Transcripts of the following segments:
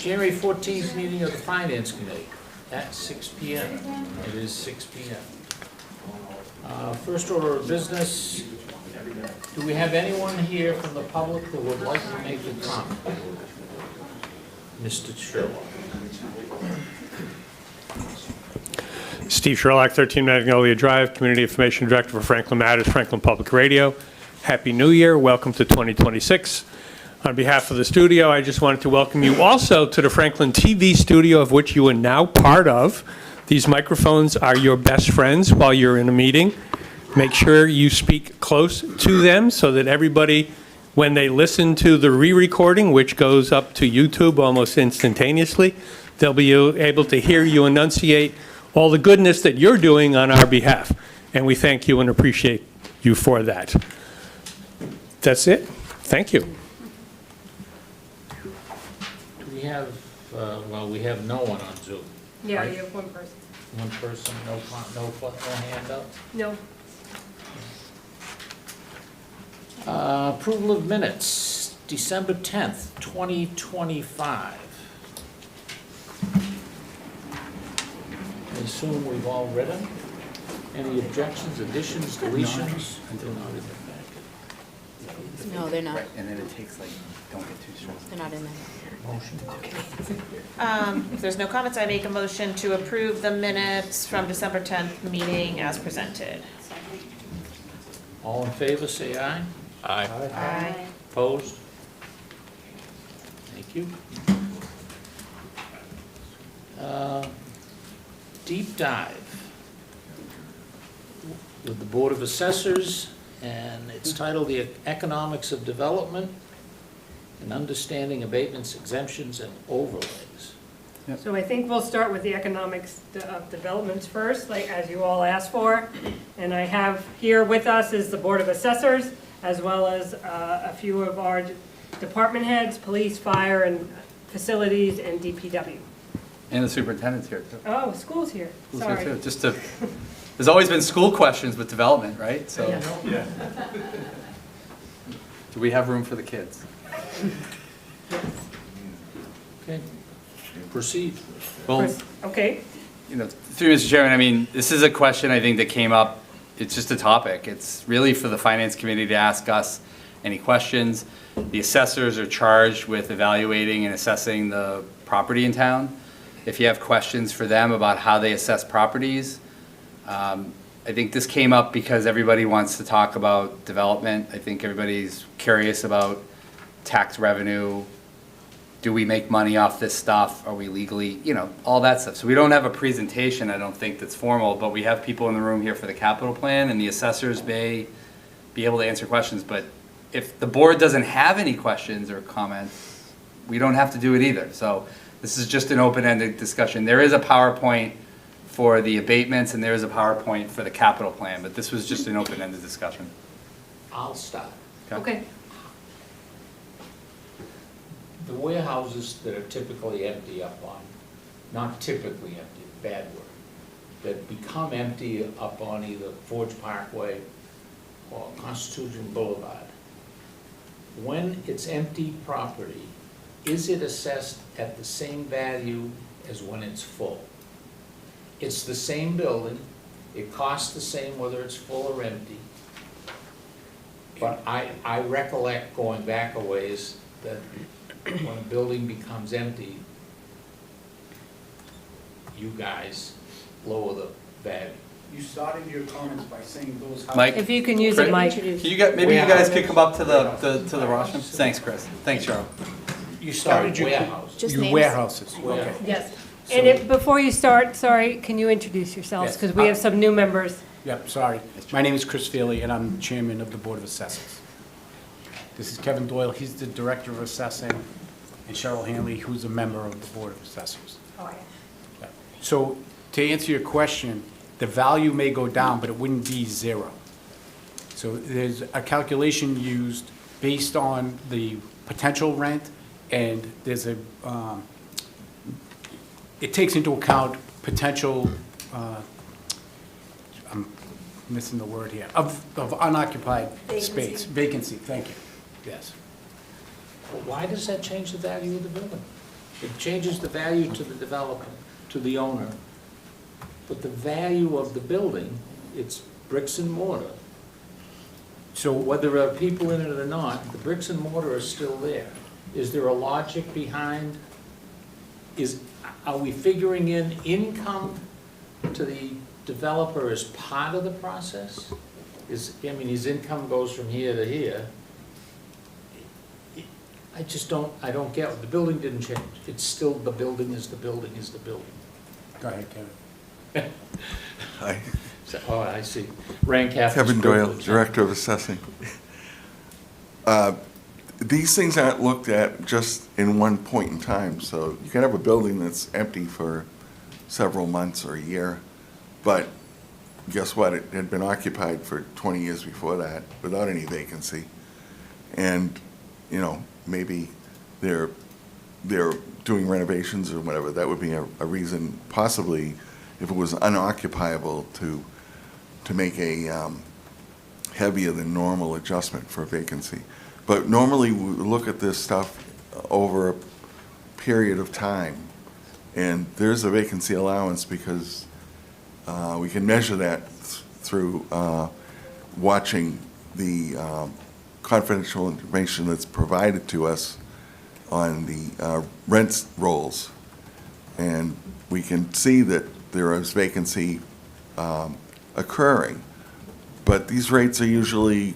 January 14th meeting of the Finance Committee at 6 p.m. It is 6 p.m. First order of business, do we have anyone here from the public who would like to make a comment? Mr. Sherlock. Steve Sherlock, 13 Magnolia Drive, Community Information Director for Franklin Matters, Franklin Public Radio. Happy New Year. Welcome to 2026. On behalf of the studio, I just wanted to welcome you also to the Franklin TV studio, of which you are now part of. These microphones are your best friends while you're in a meeting. Make sure you speak close to them so that everybody, when they listen to the re-recording, which goes up to YouTube almost instantaneously, they'll be able to hear you enunciate all the goodness that you're doing on our behalf. And we thank you and appreciate you for that. That's it. Thank you. Do we have, well, we have no one on Zoom. Yeah, right? you have one person. One person, no hand up? No. Approval of minutes, December 10th, 2025. I assume we've all read them. Any objections, additions, deletions? No, they're not. Right, and then it takes like, don't get too stressed. They're not in there. Motion. If there's no comments, I make a motion to approve the minutes from December 10th meeting as presented. All in favor, say aye. Aye. Aye. Opposed? Thank you. Deep dive with the Board of Assessors, and it's titled The Economics of Development and Understanding Abatements, Exemptions, and Overlays. So I think we'll start with the economics of developments first, like as you all asked for. And I have here with us is the Board of Assessors, as well as a few of our department heads, police, fire, and facilities, and DPW. And the superintendent's here too. Oh, school's here, Who's here sorry. too? Just to, there's always been school questions with development, right? So, Yeah. do we have room for the kids? Okay, proceed. Well, Okay, you know, through Mr. Chairman, I mean, this is a question I think that came up. It's just a topic. It's really for the Finance Committee to ask us any questions. The assessors are charged with evaluating and assessing the property in town. If you have questions for them about how they assess properties, I think this came up because everybody wants to talk about development. I think everybody's curious about tax revenue. Do we make money off this stuff? Are we legally, you know, all that stuff. So we don't have a presentation, I don't think, that's formal, but we have people in the room here for the capital plan, and the assessors may be able to answer questions. But if the board doesn't have any questions or comments, we don't have to do it either. So this is just an open-ended discussion. There is a PowerPoint for the abatements, and there is a PowerPoint for the capital plan, but this was just an open-ended discussion. I'll start. okay. The warehouses that are typically empty up on, not typically empty, bad word, that become empty up on either Forge Parkway or Constitution Boulevard, when it's empty property, is it assessed at the same value as when it's full? It's the same building, it costs the same whether it's full or empty. But I recollect going back a ways that when a building becomes empty, you guys lower the value. You started your comments by saying those houses. Mike? If you can use the mic. Can you guys, maybe you guys could come up to the rostrum? Thanks, Chris. Thanks, Cheryl. You started your- warehouse. Just Your names. warehouses, okay. Warehouse. Yes. And before you start, sorry, can you introduce yourselves? Yes. Because we have some new members. Yep, sorry. My name is Chris Feely, and I'm chairman of the Board of Assessors. This is Kevin Doyle, he's the Director of Assessing, and Cheryl Hanley, who's a member of the Board of Assessors. Oh, Yeah. So, to answer your question, the value may go down, but it wouldn't be zero. So there's a calculation used based on the potential rent, and there's a, it takes into account potential, I'm missing the word here, of unoccupied space. Vacancy, thank you, yes. Well, why does that change the value of the building? It changes the value to the developer, to the owner. But the value of the building, it's bricks and mortar. So whether there are people in it or not, the bricks and mortar are still there. Is there a logic behind, are we figuring in income to the developer as part of the process? His income goes from here to here. I don't get it. The building didn't change. It's still, the building is the building is the building. Go ahead, Kevin. Hi, Oh, I see. Rank Kevin Doyle, Director of Assessing. These things aren't looked at just in one point in time, so you can have a building that's empty for several months or a year, but guess what? It had been occupied for 20 years before that without any vacancy. And, you know, maybe they're doing renovations or whatever. That would be a reason, possibly, if it was unoccupiable, to make a heavier than normal adjustment for vacancy. But normally, we look at this stuff over a period of time, and there's a vacancy allowance because we can measure that through watching the confidential information that's provided to us on the rent rolls. And we can see that there is vacancy occurring. But these rates are usually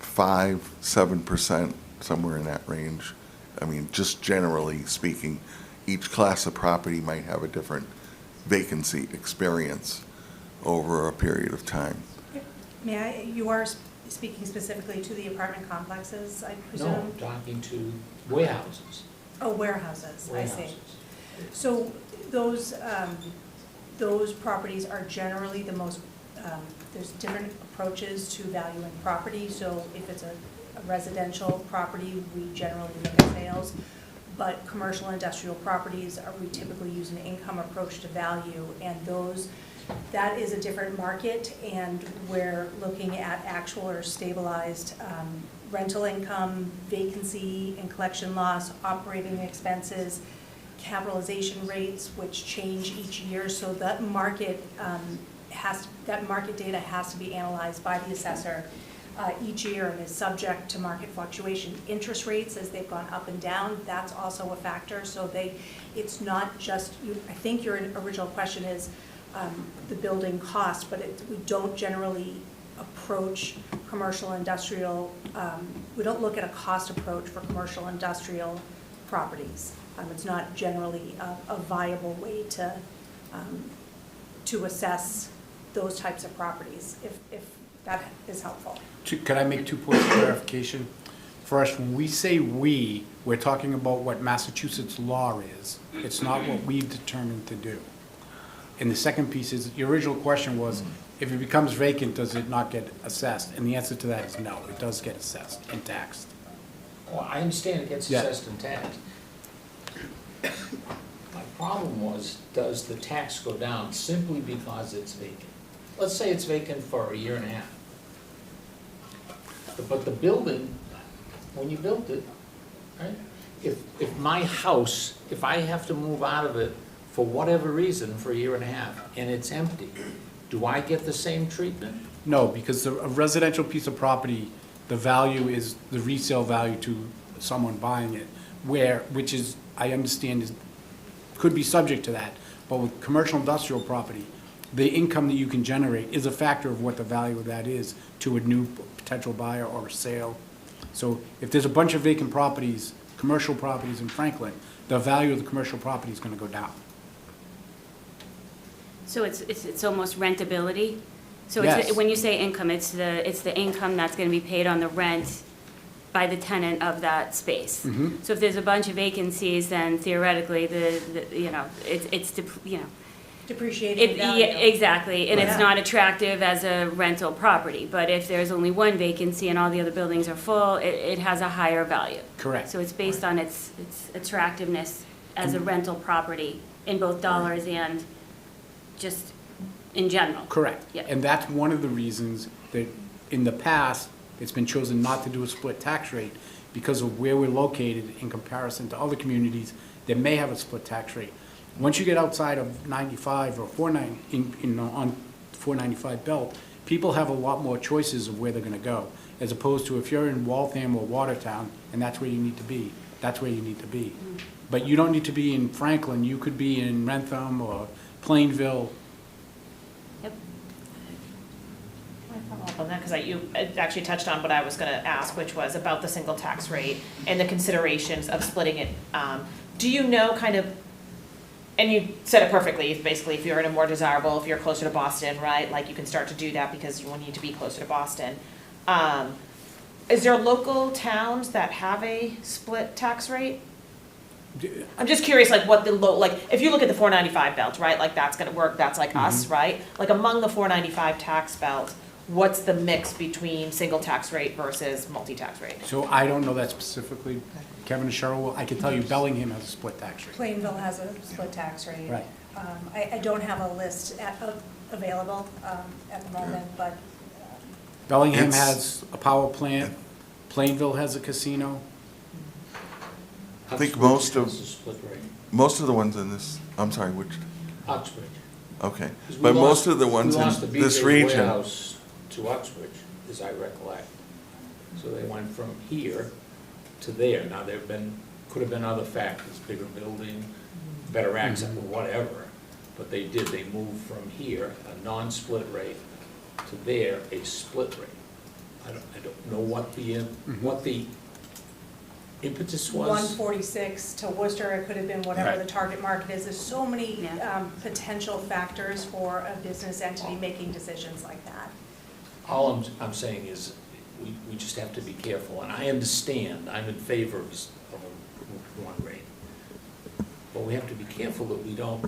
5-7%, somewhere in that range. I mean, just generally speaking, each class of property might have a different vacancy experience over a period of time. May I, you are speaking specifically to the apartment complexes, I No, presume? I'm talking to warehouses. Oh, warehouses, I see. Warehouses. So those properties are generally the most, there's different approaches to valuing property. So if it's a residential property, we generally look at sales. But commercial industrial properties, we typically use an income approach to value, and that is a different market, and we're looking at actual or stabilized rental income, vacancy and collection loss, operating expenses, capitalization rates, which change each year. So that market data has to be analyzed by the assessor each year and is subject to market fluctuation. Interest rates, as they've gone up and down, that's also a factor. So it's not just, I think your original question is the building cost, but we don't generally approach commercial industrial, we don't look at a cost approach for commercial industrial properties. It's not generally a viable way to assess those types of properties, if that is helpful. Could I make 2 points of clarification? First, when we say we, we're talking about what Massachusetts law is. It's not what we've determined to do. And the second piece is, your original question was, if it becomes vacant, does it not get assessed? And the answer to that is no, it does get assessed and taxed. Well, I understand it gets Yeah. assessed and taxed. My problem was, does the tax go down simply because it's vacant? Let's say it's vacant for a year and a half. But the building, when you built it, right? If my house, if I have to move out of it for whatever reason for a year and a half, and it's empty, do I get the same treatment? No, because a residential piece of property, the value is the resale value to someone buying it, which is, I understand, could be subject to that. But with commercial industrial property, the income that you can generate is a factor of what the value of that is to a new potential buyer or a sale. So if there's a bunch of vacant properties, commercial properties in Franklin, the value of the commercial property is going to go down. So it's almost rentability? So Yes. when you say income, it's the income that's going to be paid on the rent by the tenant of that space. Mhm. So if there's a bunch of vacancies, then theoretically, Depreciating value. Yeah, exactly, and it's Yeah. not attractive as a rental property. But if there's only one vacancy and all the other buildings are full, it has a higher value. Correct. So it's based on its attractiveness as a rental property in both dollars and just in general. Correct. Yeah. And that's one of the reasons that in the past, it's been chosen not to do a split tax rate because of where we're located in comparison to other communities that may have a split tax rate. Once you get outside of 95 or 490, on 495 belt, people have a lot more choices of where they're gonna go, as opposed to if you're in Waltham or Watertown, and that's where you need to be, that's where you need to be. But you don't need to be in Franklin, you could be in Rentham or Plainville. Yep. Can I follow up on that, because you actually touched on what I was gonna ask, which was about the single tax rate and the considerations of splitting it. Do you know kind of, and you said it perfectly, basically, if you're in a more desirable, if you're closer to Boston, right, like you can start to do that because you need to be closer to Boston. Is there local towns that have a split tax rate? I'm just curious, like what the like, if you look at the 495 belt, right, like that's gonna work, that's like us, right? Like among the 495 tax belts, what's the mix between single tax rate versus multi-tax rate? So I don't know that specifically. Kevin and Cheryl, I can tell you Bellingham has a split tax rate. Plainville has a split tax rate. Right. I don't have a list available at the moment, but Bellingham It's- has a power plant, Plainville has a casino. I think Uxbridge most of- has a split rate. Most of the ones in this, I'm sorry, which, Uxbridge. okay. 'Cause we But most lost- of the ones we lost the in this BJ's region, Warehouse to Uxbridge, as I recollect. So they went from here to there. Now, could have been other factors, bigger building, better access, or whatever. But they did, they moved from here, a non-split rate, to there, a split rate. I don't know what the impetus was. 146 to Worcester, it could have been whatever Right. the target market is. There's so many Yeah. potential factors for a business entity making decisions like that. All I'm saying is, we just have to be careful, and I understand, I'm in favor of a one rate. But we have to be careful that we don't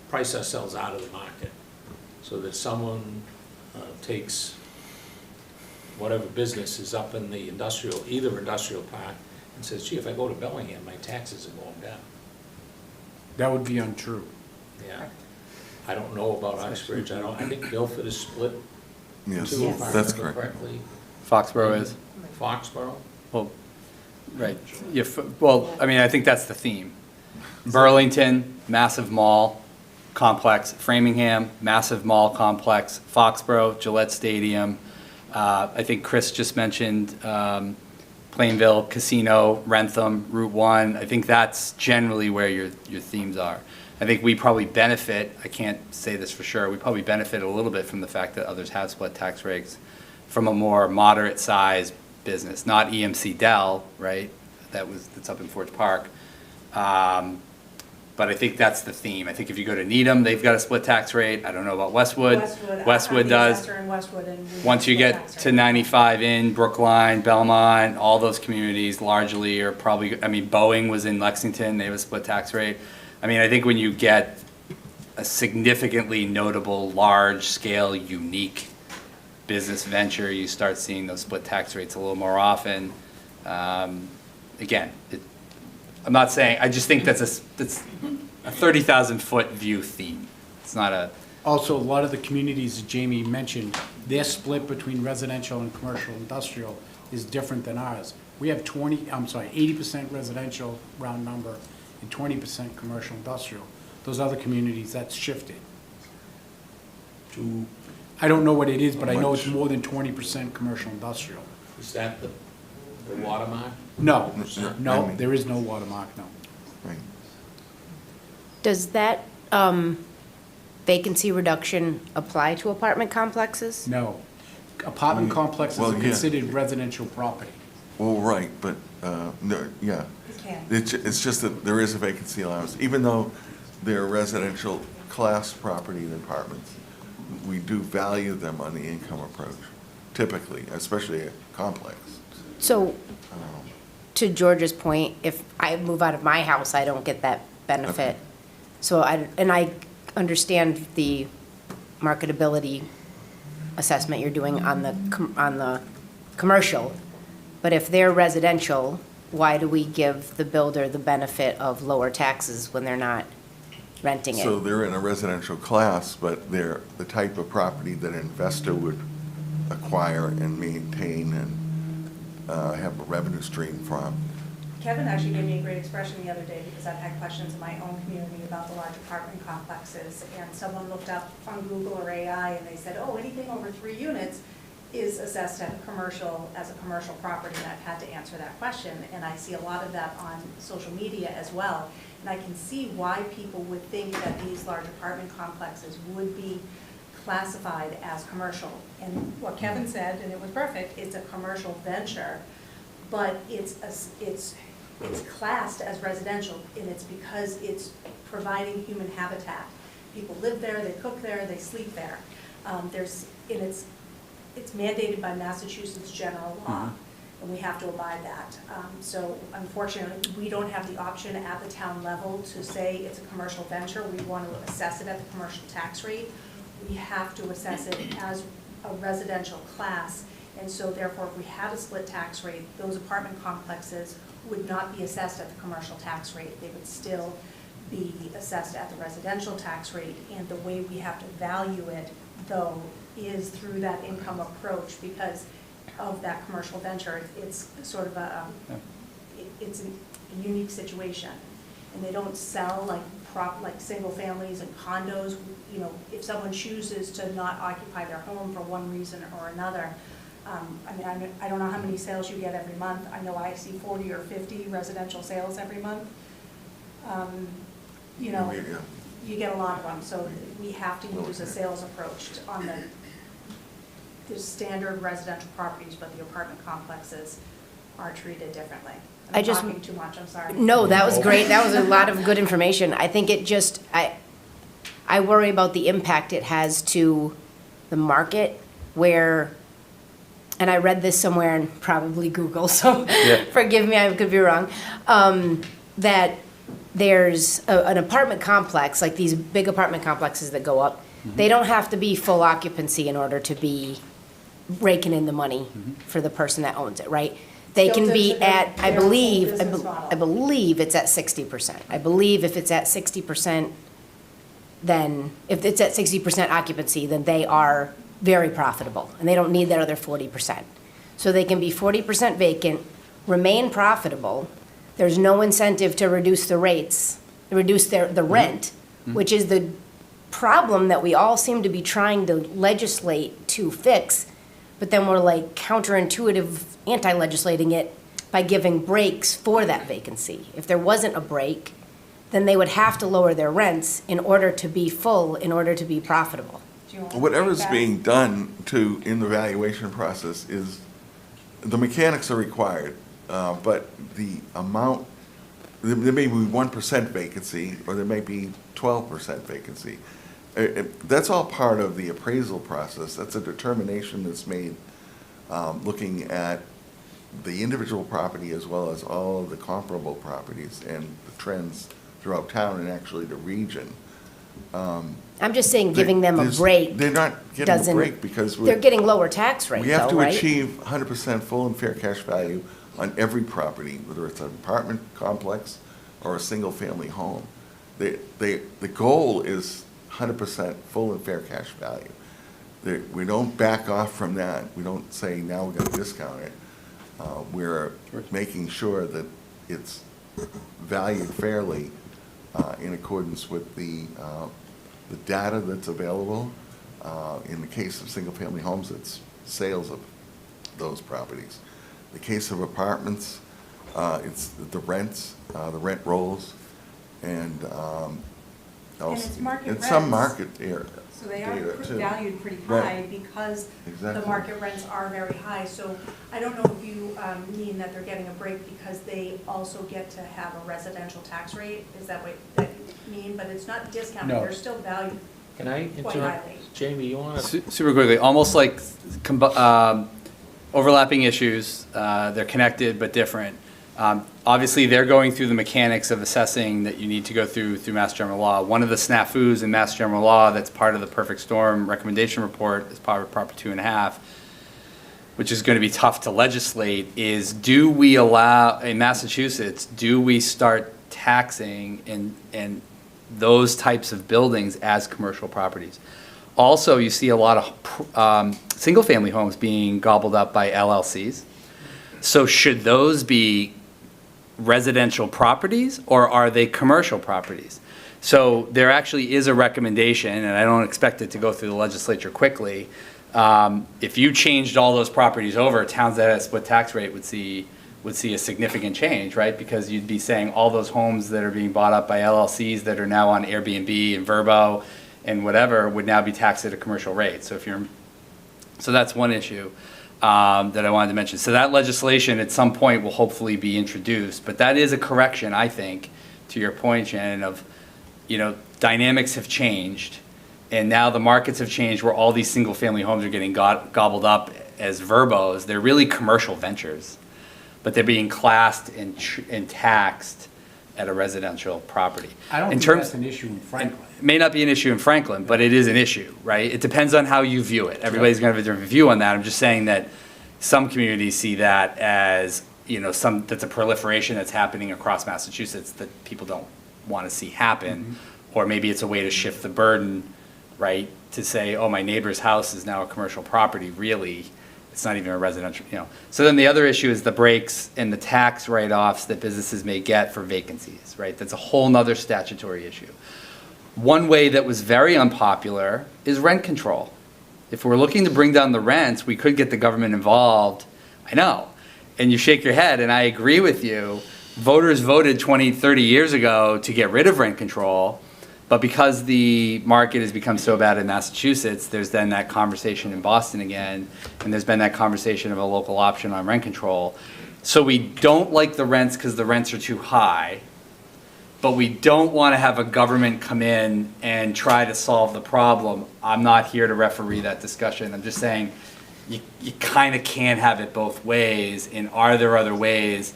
price ourselves out of the market, so that someone takes whatever business is up in the either industrial park, and says, gee, if I go to Bellingham, my taxes are going down. That would be untrue. Yeah. I don't know about Uxbridge, I think Guilford is split yes, too, if I that's remember correct. correctly. Foxborough is. Foxborough? Well, right, well, I mean, I think that's the theme. Burlington, massive mall complex, Framingham, massive mall complex, Foxborough, Gillette Stadium. I think Chris just mentioned Plainville, Casino, Rentham, Route 1. I think that's generally where your themes are. I think we probably benefit, I can't say this for sure, we probably benefit a little bit from the fact that others have split tax rates from a more moderate size business, not EMC Dell, right? That's up in Forge Park. But I think that's the theme. I think if you go to Needham, they've got a split tax rate. I don't know about Westwood. Westwood I'm the does. assessor in Westwood, and we have Once you split get tax to rate. 95 in, Brookline, Belmont, all those communities largely are probably, I mean, Boeing was in Lexington, they have a split tax rate. I mean, I think when you get a significantly notable, large-scale, unique business venture, you start seeing those split tax rates a little more often. Again, I'm not saying, I just think that's a 30,000-foot view theme. It's not a, Also, a lot of the communities that Jamie mentioned, their split between residential and commercial industrial is different than ours. We have 80% residential, round number, and 20% commercial industrial. Those other communities, that's shifted. I don't know what it is, but I know it's more than 20% commercial industrial. Is that the watermark? No, I no, mean- there is no watermark, no. Right. Does that vacancy reduction apply to apartment complexes? No. Apartment complexes Well, are yeah. considered residential property. Well, right, but, no, yeah. You can. It's just that there is a vacancy allowance, even though they're residential class property and apartments, we do value them on the income approach, typically, especially a complex. So, to George's point, if I move out of my house, I don't get that benefit. Okay. So I understand the marketability assessment you're doing on the commercial, but if they're residential, why do we give the builder the benefit of lower taxes when they're not renting it? So they're in a residential class, but they're the type of property that an investor would acquire and maintain and have a revenue stream from. Kevin actually gave me a great expression the other day, because I've had questions in my own community about the large apartment complexes, and someone looked up on Google or AI, and they said, oh, anything over 3 units is assessed as a commercial property, and I've had to answer that question, and I see a lot of that on social media as well, and I can see why people would think that these large apartment complexes would be classified as commercial. And what Kevin said, and it was perfect, it's a commercial venture, but it's classed as residential, and it's because it's providing human habitat. People live there, they cook there, they sleep there. It's mandated by Massachusetts general law, and we have to abide that. So unfortunately, we don't have the option at the town level to say it's a commercial venture. We want to assess it at the commercial tax rate. We have to assess it as a residential class, and so therefore, if we had a split tax rate, those apartment complexes would not be assessed at the commercial tax rate. They would still be assessed at the residential tax rate, and the way we have to value it, though, is through that income approach because of that commercial venture. It's sort of it's a unique situation. And they don't sell like single families and condos. You know, if someone chooses to not occupy their home for one reason or another, I don't know how many sales you get every month. I know I see 40 or 50 residential sales every month. You know, you get a lot of them, so we have to use a sales approach on the standard residential properties, but the apartment complexes are treated differently. I'm talking too much, I'm sorry. No, that was great. That was a lot of good information. I think it just, I worry about the impact it has to the market where, and I read this somewhere in probably Google, so forgive me, I could be wrong, that there's an apartment complex, like these big apartment complexes that go up, they don't have to be full occupancy in order to be raking in the money for the person that owns it, right? They can be at, I believe it's at 60%. I believe if it's at 60%, then, if it's at 60% occupancy, then they are very profitable, and they don't need that other 40%. So they can be 40% vacant, remain profitable, there's no incentive to reduce the rates, reduce the rent, which is the problem that we all seem to be trying to legislate to fix, but then we're like counterintuitive anti-legislating it by giving breaks for that vacancy. If there wasn't a break, then they would have to lower their rents in order to be full, in order to be profitable. Whatever's being done in the valuation process is, the mechanics are required, but the amount, there may be 1% vacancy, or there may be 12% vacancy. That's all part of the appraisal process. That's a determination that's made looking at the individual property as well as all of the comparable properties and the trends throughout town and actually the region. I'm just saying giving them a break. They're not getting a break because they're getting lower tax rates, we have though, to right? achieve 100% full and fair cash value on every property, whether it's an apartment complex or a single-family home. The goal is 100% full and fair cash value. We don't back off from that. We don't say, now we're going to discount it. We're making sure that it's valued fairly in accordance with the data that's available. In the case of single-family homes, it's sales of those properties. The case of apartments, it's the rents, the rent rolls, and it's market it's some rents. market area. So they are data, too. valued pretty Right. high because the Exactly. market rents are very high. So I don't know if you mean that they're getting a break because they also get to have a residential tax rate. Is that what you mean? But it's not discounted. No. They're still valued. Can I Quite interrupt? highly. Jamie, you want to? Super quickly, almost like overlapping issues, they're connected but different. Obviously, they're going through the mechanics of assessing that you need to go through Mass General Law. One of the snafus in Mass General Law that's part of the Perfect Storm recommendation report is part of Prop 2.5, which is going to be tough to legislate, is do we allow, in Massachusetts, do we start taxing in those types of buildings as commercial properties? Also, you see a lot of single-family homes being gobbled up by LLCs. So should those be residential properties or are they commercial properties? So there actually is a recommendation, and I don't expect it to go through the legislature quickly. If you changed all those properties over, towns that had a split tax rate would see a significant change, right? Because you'd be saying all those homes that are being bought up by LLCs that are now on Airbnb and Vrbo and whatever would now be taxed at a commercial rate. So that's one issue that I wanted to mention. So that legislation at some point will hopefully be introduced, but that is a correction, I think, to your point, Shannon, of, dynamics have changed, and now the markets have changed where all these single-family homes are getting gobbled up as Vrbos. They're really commercial ventures, but they're being classed and taxed at a residential property. I don't In think terms- that's an issue in Franklin. It may not be an issue in Franklin, but it is an issue, right? It depends on how you view it. Everybody's gonna have a different view on that. I'm just saying that some communities see that as, that's a proliferation that's happening across Massachusetts that people don't want to see happen. Or maybe it's a way to shift the burden, right? To say, oh, my neighbor's house is now a commercial property, really. It's not even a residential, So then the other issue is the breaks and the tax write-offs that businesses may get for vacancies, right? That's a whole nother statutory issue. One way that was very unpopular is rent control. If we're looking to bring down the rents, we could get the government involved. I know. And you shake your head, and I agree with you. Voters voted 20, 30 years ago to get rid of rent control. But because the market has become so bad in Massachusetts, there's then that conversation in Boston again, and there's been that conversation of a local option on rent control. So we don't like the rents because the rents are too high, but we don't want to have a government come in and try to solve the problem. I'm not here to referee that discussion. I'm just saying you kind of can't have it both ways, and are there other ways?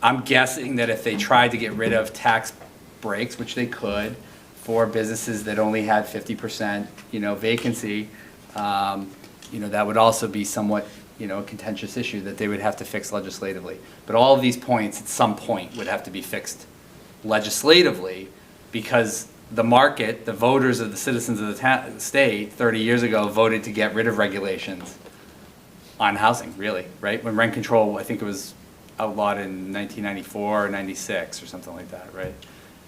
I'm guessing that if they tried to get rid of tax breaks, which they could, for businesses that only had 50%, vacancy, that would also be somewhat, a contentious issue that they would have to fix legislatively. But all of these points, at some point, would have to be fixed legislatively, because the market, the voters of the citizens of the state 30 years ago voted to get rid of regulations on housing, really, right? When rent control, I think it was outlawed in 1994 or 96 or something like that, right?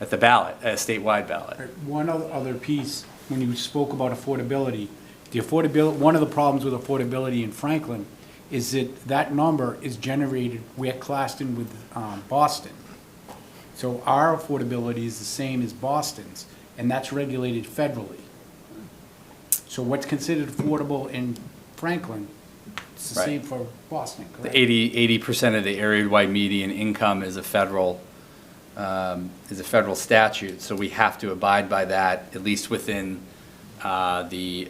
At the ballot, at a statewide ballot. One other piece, when you spoke about affordability, one of the problems with affordability in Franklin is that number is generated, we're classed in with Boston. So our affordability is the same as Boston's, and that's regulated federally. So what's considered affordable in Franklin, it's the Right. same for Boston, correct? The 80% of the area-wide median income is a federal statute, so we have to abide by that, at least within the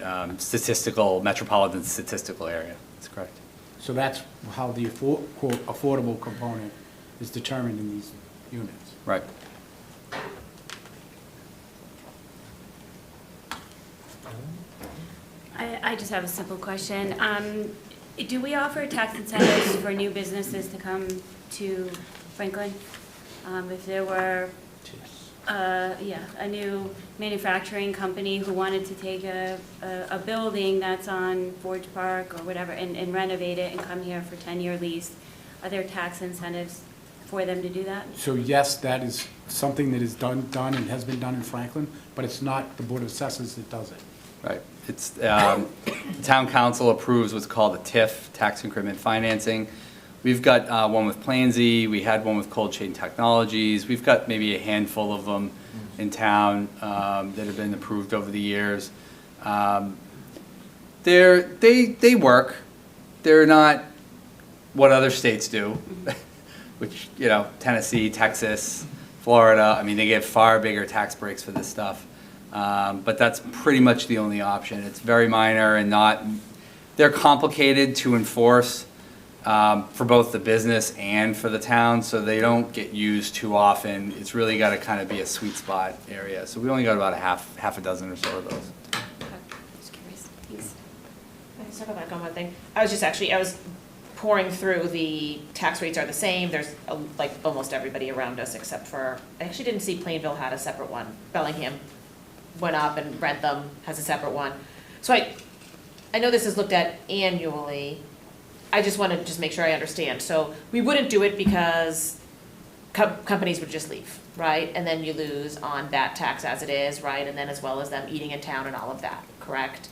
metropolitan statistical area. That's correct. So that's how the quote, affordable component is determined in these units. Right. I just have a simple question. Do we offer tax incentives for new businesses to come to Franklin? If there were, a new manufacturing company who wanted to take a building that's on Forge Park or whatever and renovate it and come here for 10-year lease, are there tax incentives for them to do that? So yes, that is something that is done and has been done in Franklin, but it's not the Board of Assessors that does it. Right. It's, the town council approves what's called a TIF, tax increment financing. We've got one with Plansy, we had one with Cold Chain Technologies, we've got maybe a handful of them in town that have been approved over the years. They work. They're not what other states do, which, Tennessee, Texas, Florida, I mean, they get far bigger tax breaks for this stuff. But that's pretty much the only option. It's very minor and they're complicated to enforce for both the business and for the town, so they don't get used too often. It's really got to kind of be a sweet spot area. So we only got about a half a dozen or so of those. Okay, just curious. Thanks. Can I circle back on one thing? I was pouring through the tax rates are the same. There's like almost everybody around us except for, I actually didn't see Plainville had a separate one. Bellingham went up and Rentham has a separate one. So I know this is looked at annually. I just want to make sure I understand. So we wouldn't do it because companies would just leave, right? And then you lose on that tax as it is, right? And then as well as them eating in town and all of that, correct?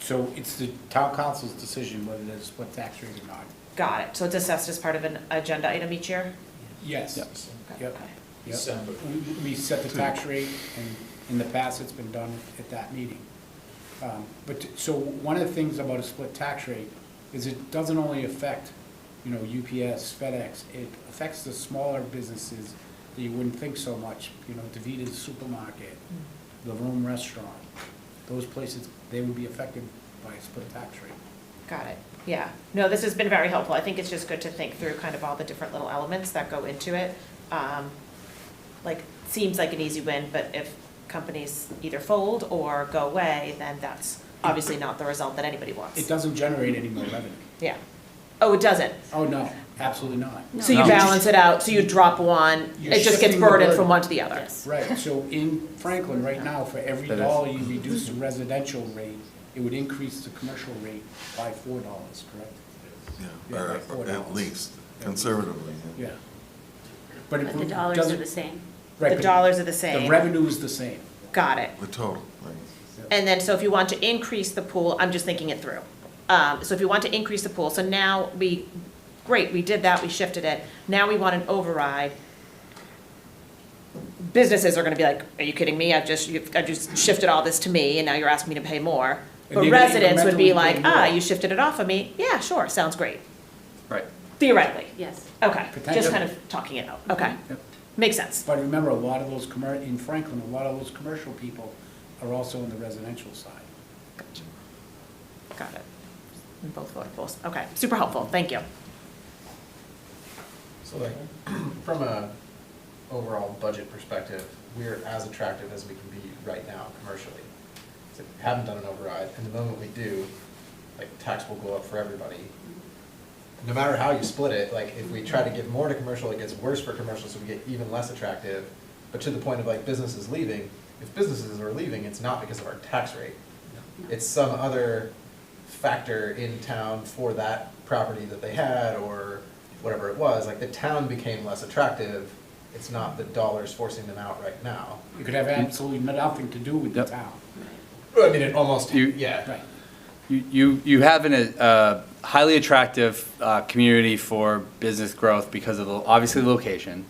So it's the town council's decision whether there's a split tax rate or not. Got it. So it's assessed as part of an agenda item each year? Yes. Yep. Yep. Okay. Yep. December. We set the tax rate, and in the past, it's been done at that meeting. So one of the things about a split tax rate is it doesn't only affect, UPS, FedEx, it affects the smaller businesses that you wouldn't think so much, DeVita's Supermarket, the Room Restaurant, those places, they would be affected by a split tax rate. Got it. Yeah. No, this has been very helpful. I think it's just good to think through kind of all the different little elements that go into it. Seems like an easy win, but if companies either fold or go away, then that's obviously not the result that anybody wants. It doesn't generate any more revenue. Yeah. Oh, it doesn't? Oh, no, absolutely not. So you balance it out, so you drop one, You're it just gets shifting the burdened burden. from one to the other. Yes. Right, so in Franklin right now, for every That is- dollar you reduce the residential rate, it would increase the commercial rate by $4, correct? Yeah, Yeah, or like $4. at least conservatively. Yeah. But But the dollars are the same. Right, The but dollars are the the same. revenue is the same. Got it. The total, right. And then, so if you want to increase the pool, I'm just thinking it through. So if you want to increase the pool, so now great, we did that, we shifted it. Now we want an override. Businesses are gonna be like, are you kidding me? I've just shifted all this to me and now you're asking me to pay more. And But they're gonna residents would be incrementally like, pay more. you shifted it off of me. Yeah, sure, sounds great. Right. Theoretically. Yes. Okay, just Potentially. kind of talking it out. Okay, Yep. makes sense. But remember, a lot of those in Franklin, a lot of those commercial people are also on the residential side. Got it. In both verticals. Okay, super helpful, thank you. So like, from a overall budget perspective, we're as attractive as we can be right now commercially. So we haven't done an override, and the moment we do, like, tax will go up for everybody. No matter how you split it, like, if we try to give more to commercial, it gets worse for commercial, so we get even less attractive. But to the point of like businesses leaving, if businesses are leaving, it's not because of our tax rate. It's some other factor in town for that property that they had, or whatever it was, like the town became less attractive, it's not the dollars forcing them out right now. It could have absolutely nothing to do with the Yep. town. I mean, it almost, You- yeah. Right. You have a highly attractive community for business growth because of obviously the location,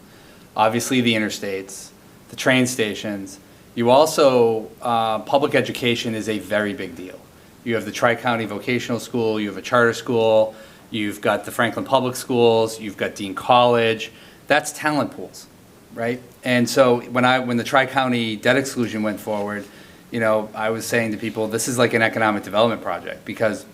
obviously the interstates, the train stations. You also, public education is a very big deal. You have the Tri-County Vocational School, you have a charter school, you've got the Franklin Public Schools, you've got Dean College. That's talent pools, right? And so when the Tri-County debt exclusion went forward, I was saying to people, this is like an economic development project because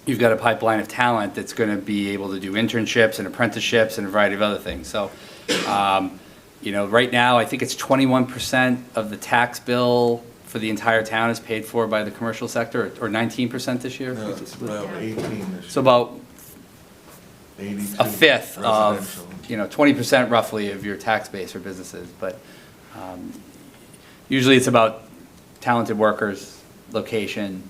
you've got a pipeline of talent that's going to be able to do internships and apprenticeships and a variety of other things. So, right now, I think it's 21% of the tax bill for the entire town is paid for by the commercial sector, or 19% this year. No, it's about 18 this So year. about 82 a fifth of, residential. 20% roughly of your tax base for businesses. But usually it's about talented workers, location,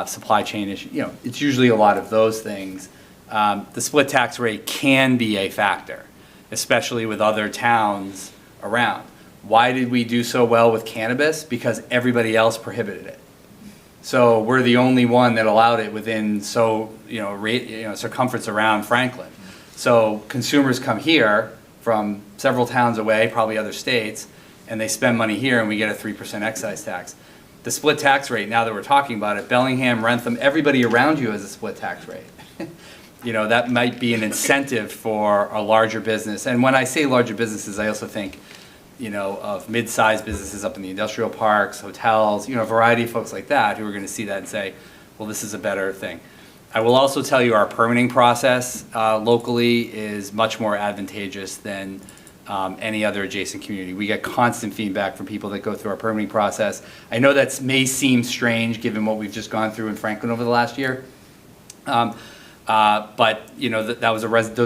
supply chain issue, it's usually a lot of those things. The split tax rate can be a factor, especially with other towns around. Why did we do so well with cannabis? Because everybody else prohibited it. So we're the only one that allowed it within circumference around Franklin. So consumers come here from several towns away, probably other states, and they spend money here and we get a 3% excise tax. The split tax rate, now that we're talking about it, Bellingham, Rentham, everybody around you has a split tax rate. That might be an incentive for a larger business. And when I say larger businesses, I also think, of mid-sized businesses up in the industrial parks, hotels, a variety of folks like that who are going to see that and say, well, this is a better thing. I will also tell you our permitting process locally is much more advantageous than any other adjacent community. We get constant feedback from people that go through our permitting process. I know that may seem strange given what we've just gone through in Franklin over the last year. But those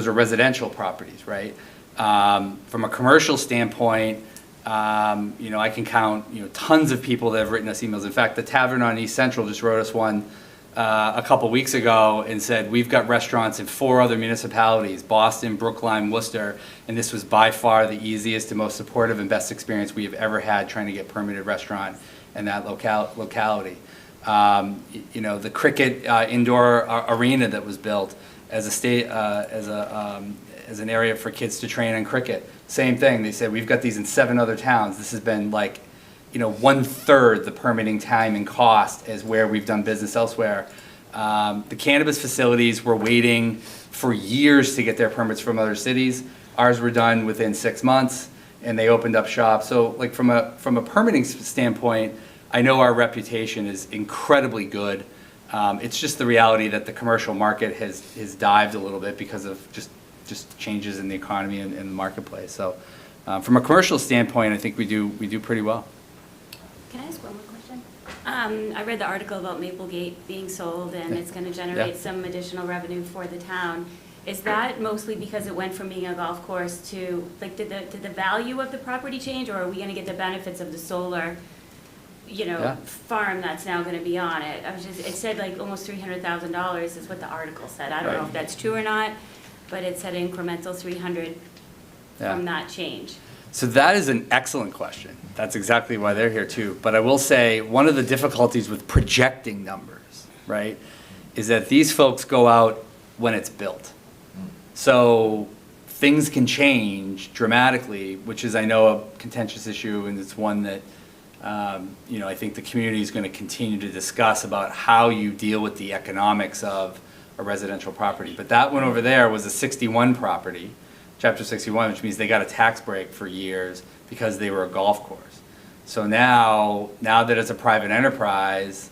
are residential properties, right? From a commercial standpoint, I can count tons of people that have written us emails. In fact, the Tavern on East Central just wrote us one a couple weeks ago and said, we've got restaurants in 4 other municipalities, Boston, Brookline, Worcester, and this was by far the easiest and most supportive and best experience we have ever had trying to get permitted restaurant in that locality. You know, the cricket indoor arena that was built as an area for kids to train on cricket. Same thing, they said, we've got these in 7 other towns. This has been like, you know, 1/3 the permitting time and cost as where we've done business elsewhere. The cannabis facilities were waiting for years to get their permits from other cities. Ours were done within 6 months, and they opened up shop. So like from a permitting standpoint, I know our reputation is incredibly good. It's just the reality that the commercial market has dived a little bit because of just changes in the economy and the marketplace. So from a commercial standpoint, I think we do pretty well. Can I ask one more question? I read the article about Maplegate being sold, and it's going to generate some additional revenue for the town. Is that mostly because it went from being a golf course to, like, did the value of the property change, or are we going to get the benefits of the solar, you know, Yeah. farm that's now going to be on it? It said like almost $300,000 is what the article said. I don't know Right. if that's true or not, but it said incremental 300 Yeah. from that change. So that is an excellent question. That's exactly why they're here too. But I will say, one of the difficulties with projecting numbers, right, is that these folks go out when it's built. So things can change dramatically, which is, I know, a contentious issue, and it's one that, you know, I think the community is going to continue to discuss about how you deal with the economics of a residential property. But that one over there was a 61 property, Chapter 61, which means they got a tax break for years because they were a golf course. So now that it's a private enterprise,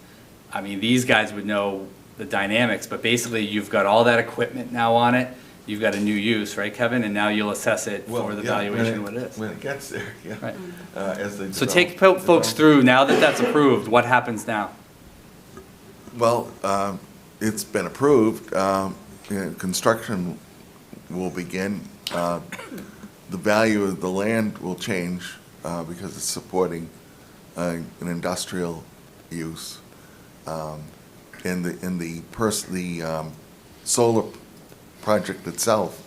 I mean, these guys would know the dynamics, but basically you've got all that equipment now on it, you've got a new use, right, Kevin? And now you'll assess it for the valuation of what it is. When it gets there, yeah. Right. As they So develop- take folks through, now that that's approved, what happens now? Well, it's been approved. Construction will begin. The value of the land will change because it's supporting an industrial use. And the solar project itself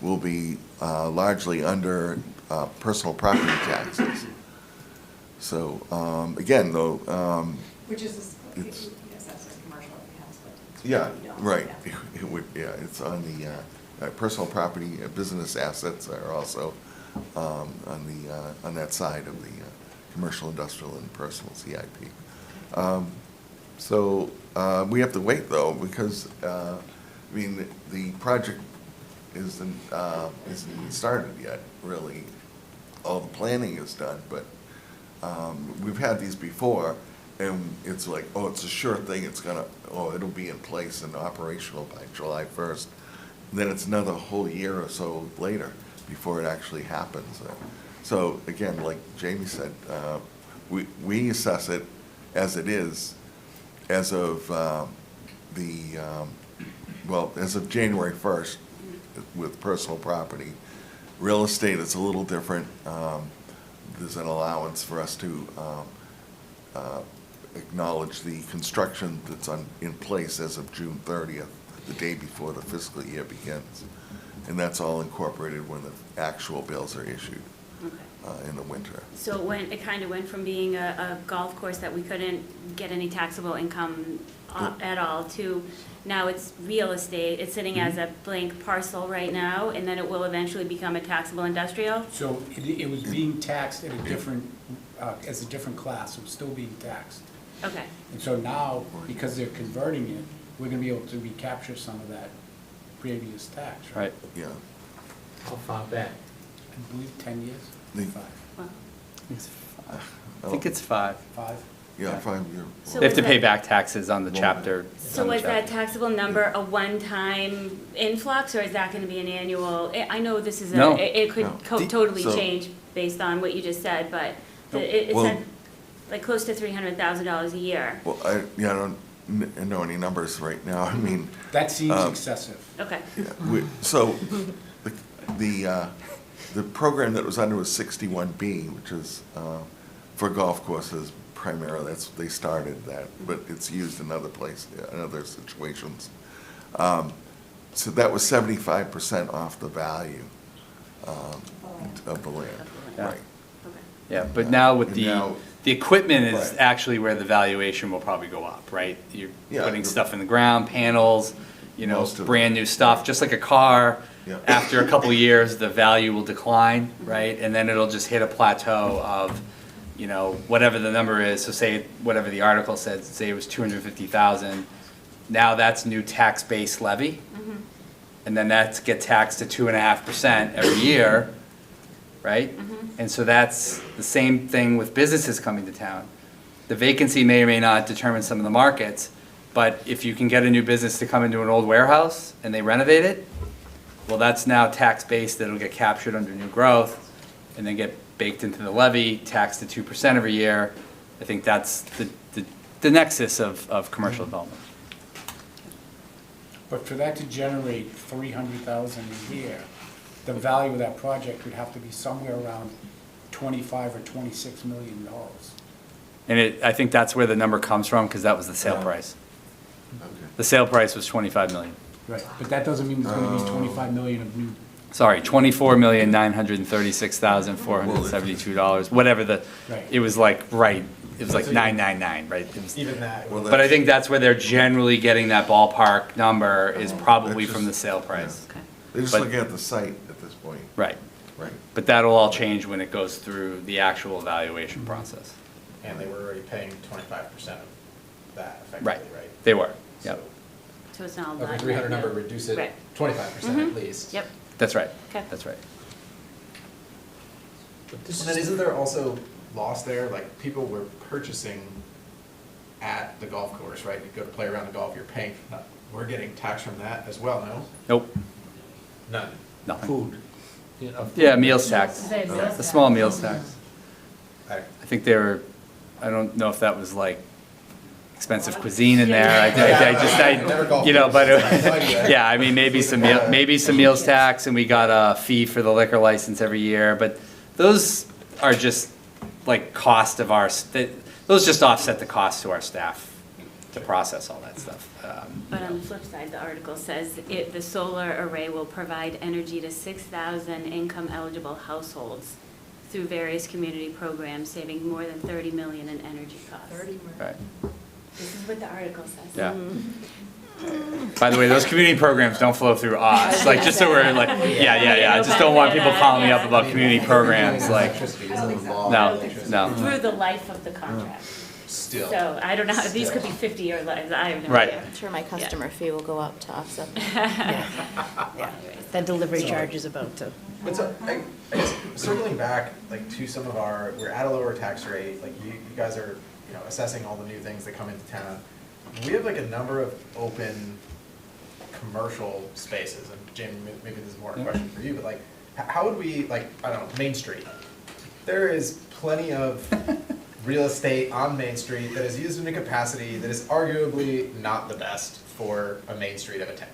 will be largely under personal property taxes. So, again, though, Which is, It's- yes, that's a commercial house, but. yeah, you don't, right. yeah. It would, yeah, it's on the personal property, business assets are also on that side of the commercial, industrial, and personal CIP. So we have to wait, though, because, I mean, the project isn't even started yet, really. All the planning is done, but we've had these before, and it's like, oh, it's a sure thing, it'll be in place and operational by July 1st. Then it's another whole year or so later before it actually happens. So again, like Jamie said, we assess it as it is as of as of January 1st with personal property. Real estate is a little different. There's an allowance for us to acknowledge the construction that's in place as of June 30th, the day before the fiscal year begins. And that's all incorporated when the actual bills are issued in the winter. So it kind of went from being a golf course that we couldn't get any taxable income at all to now it's real estate. It's sitting as a blank parcel right now, and then it will eventually become a taxable industrial? So it was being taxed at a different, as a different class, it was still being taxed. Okay. And so now, because they're converting it, we're gonna be able to recapture some of that previous tax, right? Right. Yeah. How far back? I believe 10 years, The- 5, Well, I think it's 5. 5. Yeah, 5 year. So They have to is pay that- back taxes on the chapter. So on the is that chapter. taxable number a one-time influx, or is that gonna be an annual? I know this is No. it could No. totally So- change based on what you just said, but it Well- said like close to $300,000 a year. Well, I don't know any numbers right now. I mean, That seems excessive. Okay. yeah, so the program that was under was 61B, which is for golf courses, primarily, they started that, but it's used in other places, in other situations. So that was 75% off the value of the land, Yeah. right? Yeah, but now with And the, now- the equipment is Right. actually where the valuation will probably go up, right? You're Yeah. putting stuff in the ground, panels, you know, Most of it. brand new stuff, just like a car. Yeah. After a couple of years, the value will decline, right? And then it'll just hit a plateau of, you know, whatever the number is. So say, whatever the article said, say it was 250,000. Now that's new tax-based levy. And then that's get taxed to 2.5% every year, right? And so that's the same thing with businesses coming to town. The vacancy may or may not determine some of the markets, but if you can get a new business to come into an old warehouse and they renovate it, well, that's now tax-based, that'll get captured under new growth, and then get baked into the levy, taxed at 2% every year. I think that's the nexus of commercial development. But for that to generate 300,000 a year, the value of that project would have to be somewhere around 25 or 26 million dollars. And I think that's where the number comes from, because that was the sale Yeah. price. Okay. The sale price was 25 million. Right. But that doesn't mean there's gonna be 25 million of new, Sorry, $24,936,472, whatever the, Right. it was like, right, it was like 999, right? It was- Even that. Well, But I think that's where they're generally getting that ballpark number, is probably That's from the just- sale price. Okay. They're just But- looking at the site at this point, Right, right? but that'll all change when it goes through the actual evaluation process. And they were already paying 25% of that effectively, Right, right? they were, yep, So it's not a Of lot. the 300 number, reduce it Right. 25% at least. Yep, that's right, Okay. that's right. But this And then is, isn't there also loss there, like people were purchasing at the golf course, right? You go to play around the golf, you're paying, we're getting tax from that as well, no? Nope, None. nothing. food. You know, Yeah, meals tax, Say meals the small tax. meals tax. I- I think they were, I don't know if that was like expensive cuisine in there. I Never golf you know, but, courses. I have no idea. yeah, I mean, maybe some meals tax, and we got a fee for the liquor license every year, but those are just like cost of our, those just offset the cost to our staff to process all that stuff. But on the flip side, the article says the solar array will provide energy to 6,000 income-eligible households through various community programs, saving more than 30 million in energy costs. Right, This is what the article says. yeah. By the way, those community programs don't flow through us, like, just so we're like, yeah, I just don't want people calling me up about community programs, like, Electricity isn't involved. no, no. Through the life of the contract. Still. So I don't know, these could be 50-year lives, I have no Right. idea. I'm sure my customer fee will go up to offset that. Yeah, that delivery charge is about to. But so, I guess, circling back, like, to some of our, we're at a lower tax rate, like, you guys are, you know, assessing all the new things that come into town. We have like a number of open commercial spaces, and Jamie, maybe this is more a question for you, but like, how would we, like, I don't know, Main Street? There is plenty of real estate on Main Street that is used in a capacity that is arguably not the best for a main street of a town.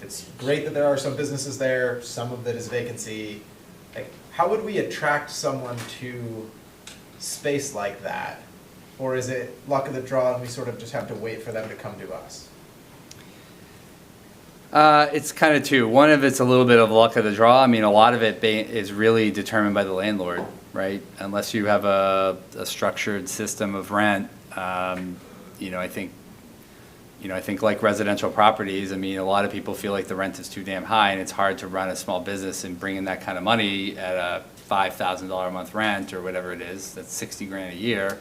It's great that there are some businesses there, some of that is vacancy. Like, how would we attract someone to space like that? Or is it luck of the draw and we sort of just have to wait for them to come to us? It's kind of two. One of it's a little bit of luck of the draw. I mean, a lot of it is really determined by the landlord, right? Unless you have a structured system of rent, you know, I think like residential properties, I mean, a lot of people feel like the rent is too damn high, and it's hard to run a small business and bring in that kind of money at a $5,000 a month rent or whatever it is. That's 60 grand a year.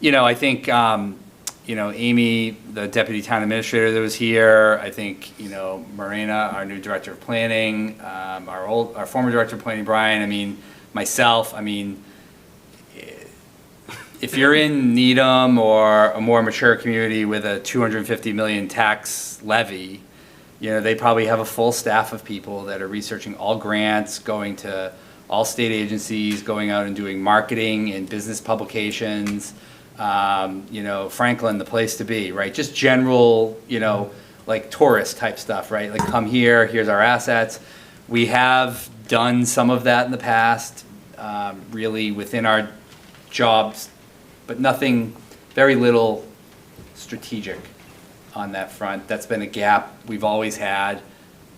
You know, I think, you know, Amy, the deputy town administrator that was here, I think, you know, Marina, our new director of planning, our former director of planning, Brian, I mean, myself, I mean, if you're in Needham or a more mature community with a 250 million tax levy, you know, they probably have a full staff of people that are researching all grants, going to all state agencies, going out and doing marketing and business publications. You know, Franklin, the place to be, right? Just general, you know, like tourist type stuff, right? Like, come here, here's our assets. We have done some of that in the past, really within our jobs, but nothing, very little strategic on that front. That's been a gap we've always had.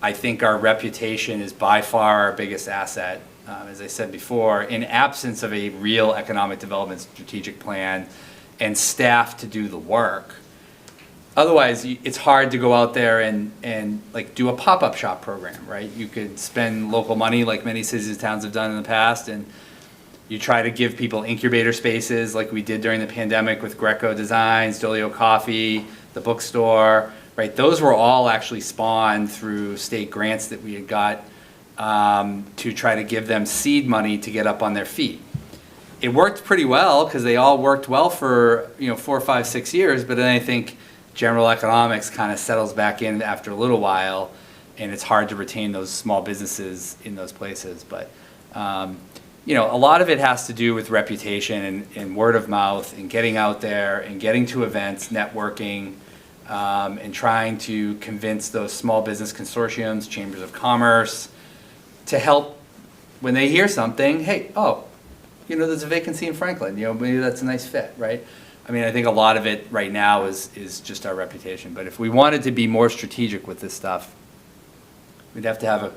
I think our reputation is by far our biggest asset. As I said before, in absence of a real economic development strategic plan and staff to do the work. Otherwise, it's hard to go out there and like do a pop-up shop program, right? You could spend local money like many cities and towns have done in the past, and you try to give people incubator spaces like we did during the pandemic with Greco Designs, Dolio Coffee, the bookstore, right? Those were all actually spawned through state grants that we had got to try to give them seed money to get up on their feet. It worked pretty well because they all worked well for 4, 5, 6 years, but then I think general economics kind of settles back in after a little while, and it's hard to retain those small businesses in those places. But a lot of it has to do with reputation and word of mouth and getting out there and getting to events, networking, and trying to convince those small business consortiums, chambers of commerce, to help when they hear something. Hey, there's a vacancy in Franklin. Maybe that's a nice fit, right? I mean, I think a lot of it right now is just our reputation. But if we wanted to be more strategic with this stuff, we'd have to have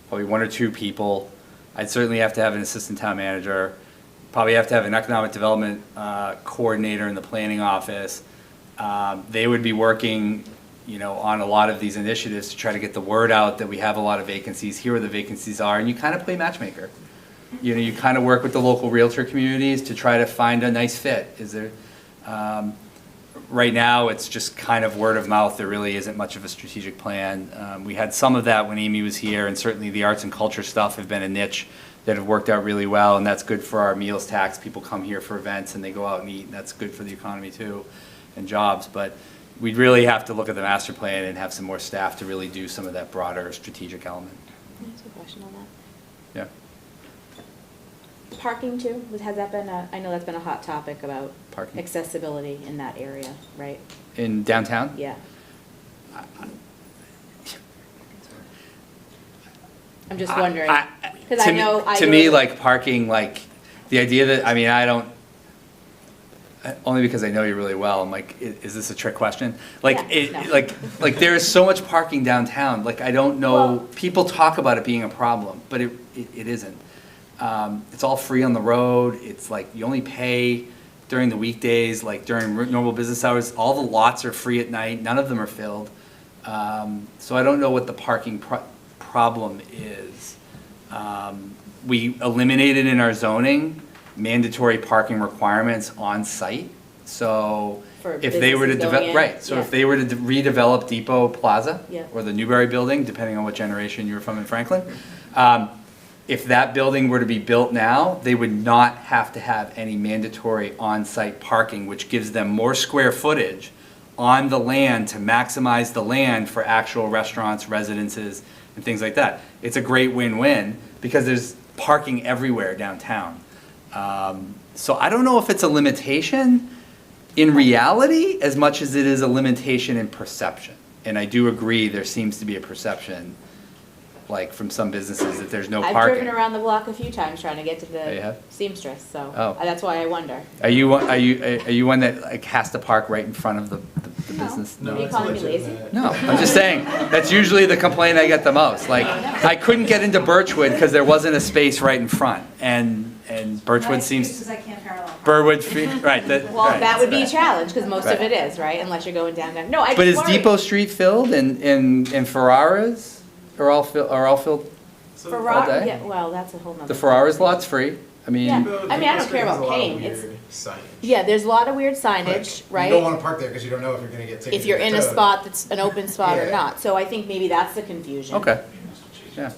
probably 1 or 2 people. I'd certainly have to have an assistant town manager. Probably have to have an economic development coordinator in the planning office. They would be working, on a lot of these initiatives to try to get the word out that we have a lot of vacancies. Here where the vacancies are, and you kind of play matchmaker. You kind of work with the local realtor communities to try to find a nice fit. Is there? Right now, it's just kind of word of mouth. There really isn't much of a strategic plan. We had some of that when Amy was here, and certainly the arts and culture stuff have been a niche that have worked out really well, and that's good for our meals tax. People come here for events and they go out and eat, and that's good for the economy too, and jobs. But we'd really have to look at the master plan and have some more staff to really do some of that broader strategic element. Can I ask a question on that? Yeah. Parking too, has that been I know that's been a hot topic about Parking. accessibility in that area, right? In downtown? Yeah. I'm just wondering, because I know. To me, like parking, like the idea that, I don't, only because I know you really well, I'm like, is this a trick question? Like, Yeah, no. like there is so much parking downtown, like I don't know, Well- people talk about it being a problem, but it isn't. It's all free on the road. It's like you only pay during the weekdays, like during normal business hours. All the lots are free at night. None of them are filled. So I don't know what the parking problem is. We eliminated in our zoning mandatory parking requirements on site. So For if they were to businesses going develop, in, right, so yeah. if they were to redevelop Depot Plaza Yeah. or the Newberry building, depending on what generation you were from in Franklin, if that building were to be built now, they would not have to have any mandatory on-site parking, which gives them more square footage on the land to maximize the land for actual restaurants, residences, and things like that. It's a great win-win because there's parking everywhere downtown. So I don't know if it's a limitation in reality as much as it is a limitation in perception. And I do agree there seems to be a perception, like from some businesses, that there's no I've parking. driven around the block a few times trying to get to Oh, you the have? seamstress, so Oh. that's why I wonder. Are you one that like has to park right in front of the business? Are you calling me lazy? No, I'm just saying, that's usually the complaint I get the most. Like, I couldn't get into Birchwood because there wasn't a space right in front, and Birchwood seems, I can't parallel. right, Well, right. that would be a challenge, because most of Right. it is, right, unless you're going down. No, I But is just worry. Depot Street filled and Ferraras are all filled? all day? Yeah, well, that's a whole nother. The Ferraras lot's free. I mean, Yeah. I mean, I don't care about paying. Yeah, there's a lot of weird signage, right? You don't wanna park there because you don't know if you're gonna get ticketed. If you're or in a towed. spot that's an open spot or Yeah. not, so I think maybe that's the confusion. okay, yeah.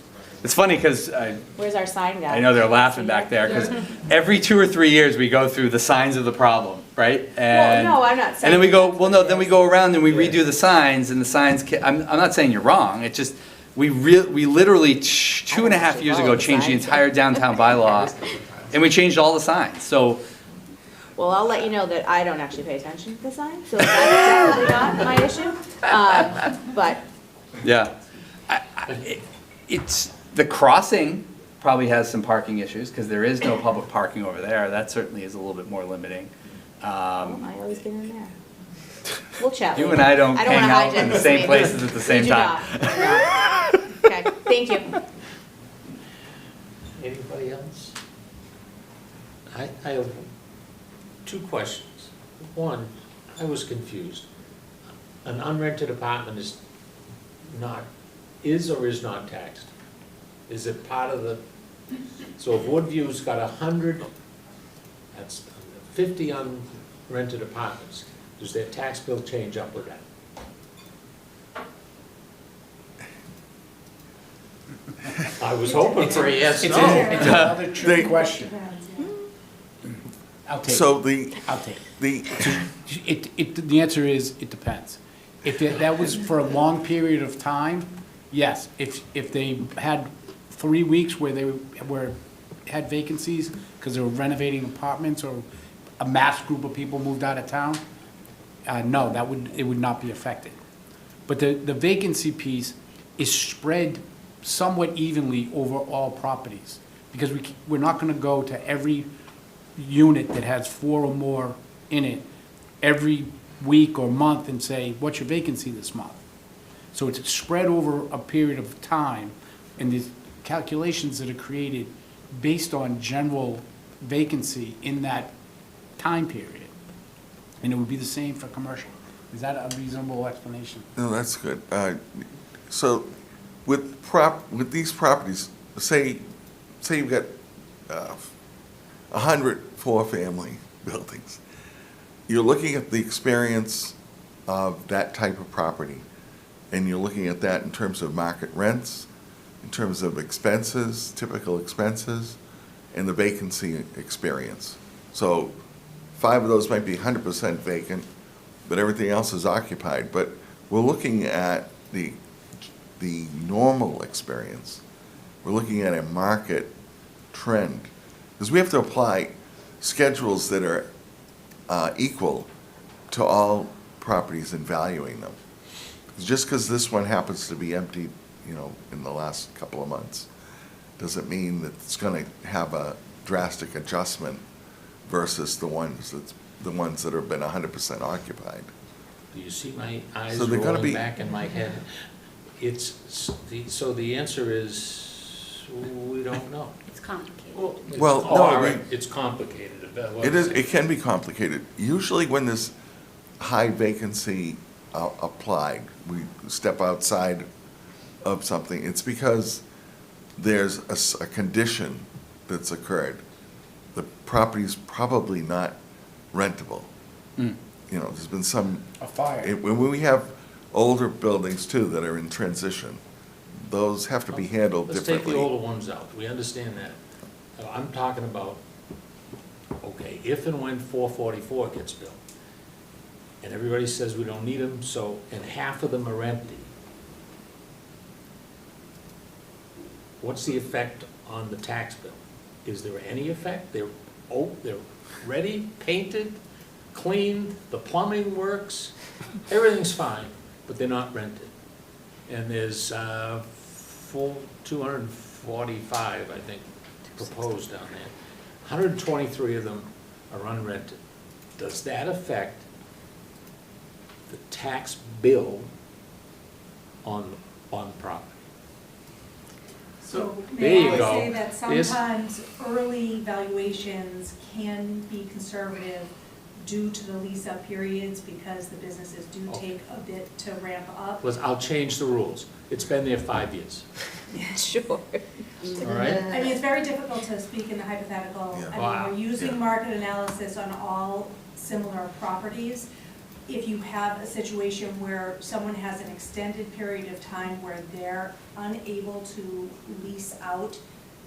It's funny because Where's our sign guy? I know they're laughing back there because every 2 or 3 years we go through the signs of the problem, right? Well, no, I'm not saying. And then we go, that's well, what no, it then we is. go around and we redo the signs, and the signs, I'm not saying you're wrong, it's just, we literally 2.5 years ago changed the entire downtown bylaw, and we changed all the signs, so, Well, I'll let you know that I don't actually pay attention to the sign, so that's definitely not my issue. But yeah. It's, the crossing probably has some parking issues, because there is no public parking over there. That certainly is a little bit more limiting. Well, I always get in there. We'll chat You later. and I don't wanna hang out hijack in the this same meeting. places at the We same do time. not. No. Okay, thank you. Anybody else? I have two questions. One, I was confused. An unrented apartment is or is not taxed? Is it part of the, so if Woodview's got 100, that's 50 unrented apartments, does their tax bill change up with that? I was hoping for a yes, It's no. another tricky They- question. I'll take So it. I'll take it. the, The answer is, it depends. If that was for a long period of time, yes. If they had 3 weeks where they had vacancies because they were renovating apartments or a mass group of people moved out of town, no, it would not be affected. But the vacancy piece is spread somewhat evenly over all properties. Because we're not gonna go to every unit that has 4 or more in it every week or month and say, what's your vacancy this month? So it's spread over a period of time, and the calculations that are created based on general vacancy in that time period. And it would be the same for commercial. Is that a reasonable explanation? no, that's good. So with these properties, say you've got 100 four-family buildings. You're looking at the experience of that type of property, and you're looking at that in terms of market rents, in terms of expenses, typical expenses, and the vacancy experience. So 5 of those might be 100% vacant, but everything else is occupied. But we're looking at the normal experience. We're looking at a market trend. Because we have to apply schedules that are equal to all properties and valuing them. Just because this one happens to be empty, in the last couple of months, doesn't mean that it's gonna have a drastic adjustment versus the ones that have been 100% occupied. Do you see my eyes So they're gonna rolling be- back in my head? So the answer is, we don't know. It's complicated. Well, Oh, no, all I right, mean- it's complicated. It can be complicated. Usually when there's high vacancy applied, we step outside of something, it's because there's a condition that's occurred. The property's probably not rentable. There's been some. A fire. When we have older buildings too that are in transition, those have to be handled Let's take differently. the older ones out, we understand that. I'm talking about, okay, if and when 444 gets built, and everybody says we don't need them, and half of them are empty, what's the effect on the tax bill? Is there any effect? They're ready, painted, cleaned, the plumbing works, everything's fine, but they're not rented. And there's full 245, I think, proposed down there. 123 of them are unrented. Does that affect the tax bill on property? So There may you I go. say that There's- sometimes early valuations can be conservative due to the lease-up periods because the businesses do take a bit to ramp up. I'll change the rules. It's been there 5 years, Sure. all right? I mean, it's very difficult to speak in the hypothetical. Yeah. I Wow. mean, we're Yeah. using market analysis on all similar properties. If you have a situation where someone has an extended period of time where they're unable to lease out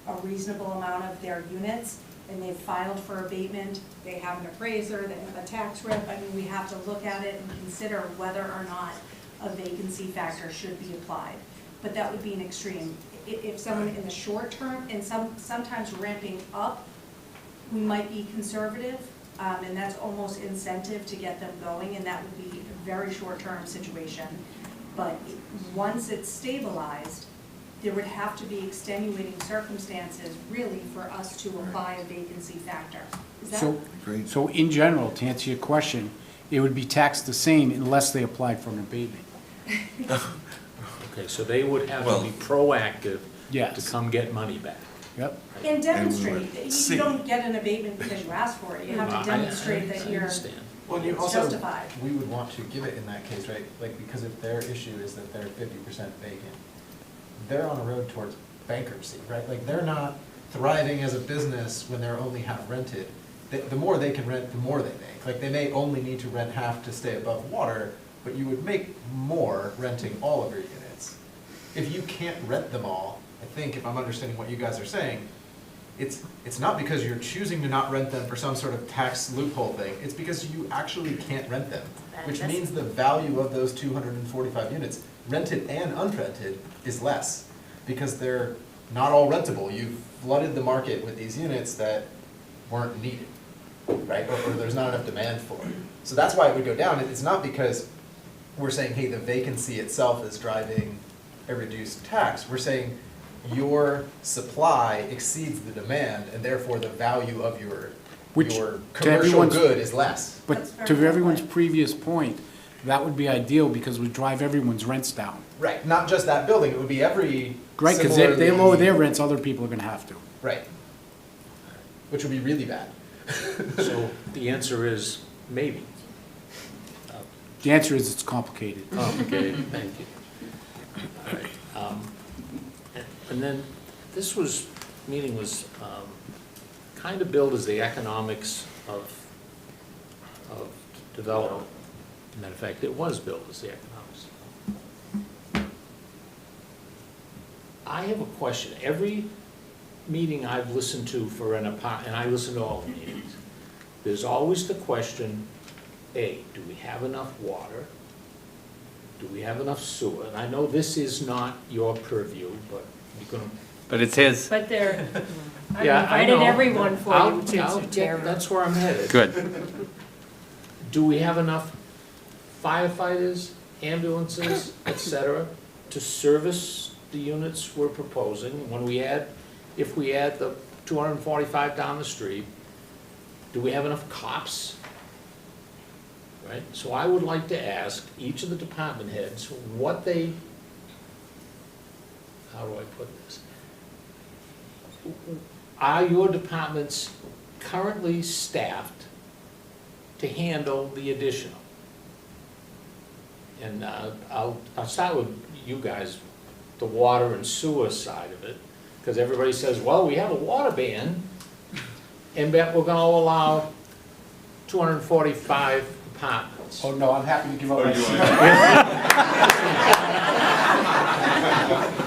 a reasonable amount of their units, and they've filed for abatement, they have an appraiser, they have a tax rep, I mean, we have to look at it and consider whether or not a vacancy factor should be applied. But that would be an extreme. If someone in the short term, and sometimes ramping up, we might be conservative, and that's almost incentive to get them going, and that would be a very short-term situation. But once it's stabilized, there would have to be extenuating circumstances really for us to apply a vacancy factor. Is that? So, Agreed. so in general, to answer your question, it would be taxed the same unless they applied for an abatement. Okay, so they would have to Well- be proactive Yes. to come get money back. Yep. And demonstrate, would you see. don't get an abatement because you asked for it, you have I- to demonstrate that I you're, understand. Well, you it's also, justified. we would want to give it in that case, right? Like, because if their issue is that they're 50% vacant, they're on a road towards bankruptcy, right? Like, they're not thriving as a business when they're only half rented. The more they can rent, the more they make. Like, they may only need to rent half to stay above water, but you would make more renting all of your units. If you can't rent them all, I think, if I'm understanding what you guys are saying, it's not because you're choosing to not rent them for some sort of tax loophole thing, it's because you actually can't rent them, which means the value of those 245 units, rented and unrented, is less, because they're not all rentable. You've flooded the market with these units that weren't needed, right? Or there's not enough demand for it. So that's why it would go down. It's not because we're saying, hey, the vacancy itself is driving a reduced tax. We're saying your supply exceeds the demand, and therefore the value of your Which, your to commercial everyone's- good is less. That's But very to everyone's good point. previous point, that would be ideal because it would drive everyone's rents down. Right, not just that building, it would be every Right, because if they similarly- lower their rents, other people are gonna have to. Right. Which would be really bad. So the answer is maybe. The answer is it's complicated. Complicated, thank you. All right, and then this meeting was kind of billed as the economics of development. Matter of fact, it was billed as the economics. I have a question. Every meeting I've listened to for an apartment, and I listen to all the meetings, there's always the question, A, do we have enough water? Do we have enough sewer? And I know this is not your purview, but you're gonna. But it's his. But they're, I've Yeah, I invited know. everyone for I'll- you to, I'll to get- chair. That's where I'm headed. Good. Do we have enough firefighters, ambulances, et cetera, to service the units we're proposing? When we add, if we add the 245 down the street, do we have enough cops? Right, so I would like to ask each of the department heads what they, how do I put this? Are your departments currently staffed to handle the additional? And I'll start with you guys, the water and sewer side of it, because everybody says, well, we have a water ban, and bet we're gonna allow 245 apartments. Oh, no, I'm happy to give up my seat.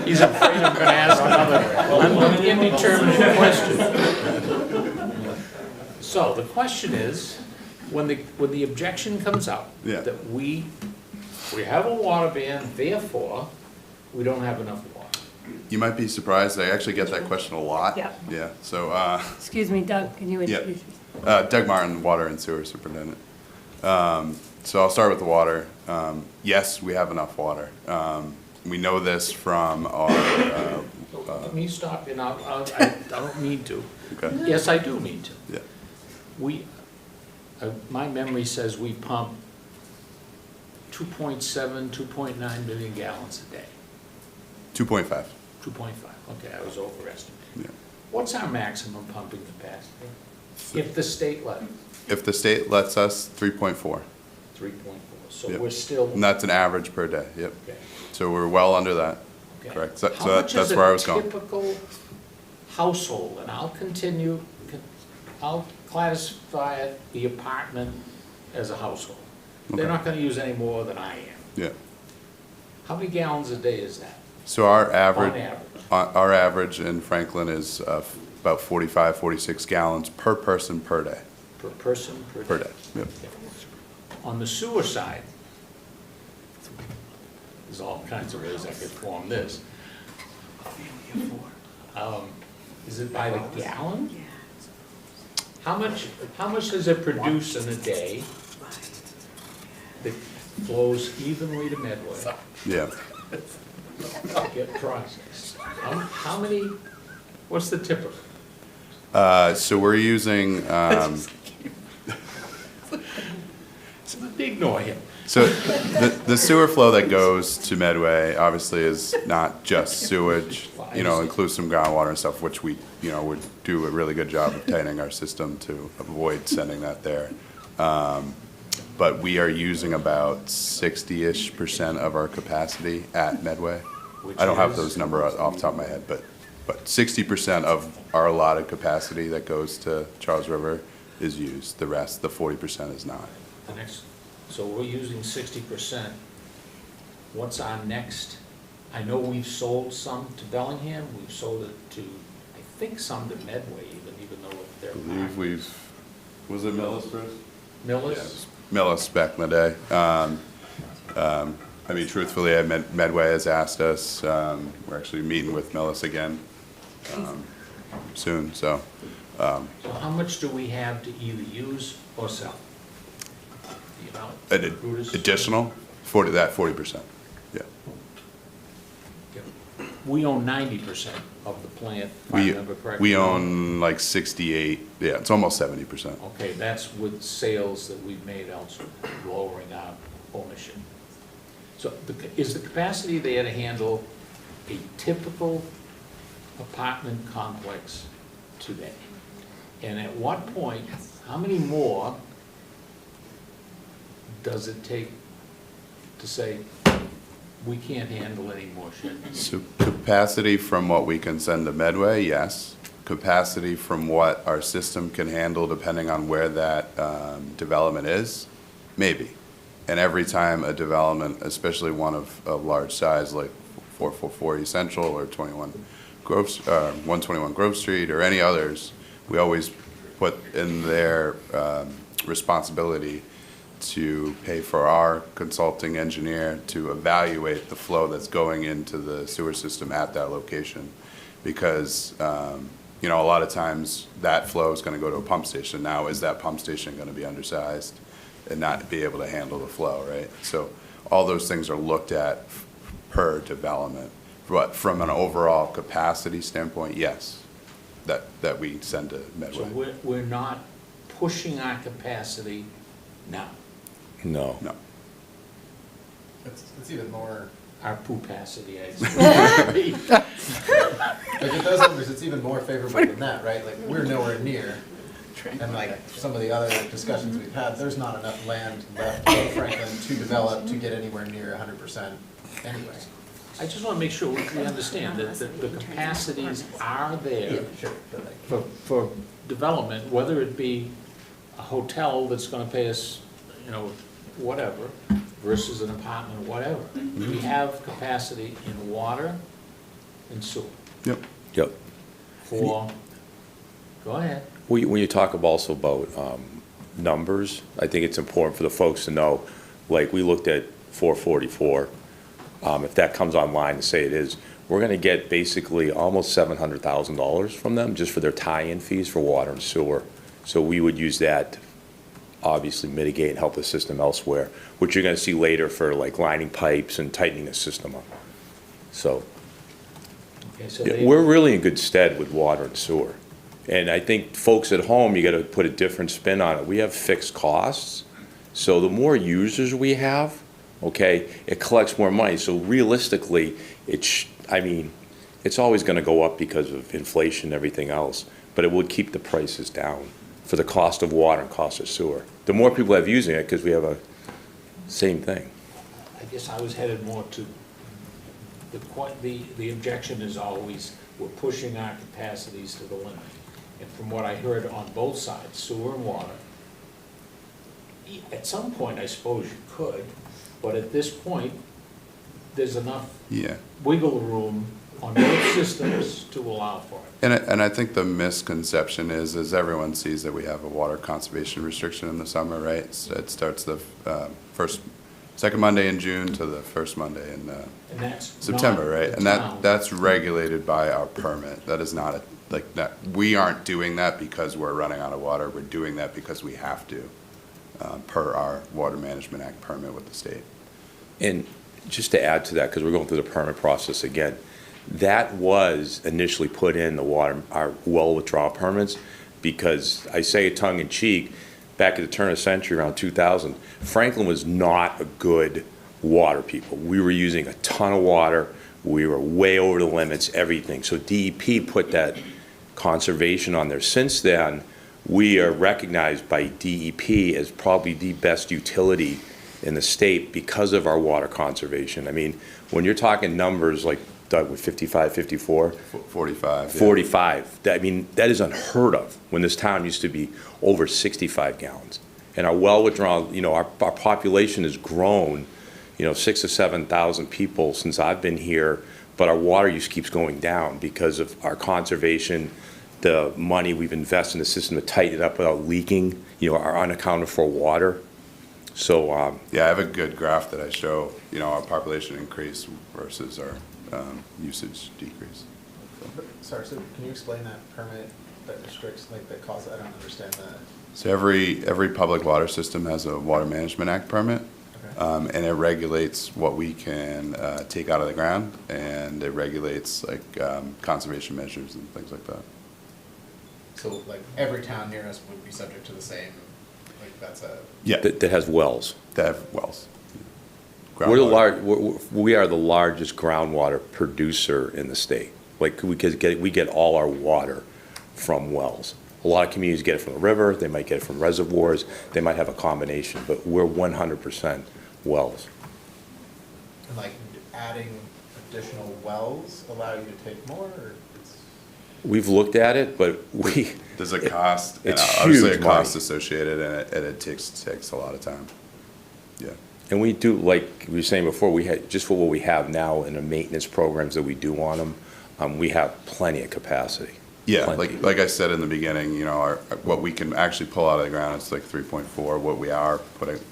He's afraid I'm gonna ask another indeterminate question. So the question is, when the objection comes up, Yeah. that we have a water ban, therefore, we don't have enough water. You might be surprised, I actually get that question a lot. Yeah. Yeah, so, Excuse me, Doug, can you Yeah. introduce yourself? Doug Martin, Water and Sewer Superintendent. So I'll start with the water. Yes, we have enough water. We know this from our, Let me stop you now, I don't mean to. okay, Yes, I do mean to. yeah. We, my memory says we pump 2.7, 2.9 million gallons a day. 2.5, 2.5, okay, I was overestimating. yeah. What's our maximum pumping capacity? If the state let, If the state lets us, 3.4. 3.4, so Yep. we're still, And that's an average per day, yep. okay. So we're well under that, Okay. correct. So How much that's is where I was going. a typical household, and I'll classify the apartment as a household. They're Okay. not gonna use any more than I am. Yeah. How many gallons a day is that, So our on average, average? our average in Franklin is about 45, 46 gallons per person per day. Per person, Per day, yep. On the sewer side, there's all kinds of ways I could form this. Is it by the gallon? How much does it produce in a day that flows evenly to Medway, Yeah. get processed? How many, what's the typical? So we're using, Ignore him. so the sewer flow that goes to Medway obviously is not just sewage, includes some groundwater and stuff, which we, would do a really good job of tightening our system to avoid sending that there. But we are using about 60-ish% of our capacity at Medway. I don't have those numbers off the top of my head, but 60% of our allotted capacity that goes to Charles River is used. The rest, the 40% is not. The next, so we're using 60%. What's our next? I know we've sold some to Bellingham, we've sold it to, I think some to Medway even though I they're. believe was it Millis, Bruce? Millis? Millis back in the day. I mean, truthfully, Medway has asked us, we're actually meeting with Millis again soon, so. So how much do we have to either use or sell? The amount? Brutus? Additional, 40%, yeah. Yeah. We own 90% of the plant, if I remember correctly. We own like 68, yeah, it's almost 70%. Okay, that's with sales that we've made elsewhere, lowering our ownership. So is the capacity there to handle a typical apartment complex today? And at what point, how many more does it take to say, we can't handle any more shit? So capacity from what we can send to Medway, yes. Capacity from what our system can handle depending on where that development is, maybe. And every time a development, especially one of large size like 444 East Central or 121 Grove Street or any others, we always put in their responsibility to pay for our consulting engineer to evaluate the flow that's going into the sewer system at that location. Because, a lot of times that flow is going to go to a pump station. Now, is that pump station going to be undersized and not be able to handle the flow, right? So all those things are looked at per development. But from an overall capacity standpoint, yes, that we send to Medway. So we're not pushing our capacity now, No. No. It's even more, our poopacity, I say. like with those numbers, it's even more favorable than that, right? Like, we're nowhere near. And like some of the other discussions we've had, there's not enough land left in Franklin to develop to get anywhere near 100% anyway. I just want to make sure we understand that the capacities are there for development, whether it be a hotel that's going to pay us, whatever, versus an apartment, whatever. We have capacity in water and sewer Yep. Yep. for, go ahead. When you talk also about numbers, I think it's important for the folks to know, like, we looked at 444. If that comes online to say it is, we're going to get basically almost $700,000 from them just for their tie-in fees for water and sewer. So we would use that to obviously mitigate and help the system elsewhere, which you're going to see later for like lining pipes and tightening the system up. So Okay, so yeah, they- we're really in good stead with water and sewer. And I think folks at home, you got to put a different spin on it. We have fixed costs, so the more users we have, okay, it collects more money. So realistically, it's always going to go up because of inflation and everything else, but it would keep the prices down for the cost of water and cost of sewer. The more people have using it, because we have a same thing. I guess I was headed more to the objection is always, we're pushing our capacities to the limit. And from what I heard on both sides, sewer and water, at some point, I suppose you could, but at this point, there's enough Yeah. wiggle room on both systems to allow for it. And I think the misconception is everyone sees that we have a water conservation restriction in the summer, right? So it starts the second Monday in June to the first Monday in And that's September, not right? the And town. that's regulated by our permit. That is not that. We aren't doing that because we're running out of water. We're doing that because we have to, per our Water Management Act permit with the state. And just to add to that, because we're going through the permit process again, that was initially put in the water, our well withdrawal permits, because I say it tongue in cheek, back at the turn of the century, around 2000, Franklin was not a good water people. We were using a ton of water, we were way over the limits, everything. So DEP put that conservation on there. Since then, we are recognized by DEP as probably the best utility in the state because of our water conservation. I mean, when you're talking numbers like Doug with 55, 54, 45. yeah. 45, I mean, that is unheard of when this town used to be over 65 gallons. And our well withdrawal, you know, our population has grown, you know, 6,000 to 7,000 people since I've been here, but our water use keeps going down because of our conservation, the money we've invested in the system to tighten it up without leaking, you know, our unaccounted for water. So, Yeah, I have a good graph that I show, you know, our population increase versus our usage decrease. Sorry, so can you explain that permit that restricts, like, that cause, I don't understand that. So every public water system has a Water Management Act permit, Okay. and it regulates what we can take out of the ground, and it regulates like conservation measures and things like that. So like every town near us would be subject to the same, like that's a, Yeah, that has wells. they have wells. We're the Groundwater. we are the largest groundwater producer in the state. Like, we get all our water from wells. A lot of communities get it from the river, they might get it from reservoirs, they might have a combination, but we're 100% wells. and like adding additional wells allow you to take more, or it's? We've looked at it, but There's a cost, and It's obviously a huge cost money. associated, and it takes a lot of time. Yeah. and we do, like we were saying before, we had, just for what we have now in the maintenance programs that we do on them, we have plenty of capacity. Yeah, Plenty. like I said in the beginning, you know, what we can actually pull out of the ground is like 3.4. What we are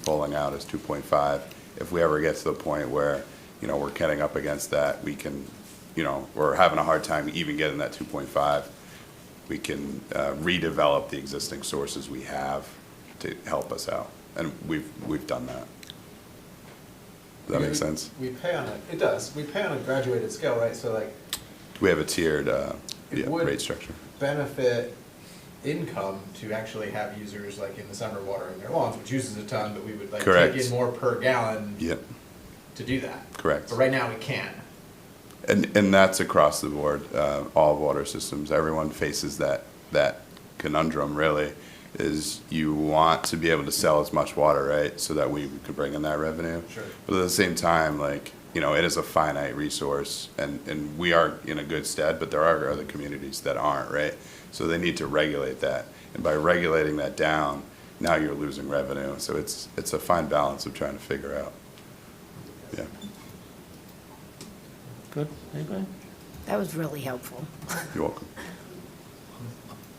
pulling out is 2.5. If we ever get to the point where, you know, we're getting up against that, we can, you know, we're having a hard time even getting that 2.5. We can redevelop the existing sources we have to help us out, and we've done that. Does that make sense? We pay on it does, we pay on a graduated scale, right, so like, We have a tiered it would rate structure. benefit income to actually have users like in the summer watering their lawns, which uses a ton, but we would like Correct. take in more per gallon Yep, to do that. correct. But right now, we can't. And that's across the board, all water systems. Everyone faces that conundrum, really, is you want to be able to sell as much water, right, so that we could bring in that revenue. Sure. But at the same time, like, you know, it is a finite resource, and we are in a good stead, but there are other communities that aren't, right? So they need to regulate that. And by regulating that down, now you're losing revenue. So it's a fine balance of trying to figure out. Yeah. Good, anybody? That was really helpful. You're welcome.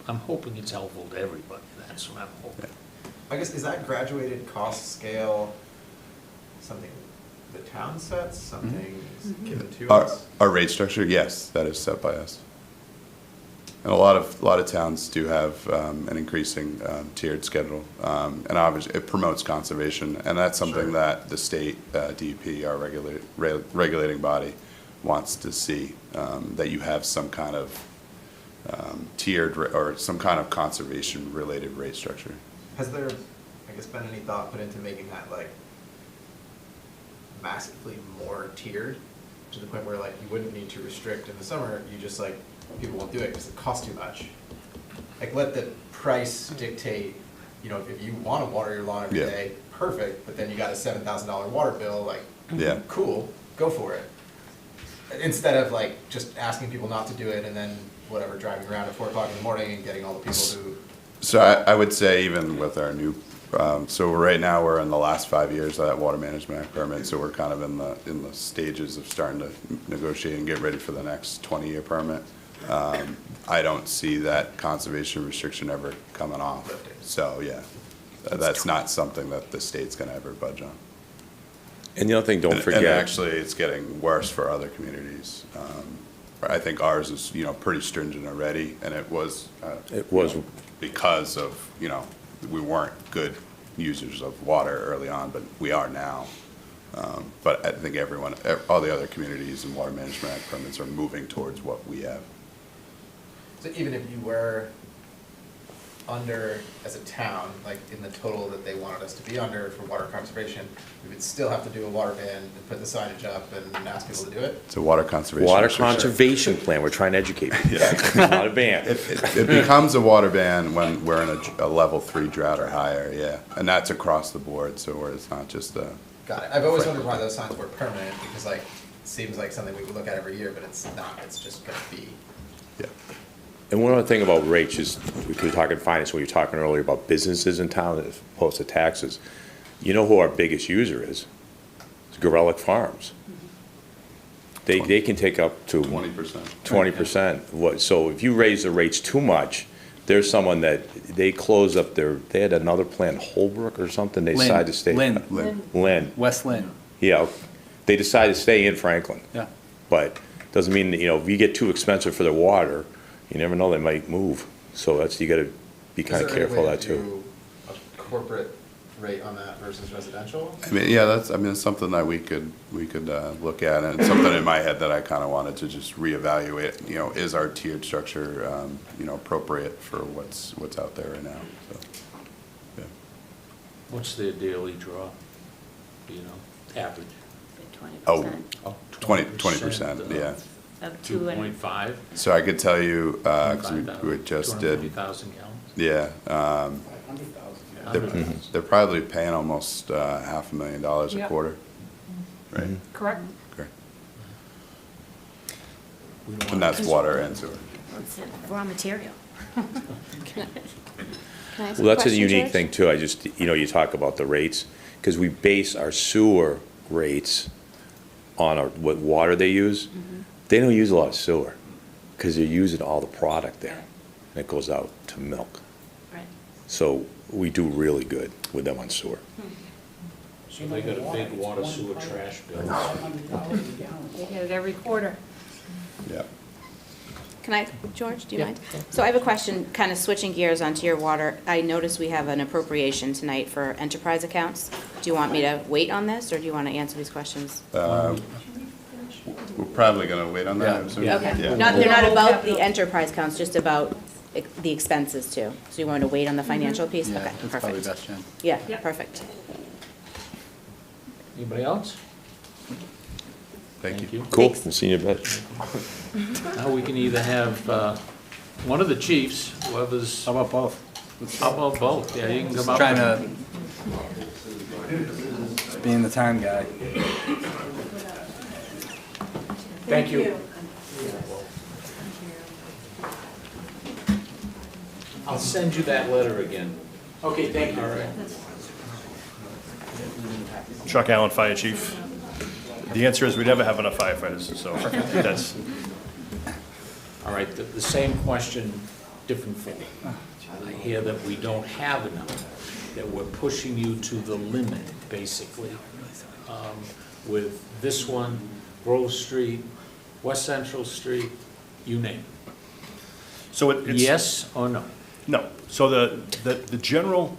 I'm hoping it's helpful to everybody, that's what I'm hoping. I guess, is that graduated cost scale something the town sets, something given to us? Our rate structure, yes, that is set by us. And a lot of towns do have an increasing tiered schedule, and obviously it promotes conservation, and that's something Sure. that the state DEP, our regulating body, wants to see, that you have some kind of tiered or some kind of conservation related rate structure. Has there, I guess, been any thought put into making that like massively more tiered to the point where like you wouldn't need to restrict in the summer, you just like, people won't do it because it costs too much? Like let the price dictate, you know, if you want to water your lawn every Yeah. day, perfect, but then you got a $7,000 water bill, like, Yeah. cool, go for it. Instead of like just asking people not to do it and then whatever, driving around at 4 o'clock in the morning and getting all the people who. So I would say even with our new, so right now we're in the last 5 years of that Water Management Act permit, so we're kind of in the stages of starting to negotiate and get ready for the next 20-year permit. I don't see that conservation restriction ever coming off. So, yeah, that's not something that the state's gonna ever budge on. And the other thing, don't And forget. actually, it's getting worse for other communities. I think ours is, you know, pretty stringent already, and it was. It was. you know, because of, you know, we weren't good users of water early on, but we are now. But I think everyone, all the other communities and water management act permits are moving towards what we have. So even if you were under, as a town, like in the total that they wanted us to be under for water conservation, we would still have to do a water ban and put the signage up and ask people to do it? It's a water conservation. Water for sure. conservation plan, we're trying to educate people. It's not a ban. It becomes a water ban when we're in a level 3 drought or higher, yeah. And that's across the board, so where it's not just a. Got it. I've always wondered why those signs were permanent, because like, it seems like something we would look at every year, but it's not, it's just gonna be. Yeah. And one other thing about rates is, we were talking finance, when you were talking earlier about businesses in town as opposed to taxes. You know who our biggest user is? It's Gorelick Farms. They can take up to 20%. 20%. So if you raise the rates too much, there's someone that, they close up they had another plant, Holbrook or something, they decided to stay. Lynn. West Lynn. Yeah, they decided to stay in Franklin. Yeah. But doesn't mean, that, if you get too expensive for their water, you never know, they might move. So you gotta be kind of careful of that too. Is there any way to do a corporate rate on that versus residential? I mean, yeah, it's something that we could look at, and it's something in my head that I kind of wanted to just reevaluate. Is our tiered structure, appropriate for what's out there right now? So, yeah. What's their daily draw, average? 20%. Oh, 20%, yeah. Of 2 and 2.5? So I could tell you, because we just did, 250,000 gallons? yeah, they're probably paying almost $500,000 a Yep. quarter, right? Correct? Correct. We don't And want- that's water and sewer. It's raw material. Can I ask Well, that's a question, unique George? thing too. You talk about the rates, because we base our sewer rates on what water they use. They don't use a lot of sewer, because they're using all the product there, and it goes out to milk. Right. So we do really good with them on sewer. So they got a big water sewer trash bill. They get it every quarter. Yeah. Can I, George, do you mind? So I have a question, kind of switching gears onto your water. I noticed we have an appropriation tonight for enterprise accounts. Do you want me to wait on this, or do you want to answer these questions? We're probably going to wait on that. I'm assuming. Okay. Yeah. They're not about the enterprise accounts, just about the expenses too. So you want to wait on the financial piece? Okay, That's probably perfect. best, Jen. Yeah, Yep. perfect. Anybody else? Thank you. Cool, Thanks. we'll see you in a bit. Now we can either have one of the chiefs, whoever's, How about both? how about both? Yeah, you can come up. Trying to, being the time guy. Thank you. I'll send you that letter again. Okay, thank you. All right. Chuck Allen, Fire Chief. The answer is we never have enough firefighters, so that's, All right, the same question, different form. I hear that we don't have enough, that we're pushing you to the limit, basically, with this one, Grove Street, West Central Street, you name so it. it's. Yes or no? No. So the general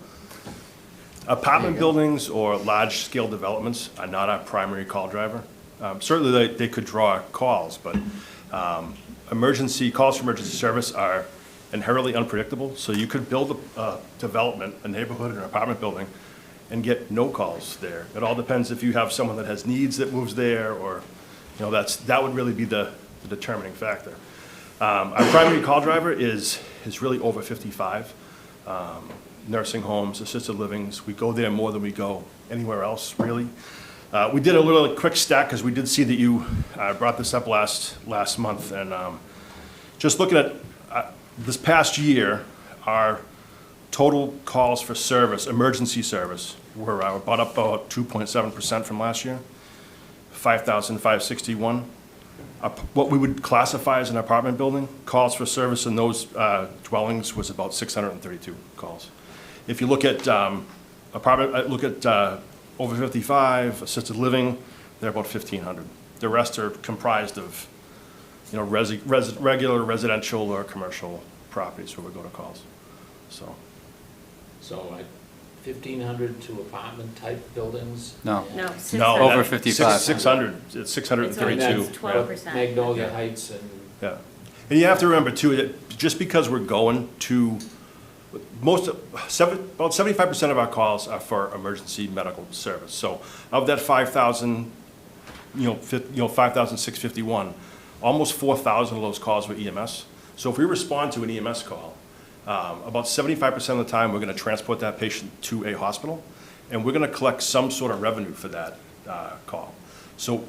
apartment buildings or large-scale developments are not our primary call driver. Certainly, they could draw calls, but calls for emergency service are inherently unpredictable. So you could build a development, a neighborhood, or an apartment building, and get no calls there. It all depends if you have someone that has needs that moves there, or, that would really be the determining factor. Our primary call driver is really over 55. Nursing homes, assisted livings, we go there more than we go anywhere else, really. We did a little quick stat, because we did see that you brought this up last month, and just looking at this past year, our total calls for service, emergency service, were about 2.7% from last year, 5,561. What we would classify as an apartment building, calls for service in those dwellings was about 632 calls. If you look at over 55, assisted living, they're about 1,500. The rest are comprised of, regular residential or commercial properties where we go to calls. So So 1,500 to apartment-type buildings? No. No, No, 600. Over that- 55. 600, it's 632. It's 12%. Magnolia Heights and Yeah. And you have to remember too, that just because we're going to, about 75% of our calls are for emergency medical service. So of that 5,000, 5,651, almost 4,000 of those calls were EMS. So if we respond to an EMS call, about 75% of the time, we're going to transport that patient to a hospital, and we're going to collect some sort of revenue for that call. So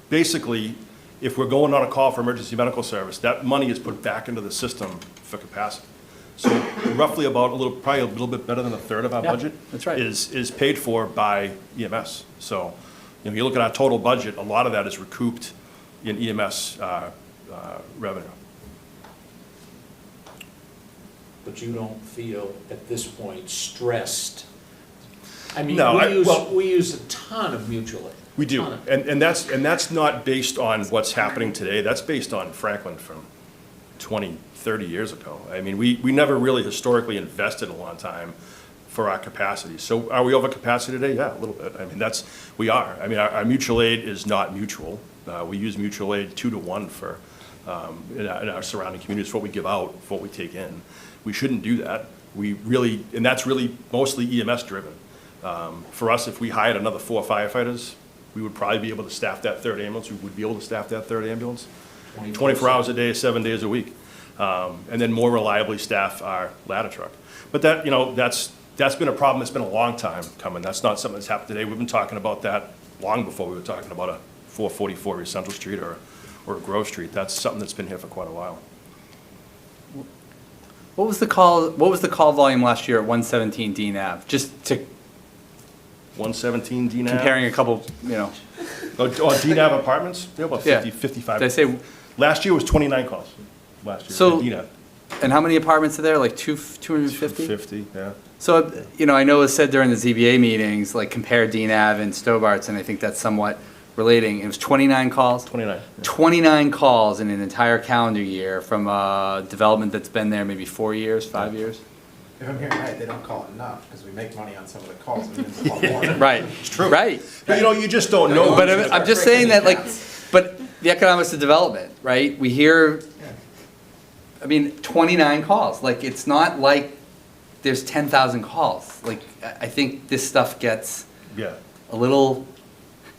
basically, if we're going on a call for emergency medical service, that money is put back into the system for capacity. So roughly probably a little bit better than a third of our Yeah, budget. that's right. Is paid for by EMS. So, you look at our total budget, a lot of that is recouped in EMS revenue. but you don't feel at this point stressed? I mean, No, we use a ton of mutual aid. We do, Ton of- and that's not based on what's happening today, that's based on Franklin from 20, 30 years ago. I mean, we never really historically invested a long time for our capacity. So are we over capacity today? Yeah, a little bit. I mean, we are. I mean, our mutual aid is not mutual. We use mutual aid 2 to 1 for, in our surrounding communities, for what we give out, for what we take in. We shouldn't do that. And that's really mostly EMS driven. For us, if we hired another 4 firefighters, we would probably be able to staff that third ambulance. We would be able to staff that third ambulance 24 hours a day, 7 days a week. And then more reliably staff our ladder truck. But that's been a problem that's been a long time coming. That's not something that's happened today. We've been talking about that long before we were talking about a 444 East Central Street or a Grove Street. That's something that's been here for quite a while. What was the call volume last year at 117 Dean Ave? Just to 117 Dean Ave? comparing a couple, Oh, Dean Ave Apartments? They're about 50, Yeah. 55. Did I say, Last year was 29 calls, last year, So- at Dean Ave. and how many apartments are there? Like 250? 50, yeah. So, I know it was said during the ZBA meetings, like compare Dean Ave and Stobart's, and I think that's somewhat relating. It was 29 calls? 29. yeah. 29 calls in an entire calendar year from a development that's been there maybe 4 years, 5 years? If I'm hearing right, they don't call it enough, because we make money on some of the calls, and it's a lot more. Right. It's true. Right. But you just don't know. But I'm just saying that, but the economics of development, right? We hear, 29 calls. Like, it's not like there's 10,000 calls. Like, I think this stuff gets Yeah. a little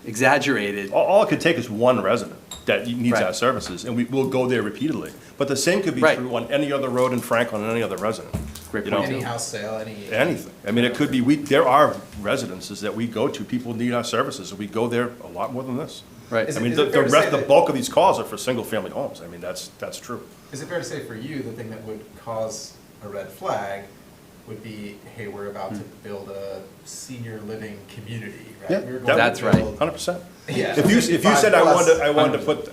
exaggerated. All it could take is one resident that needs Right. our services, and we'll go there repeatedly. But the same could be Right. true on any other road in Franklin and any other resident. Great you know? point. Any house sale, any. Anything. I mean, it could be, there are residences that we go to, people need our services, and we go there a lot more than this. Right. Is I it- mean, is it the fair to say the that- bulk of these calls are for single-family homes. I mean, that's true. Is it fair to say for you, the thing that would cause a red flag would be, hey, we're about to build a senior living community, right? Yeah, We're going that- to That's right. build- 100%. Yeah. If you said I 55+. wanted to put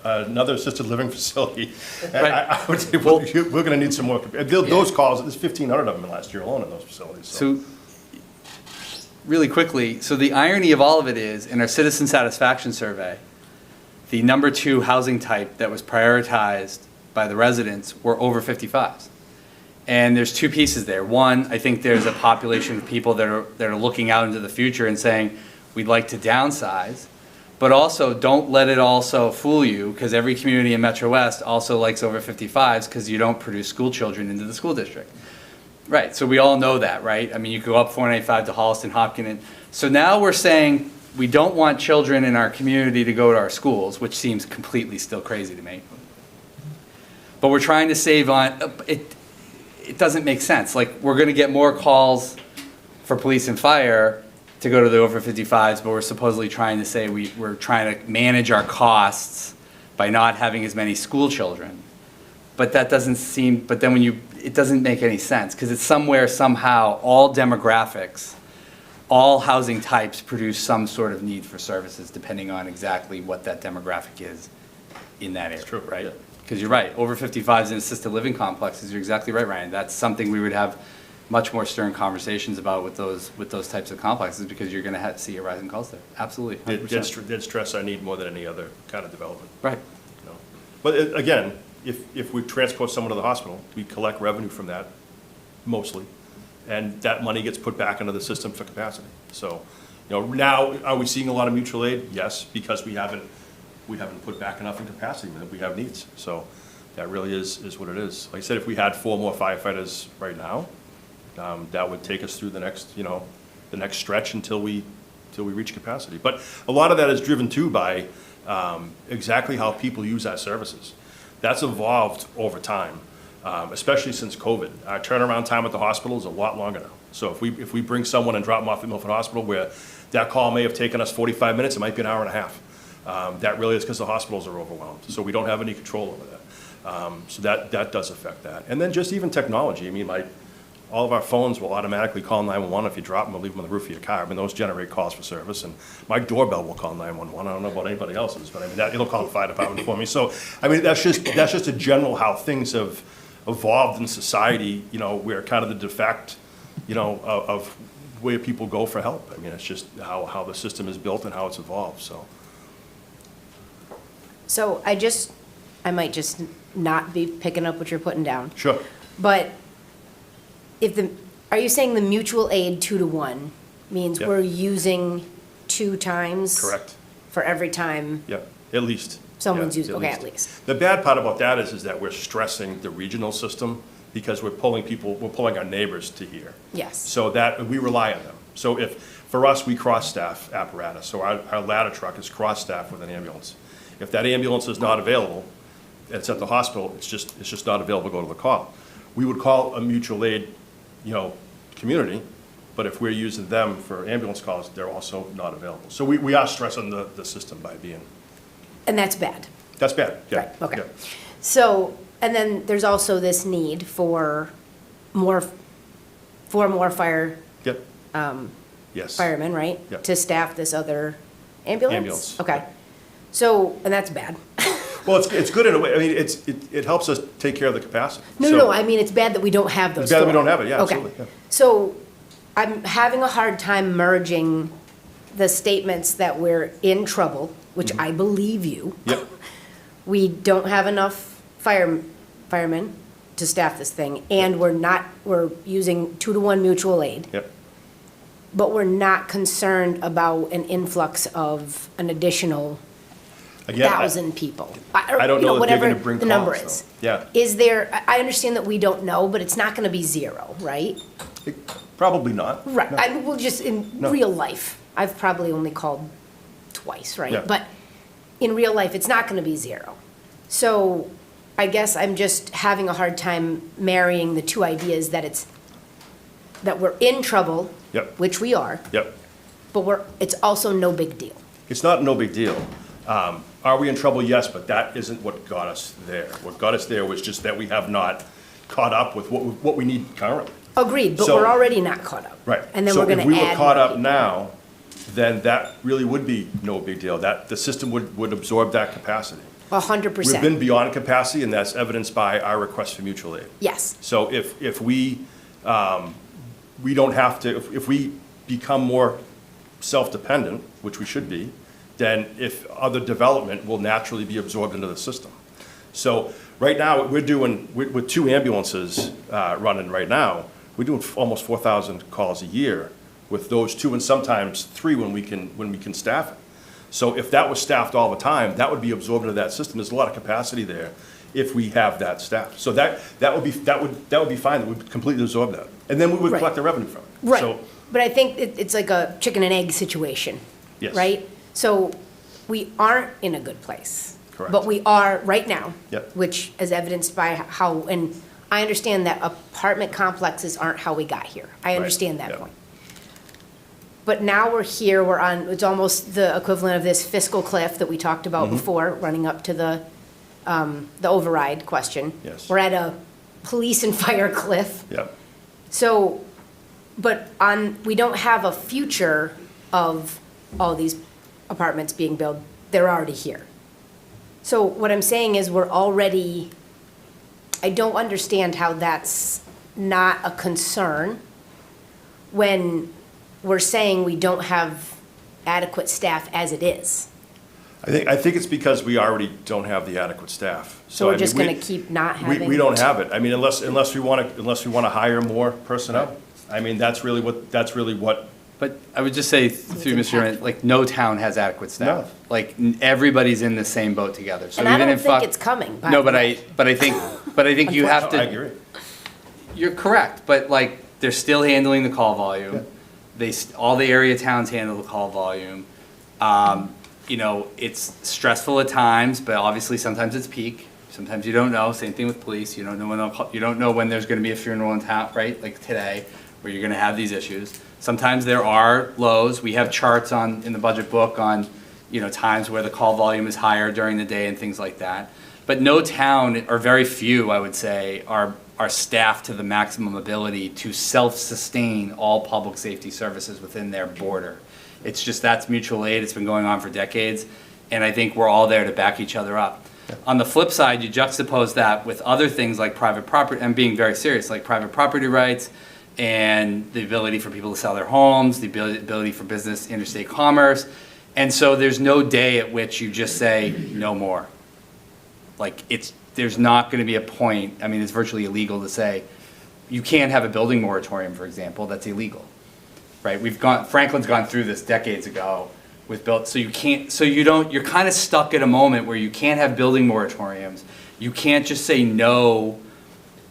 another assisted living facility, Right. I would say, well, we're gonna need some more. Those calls, there's 1,500 of them last year alone in those facilities, so. So, really quickly, so the irony of all of it is, in our citizen satisfaction survey, the number 2 housing type that was prioritized by the residents were over 55s. And there's 2 pieces there. One, I think there's a population of people that are looking out into the future and saying, we'd like to downsize. But also, don't let it also fool you, because every community in Metro West also likes over 55s, because you don't produce school children into the school district. Right, so we all know that, right? I mean, you go up 495 to Holliston, Hopkinen. So now we're saying we don't want children in our community to go to our schools, which seems completely still crazy to me. But we're trying to save on, it doesn't make sense. Like, we're gonna get more calls for police and fire to go to the over 55s, but we're supposedly trying to say we're trying to manage our costs by not having as many school children. But that doesn't seem, but then it doesn't make any sense, because it's somewhere, somehow, all demographics, all housing types produce some sort of need for services, depending on exactly what that demographic is in that area, true, right? yeah. Because you're right, over 55s in assisted living complexes, you're exactly right, Ryan. That's something we would have much more stern conversations about with those types of complexes, because you're gonna see a rise in calls there. Absolutely, 100%. They'd stress our need more than any other kind of development. Right. you know. But again, if we transport someone to the hospital, we collect revenue from that, mostly. and that money gets put back into the system for capacity. So, now, are we seeing a lot of mutual aid? Yes, because we haven't put back enough in capacity, that we have needs. So that really is what it is. Like I said, if we had 4 more firefighters right now, that would take us through the next stretch until we reach capacity. But a lot of that is driven too by exactly how people use our services. That's evolved over time, especially since COVID. Our turnaround time at the hospital is a lot longer now. So if we bring someone and drop them off at Milford Hospital, where that call may have taken us 45 minutes, it might be an hour and a half. That really is because the hospitals are overwhelmed, so we don't have any control over that. So that does affect that. And then just even technology. I mean, all of our phones will automatically call 911 if you drop them or leave them on the roof of your car. I mean, those generate calls for service, and my doorbell will call 911. I don't know about anybody else's, but I mean, it'll call the fire department for me. So, I mean, that's just a general how things have evolved in society, where kind of the de facto, of where people go for help. I mean, it's just how the system is built and how it's evolved, so. So I might just not be picking up what you're putting down. Sure. But are you saying the mutual aid 2-to-1 means Yep. we're using 2 times? Correct. For every time Yeah, at least. someone's Yeah, using, okay, at least. The bad part about that is that we're stressing the regional system because we're pulling our neighbors to here. Yes. So that, we rely on them. So for us, we cross-staff apparatus, so our ladder truck is cross-staffed with an ambulance. If that ambulance is not available, it's at the hospital, it's just not available to go to the call. We would call a mutual aid, community, but if we're using them for ambulance calls, they're also not available. So we are stressing the system by being, And that's bad. that's bad, yeah. Right, okay. yeah. So, and then there's also this need for more fire, Yep. Yes. firemen, right? Yep. To staff this other ambulance? Ambulance, Okay. yep. So, and that's bad. Well, it's good in a way, I mean, it helps us take care of the capacity. No, I mean, it's bad that we don't have those It's bad that we 4. don't have it, yeah, Okay. absolutely, yeah. So I'm having a hard time merging the statements that we're in trouble, which I believe you. Yep, We don't have enough firemen to staff this thing, and we're using 2-to-1 mutual aid, yep. but we're not concerned about an influx of an additional Again, 1,000 people. I don't know that they're gonna bring Whatever the number calls, is. though. Yeah. Is there, I understand that we don't know, but it's not gonna be 0, right? Probably not. Right, No. I mean, well, just in No. real life, I've probably only called twice, right? Yeah. But in real life, it's not gonna be 0. So I guess I'm just having a hard time marrying the 2 ideas that we're in trouble. Yep. Which we are, Yep. but it's also no big deal. It's not no big deal. Are we in trouble? Yes, but that isn't what got us there. What got us there was just that we have not caught up with what we need currently. Agreed, but So- we're already not caught up. Right. And then we're gonna So if we were add caught more up people. now, then that really would be no big deal. That, the system would absorb that capacity. 100%. We've been beyond capacity, and that's evidenced by our request for mutual aid. Yes, So if we don't have to, if we become more self-dependent, which we should be, then if other development will naturally be absorbed into the system. So right now, we're doing, with 2 ambulances running right now, we're doing almost 4,000 calls a year with those 2, and sometimes 3 when we can staff it. So if that was staffed all the time, that would be absorbed into that system. There's a lot of capacity there if we have that staff. So that would be fine, that would completely absorb that. And then we would Right. collect the revenue from it. right. So, But I think it's like a chicken and egg situation. Yes. Right? So we aren't in a good place. Correct. But we are right now. Yep. Which is evidenced by how, and I understand that apartment complexes aren't how we got here. I Right. understand that Yep. point. But now we're here, it's almost the equivalent of this fiscal cliff that we talked about Mm-hmm. before, running up to the override question. Yes. We're at a police and fire cliff. yeah. So, but we don't have a future of all these apartments being built, they're already here. So what I'm saying is I don't understand how that's not a concern when we're saying we don't have adequate staff as it is. I think it's because we already don't have the adequate staff. So we're I mean, just gonna keep not having. We don't have it. I mean, unless we want to hire more personnel. I mean, that's really what, But I would just say, through Mr. Chairman, like, no town has adequate staff. No. Like, everybody's in the same boat together. So And I even don't if think it's coming, by No, the but I think you have to. I agree. You're correct, but like, they're still handling the call volume. All the area towns handle the call volume. You know, it's stressful at times, but obviously sometimes it's peak. Sometimes you don't know. Same thing with police. You don't know when you don't know when there's gonna be a funeral in town, right? Like today, where you're gonna have these issues. Sometimes there are lows. We have charts in the budget book on, you know, times where the call volume is higher during the day and things like that. But no town, or very few, I would say, are staffed to the maximum ability to self-sustain all public safety services within their border. It's just, that's mutual aid. It's been going on for decades. And I think we're all there to back each other up. On the flip side, you juxtapose that with other things like private property, and being very serious, like private property rights, and the ability for people to sell their homes, the ability for business, interstate commerce. And so there's no day at which you just say, no more. Like, there's not gonna be a point, I mean, it's virtually illegal to say, you can't have a building moratorium, for example, that's illegal, right? Franklin's gone through this decades ago with so you're kind of stuck at a moment where you can't have building moratoriums. You can't just say no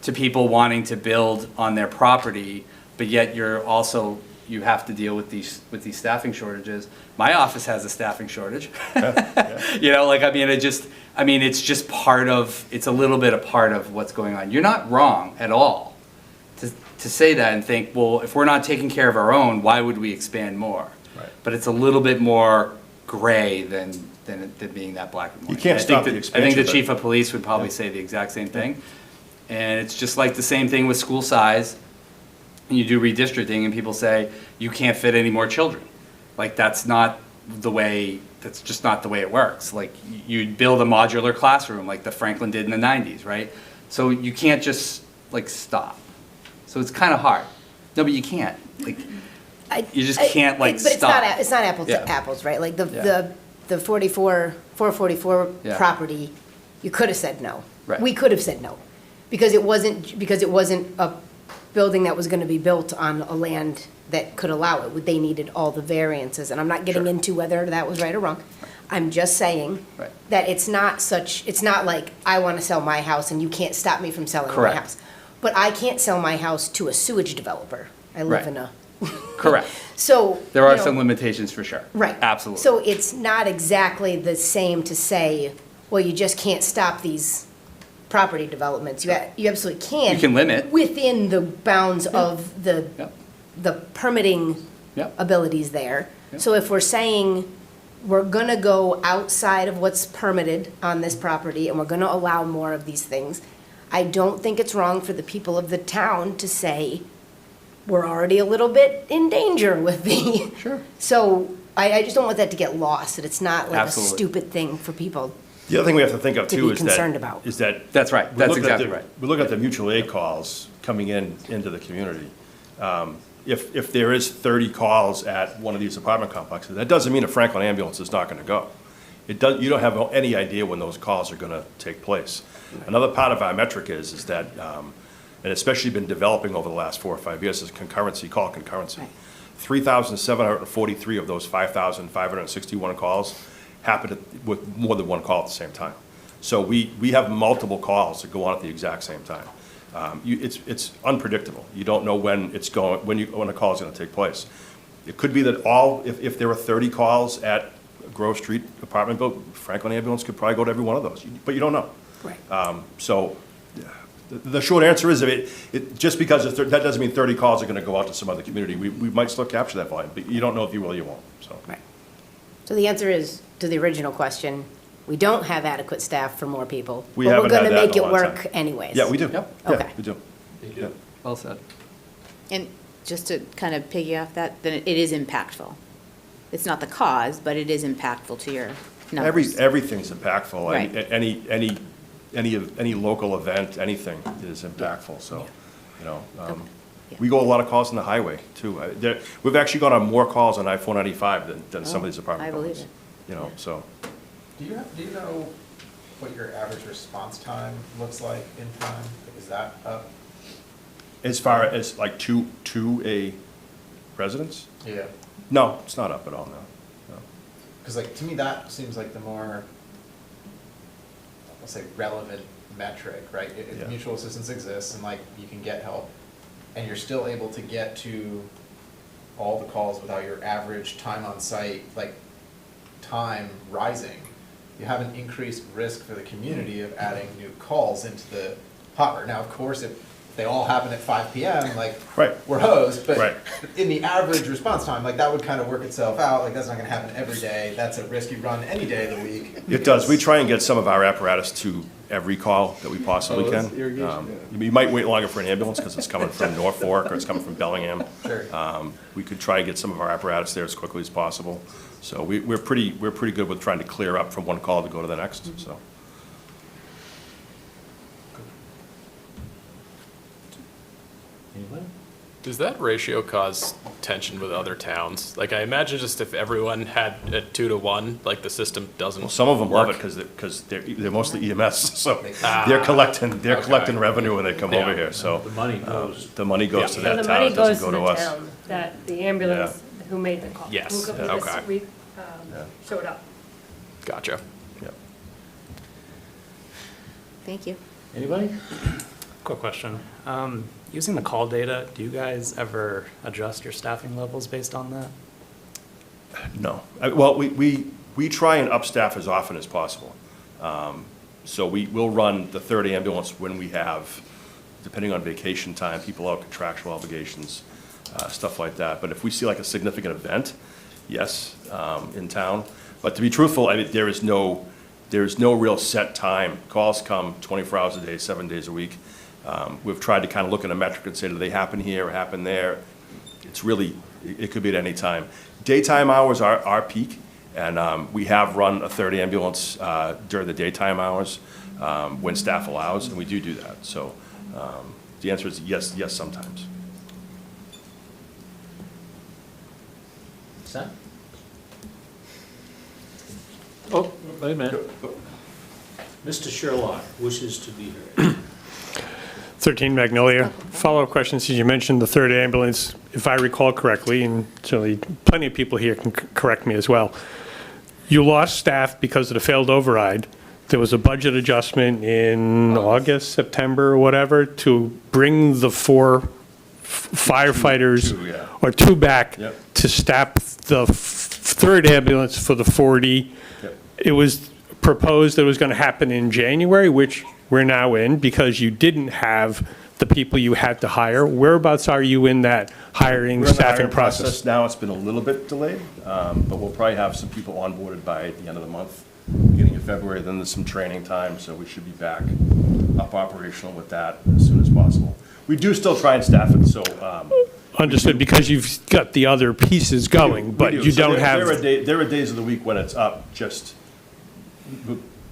to people wanting to build on their property, but yet you have to deal with these staffing shortages. My office has a staffing shortage. You know, like, it's just it's a little bit a part of what's going on. You're not wrong at all to say that and think, well, if we're not taking care of our own, why would we expand more? Right. But it's a little bit more gray than being that black and white. You can't stop the I think expansion, the but- chief of police would probably say the exact same thing. And it's just like the same thing with school size. And you do redistricting and people say, you can't fit any more children. Like, that's just not the way it works. Like, you'd build a modular classroom like the Franklin did in the 90s, right? So you can't just, like, stop. So it's kind of hard. No, but you can't. Like, you just can't, like, But stop. it's not apples Yeah. to apples, right? Like, Yeah. the 444 Yeah. property, you could have said no. Right. We could have said no, because it wasn't a building that was gonna be built on a land that could allow it. They needed all the variances, and I'm not getting Sure. into whether that was right or wrong. I'm just saying Right. that it's not like, I wanna sell my house and you can't stop me from selling my Correct. house. But I can't sell my house to a sewage developer. I live Right. in a, Correct. so. There are you know, some limitations for sure. Right. Absolutely. So it's not exactly the same to say, well, you just can't stop these property developments. You absolutely can. You can limit. Within the bounds of the permitting Yep. abilities there. Yep. So if we're saying we're gonna go outside of what's permitted on this property and we're gonna allow more of these things, I don't think it's wrong for the people of the town to say, we're already a little bit in danger with the. Sure. So I just don't want that to get lost, that it's not like a Absolutely. stupid thing for people. The other thing we have to think of To too be is concerned about. that. That's right. we That's look at exactly the- right. We look at the mutual aid calls coming into the community. If there is 30 calls at one of these apartment complexes, that doesn't mean a Franklin ambulance is not gonna go. You don't have any idea when those calls are gonna take place. Another part of our metric is that, and especially been developing over the last 4 or 5 years, is concurrency, call concurrency. Right. 3,743 of those 5,561 calls happened with more than one call at the same time. So we have multiple calls that go on at the exact same time. It's unpredictable. You don't know when when a call is gonna take place. It could be that if there were 30 calls at Grove Street apartment building, Franklin Ambulance could probably go to every one of those, but you don't know. Right. So the short answer is, just because that doesn't mean 30 calls are gonna go out to some other community. We might still capture that volume, but you don't know if you will or you won't, so. Right. So the answer is, to the original question, we don't have adequate staff for more people. We but haven't had that in a We're gonna make it long work time. anyways. Yeah, we do. Yep. Yeah, Okay. we do. Yeah. Well said. And just to kind of piggy off that, then it is impactful. It's not the cause, but it is impactful to your numbers. Everything's impactful. Right. Any local event, anything is impactful, so, you know. Yeah. We go a lot of calls on the highway, too. We've actually gone on more calls on I-495 than some of these apartment I believe buildings. You know, so. Do you know what your average response time looks like in time? Is that up? As far as like to a residence? Yeah. No, it's not up at all, no. Because like, to me, that seems like the more, let's say, relevant metric, right? If Yeah. mutual assistance exists and like you can get help, and you're still able to get to all the calls without your average time on site, like, time rising, you have an increased risk for the community of adding new calls into the hopper. Now, of course, if they all happen at 5 PM, like, Right. we're hosed, but Right. in the average response time, like, that would kind of work itself out, like, that's not gonna happen every day, that's a risk you run any day of the week. It does. We try and get some of our apparatus to every call that we possibly Oh, can. that's irrigation, You might wait longer for an ambulance because it's coming from Norfolk or it's coming from Bellingham. Sure. We could try and get some of our apparatus there as quickly as possible. So we're pretty good with trying to clear up from one call to go to the next, so. Anybody? Does that ratio cause tension with other towns? Like, I imagine just if everyone had a 2-to-1, like, the system doesn't Well, some of them love it work. because they're mostly EMS, so Ah, they're collecting okay. revenue when they come over Yeah. here, so. The money goes. The money goes to So that the town, money it goes doesn't to go the to us. town, that the ambulance who made the call. Yes, who okay. Showed up. Gotcha. Thank you. Anybody? Quick question. Using the call data, do you guys ever adjust your staffing levels based on that? No. Well, we try and upstaff as often as possible. So we'll run the third ambulance when we have, depending on vacation time, people out contractual obligations, stuff like that. But if we see like a significant event, yes, in town. But to be truthful, I mean, there is no real set time. Calls come 24 hours a day, 7 days a week. We've tried to kind of look at a metric and say, do they happen here or happen there? It's really, it could be at any time. Daytime hours are our peak, and we have run a third ambulance during the daytime hours when staff allows, and we do that. So the answer is yes, sometimes. What's that? Oh, wait a minute. Mr. Sherlock wishes to be heard. 13 Magnolia. Follow-up question, since you mentioned the third ambulance, if I recall correctly, and certainly plenty of people here can correct me as well, you lost staff because of the failed override. There was a budget adjustment in August, September, or whatever, to bring the 4 firefighters, Two, yeah. or 2 back Yep. to staff the third ambulance for the 40. Yep. It was proposed that it was going to happen in January, which we're now in, because you didn't have the people you had to hire. Whereabouts are you in that hiring, We're in the staffing hiring process? now. It's been a little bit delayed, but we'll probably have some people onboarded by the end of the month, beginning of February. Then there's some training time, so we should be back up operational with that as soon as possible. We do still try and staff it, so. Understood, because you've got the other pieces going, We but do. you So don't have. There are days of the week when it's up just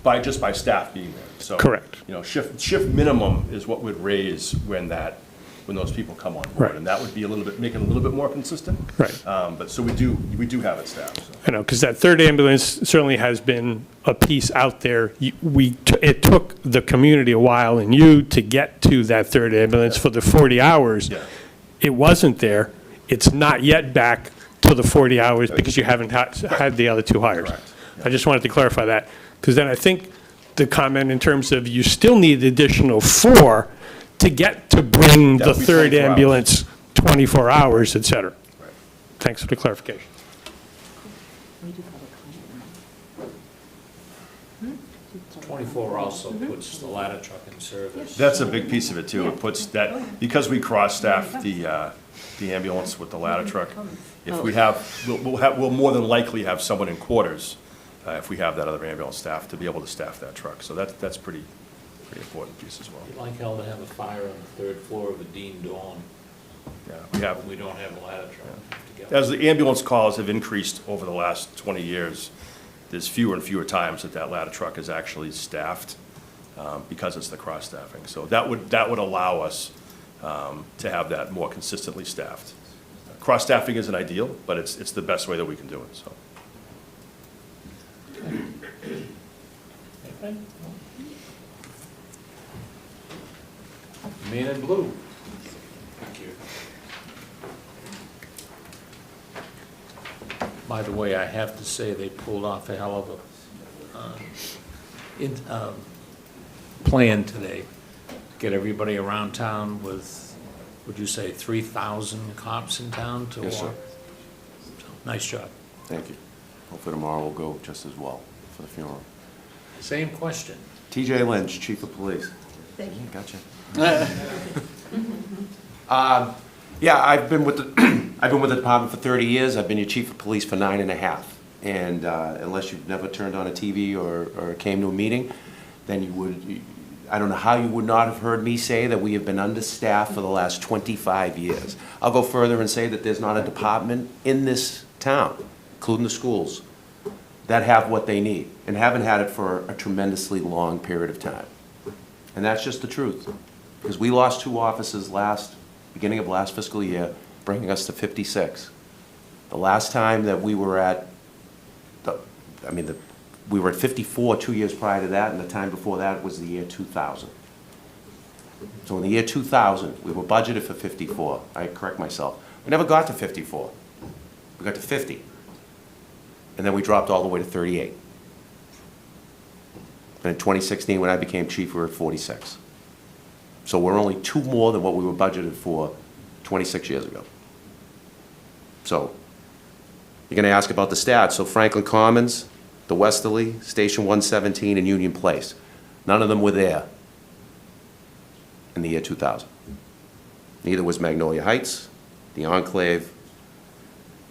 by staff being there. So, Correct. You know, shift minimum is what would raise when those people come on board. Right. And that would be make it a little bit more consistent. Right. But so we do have it staffed. So. I know, because that third ambulance certainly has been a piece out there. It took the community a while and you to get to that third ambulance for the 40 hours. Yeah. It wasn't there. It's not yet back to the 40 hours because you haven't had the other 2 hires. Correct. I just wanted to clarify that, because then I think the comment in terms of you still need additional 4 to get to bring That the would be third 24 hours. ambulance 24 hours, et cetera. Right. Thanks for the clarification. 24 also puts the ladder truck in service. That's a big piece of it too. It puts that, because we cross-staff the ambulance with the ladder truck. If we have, we'll more than likely have someone in quarters if we have that other ambulance staff to be able to staff that truck. So that's pretty important piece as well. You'd like hell to have a fire on the 3rd floor of a Dean Dawn. Yeah, we have. We don't have a ladder truck to get. As the ambulance calls have increased over the last 20 years, there's fewer and fewer times that ladder truck is actually staffed because it's the cross-staffing. So that would allow us to have that more consistently staffed. Cross-staffing isn't ideal, but it's the best way that we can do it, so. Man in blue. By the way, I have to say, they pulled off a hell of a plan today. Get everybody around town with, would you say, 3,000 cops in town to Yes, sir. walk? So, nice job. Thank you. Hopefully tomorrow will go just as well for the funeral. Same question. TJ Lynch, Chief of Police. Thank you. Gotcha. Yeah, I've been with the, I've been with the department for 30 years. I've been your chief of police for 9.5. And unless you've never turned on a TV or came to a meeting, then you would, I don't know how you would not have heard me say that we have been understaffed for the last 25 years. I'll go further and say that there's not a department in this town, including the schools, that have what they need and haven't had it for a tremendously long period of time. And that's just the truth. Because we lost 2 officers beginning of last fiscal year, bringing us to 56. The last time that we were at, we were at 54 2 years prior to that, and the time before that was the year 2000. So in the year 2000, we were budgeted for 54. I correct myself. We never got to 54. We got to 50. And then we dropped all the way to 38. And in 2016, when I became chief, we were at 46. So we're only 2 more than what we were budgeted for 26 years ago. So you're going to ask about the stats. So Franklin Commons, the Westerly, Station 117, and Union Place. None of them were there in the year 2000. Neither was Magnolia Heights, the Enclave,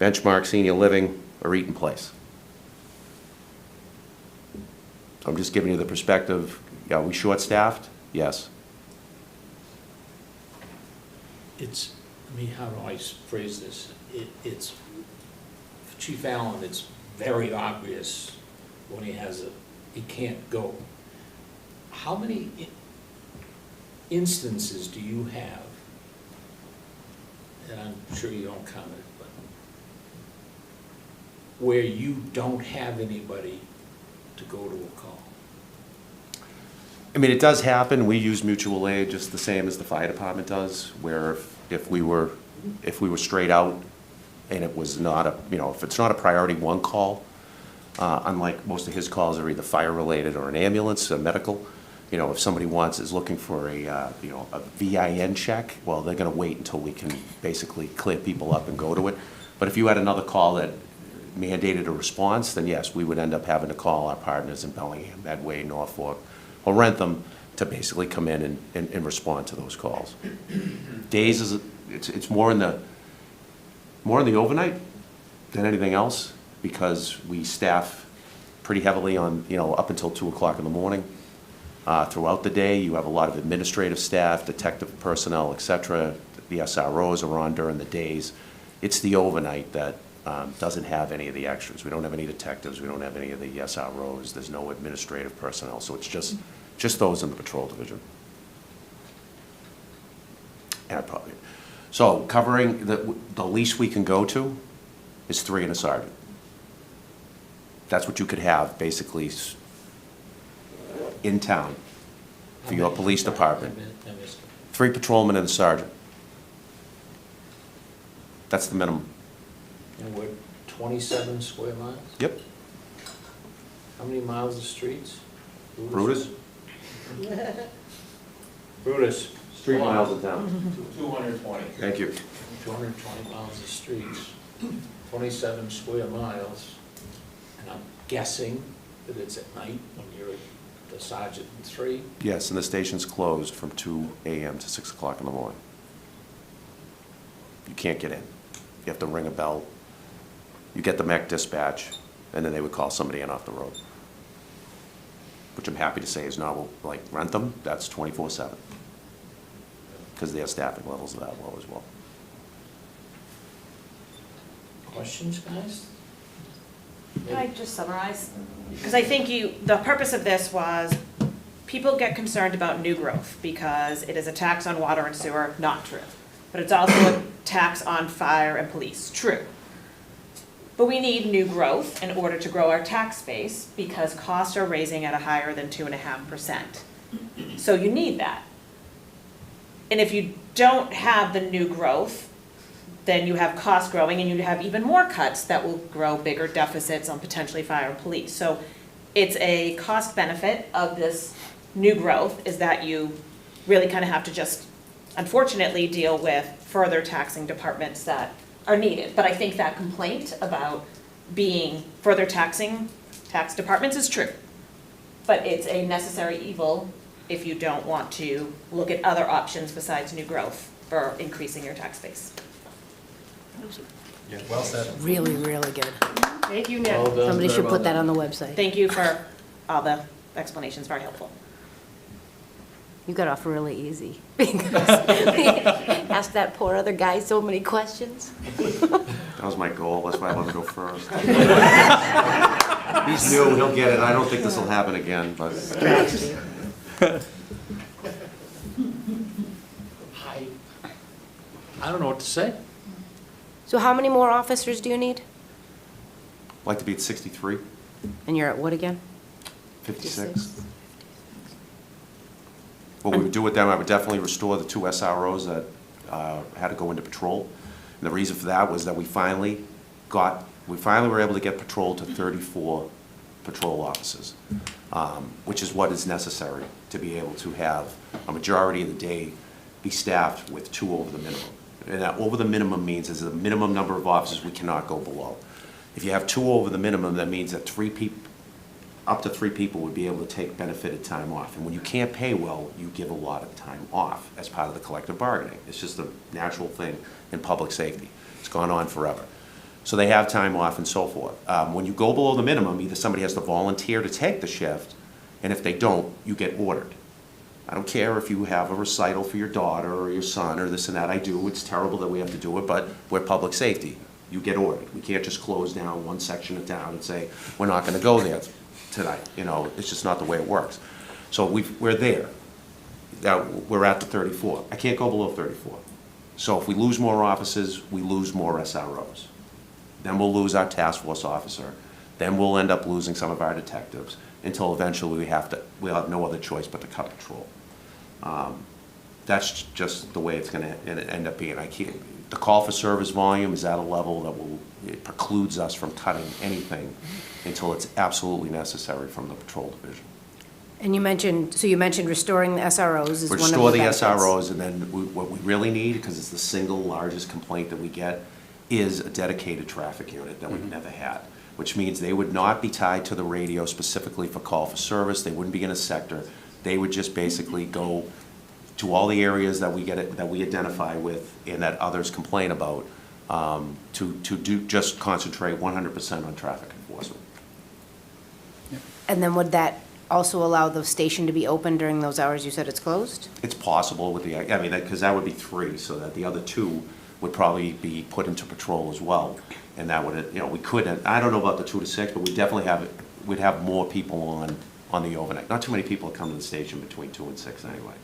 Benchmark Senior Living, or Eaton Place. I'm just giving you the perspective. Are we short-staffed? Yes. It's, how do I phrase this? It's, for Chief Allen, it's very obvious when he can't go. How many instances do you have, and I'm sure you don't count it, but where you don't have anybody to go to a call? I mean, it does happen. We use mutual aid just the same as the fire department does, where if we were straight out and it was not if it's not a priority 1 call, unlike most of his calls are either fire-related or an ambulance, a medical, if somebody is looking for a VIN check, well, they're going to wait until we can basically clear people up and go to it. But if you had another call that mandated a response, then yes, we would end up having to call our partners in Bellingham, Medway, Norfolk, or Rentham to basically come in and respond to those calls. Days it's more in the overnight than anything else, because we staff pretty heavily on up until 2 o'clock in the morning. Throughout the day, you have a lot of administrative staff, detective personnel, etc. The SROs are on during the days. It's the overnight that doesn't have any of the extras. We don't have any detectives. We don't have any of the SROs. There's no administrative personnel. So it's just those in the patrol division. And so covering the least we can go to is 3 and a sergeant. That's what you could have basically in town for your police department. 3 patrolmen and a sergeant. That's the minimum. And we're 27 square miles? Yep. How many miles of streets? Brutus? Brutus. Street miles in town. 220. Thank you. 220 miles of streets, 27 square miles, and I'm guessing that it's at night when you're the sergeant in 3? Yes, and the station's closed from 2 a.m. to 6 o'clock in the morning. You can't get in. You have to ring a bell. You get the MEC dispatch, and then they would call somebody in off the road. Which I'm happy to say is not like Rentham, that's 24/7. Because their staffing levels are that low as well. Questions, guys? Can I just summarize? Because I think the purpose of this was, people get concerned about new growth because it is a tax on water and sewer, not true. But it's also a tax on fire and police, true. But we need new growth in order to grow our tax base because costs are raising at a higher than 2.5%. So you need that. And if you don't have the new growth, then you have costs growing and you have even more cuts that will grow bigger deficits on potentially fire and police. So it's a cost benefit of this new growth is that you really kind of have to just unfortunately deal with further taxing departments that are needed. But I think that complaint about being further taxing tax departments is true. But it's a necessary evil if you don't want to look at other options besides new growth for increasing your tax base. Yeah, well said. Really, really good. Thank you, Nick. Well done. Somebody should put that on the website. Thank you for all the explanations, very helpful. You got off really easy. Asked that poor other guy so many questions. That was my goal, that's why I let him go first. He's new, he'll get it, I don't think this will happen again, but. I don't know what to say. So how many more officers do you need? I'd like to be at 63, And you're at what again? 56. What we would do with them, I would definitely restore the 2 SROs that had to go into patrol. And the reason for that was that we finally were able to get patrol to 34 patrol officers, which is what is necessary to be able to have a majority of the day be staffed with 2 over the minimum. And that over the minimum means there's a minimum number of officers we cannot go below. If you have 2 over the minimum, that means that up to 3 people would be able to take benefited time off. And when you can't pay well, you give a lot of time off as part of the collective bargaining. It's just a natural thing in public safety. It's gone on forever. So they have time off and so forth. When you go below the minimum, either somebody has to volunteer to take the shift, and if they don't, you get ordered. I don't care if you have a recital for your daughter or your son or this and that. I do. It's terrible that we have to do it, but we're public safety. You get ordered. We can't just close down one section of town and say, we're not going to go there tonight. You know, it's just not the way it works. So we're there. Now, we're at the 34. I can't go below 34. So if we lose more officers, we lose more SROs. Then we'll lose our task force officer. Then we'll end up losing some of our detectives until eventually we'll have no other choice but to cut patrol. That's just the way it's going to end up being. The call for service volume is at a level that it precludes us from cutting anything until it's absolutely necessary from the patrol division. And you mentioned restoring the SROs is one of the Restore the benefits. SROs, and then what we really need, because it's the single largest complaint that we get, is a dedicated traffic unit that we've never had, which means they would not be tied to the radio specifically for call for service. They wouldn't be in a sector. They would just basically go to all the areas that we identify with and that others complain about, just concentrate 100% on traffic enforcement. And then would that also allow the station to be open during those hours you said it's closed? It's possible with because that would be 3, so that the other 2 would probably be put into patrol as well. And that would, we could, I don't know about the 2 to 6, but we definitely we'd have more people on the overnight. Not too many people come to the station between 2 and 6 anyway.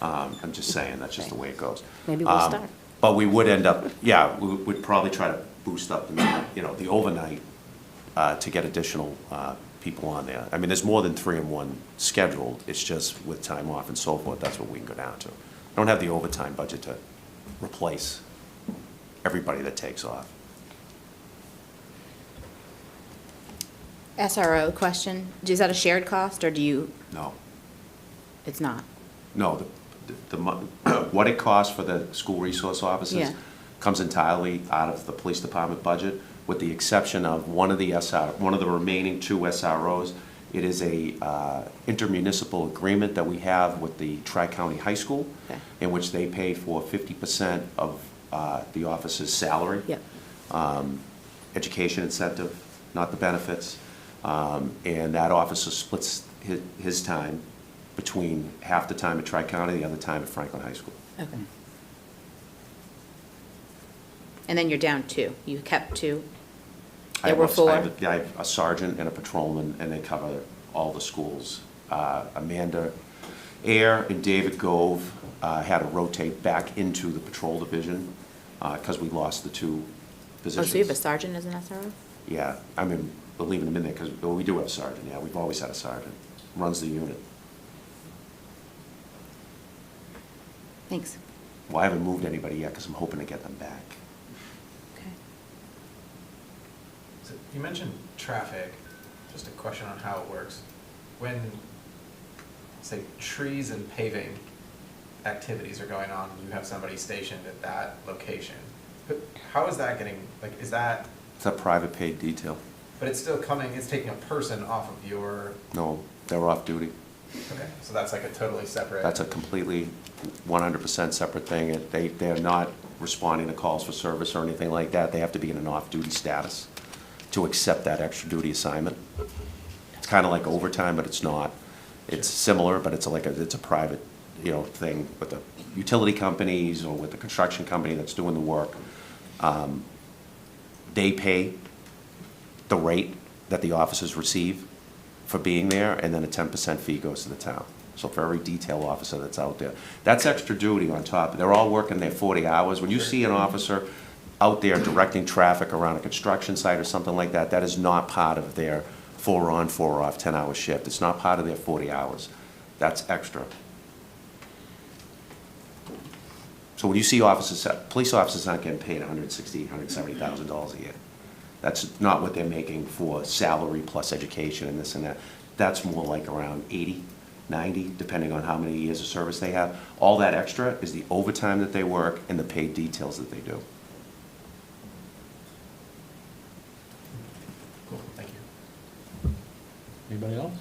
I'm just saying, that's just the way it goes. Maybe we'll start. But we would end up, we'd probably try to boost up the overnight to get additional people on there. I mean, there's more than 3 in 1 scheduled. It's just with time off and so forth, that's what we can go down to. I don't have the overtime budget to replace everybody that takes off. SRO question, is that a shared cost, or do you, No. it's not? No, what it costs for the school resource officers Yeah. comes entirely out of the police department budget, with the exception of one of the remaining 2 SROs. It is a intermunicipal agreement that we have with the Tri-County High School, Okay. in which they pay for 50% of the officer's salary. Yep. Education incentive, not the benefits. And that officer splits his time between half the time at Tri-County, the other time at Franklin High School. Okay. And then you're down 2. You kept 2? There were 4? I have a sergeant and a patrolman, and they cover all the schools. Amanda Ayer and David Gove had to rotate back into the patrol division because we lost the 2 positions. Oh, so you have a sergeant as an SRO? Yeah, I mean, we're leaving them in there because we do have a sergeant, yeah, we've always had a sergeant, runs the unit. Thanks. Well, I haven't moved anybody yet because I'm hoping to get them back. You mentioned traffic, just a question on how it works. When, say, trees and paving activities are going on, you have somebody stationed at that location. But how is that getting, like, is that, It's a private paid detail. but it's still coming, it's taking a person off of your, No, they're off duty. okay, so that's like a totally separate. That's a completely 100% separate thing. They're not responding to calls for service or anything like that. They have to be in an off-duty status to accept that extra duty assignment. It's kind of like overtime, but it's not. It's similar, but it's a private, thing with the utility companies or with the construction company that's doing the work. They pay the rate that the officers receive for being there, and then a 10% fee goes to the town. So for every detail officer that's out there, that's extra duty on top. They're all working their 40 hours. When you see an officer out there directing traffic around a construction site or something like that, that is not part of their 4 on, 4 off, 10-hour shift. It's not part of their 40 hours. That's extra. So when you see police officers aren't getting paid $160,000, $170,000 a year. That's not what they're making for salary plus education and this and that. That's more like around 80, 90, depending on how many years of service they have. All that extra is the overtime that they work and the paid details that they do. Cool, thank you. Anybody else?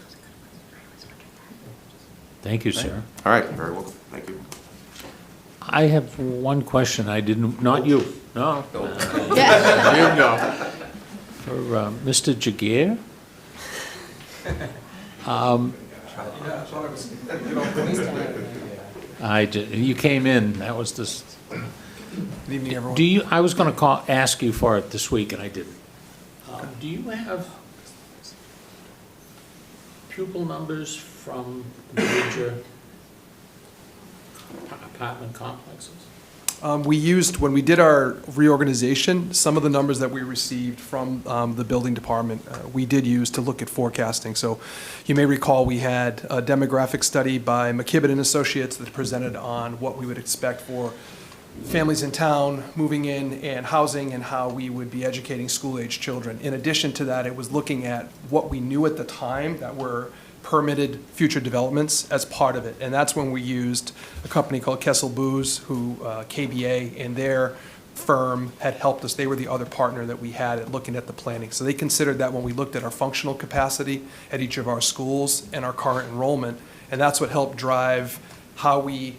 Thank you, sir. All right, very welcome. Thank you. I have one question I didn't, not you, no. You go. For Mr. Jagir. You came in, that was this. Good evening, everyone. Do you, I was gonna ask you for it this week and I didn't. Do you have pupil numbers from major apartment complexes? We used, when we did our reorganization, some of the numbers that we received from the building department, we did use to look at forecasting. So you may recall we had a demographic study by McKibben and Associates that presented on what we would expect for families in town moving in and housing and how we would be educating school-age children. In addition to that, it was looking at what we knew at the time that were permitted future developments as part of it. And that's when we used a company called Kessel Booz, who KBA and their firm had helped us. They were the other partner that we had at looking at the planning. So they considered that when we looked at our functional capacity at each of our schools and our current enrollment. And that's what helped drive how we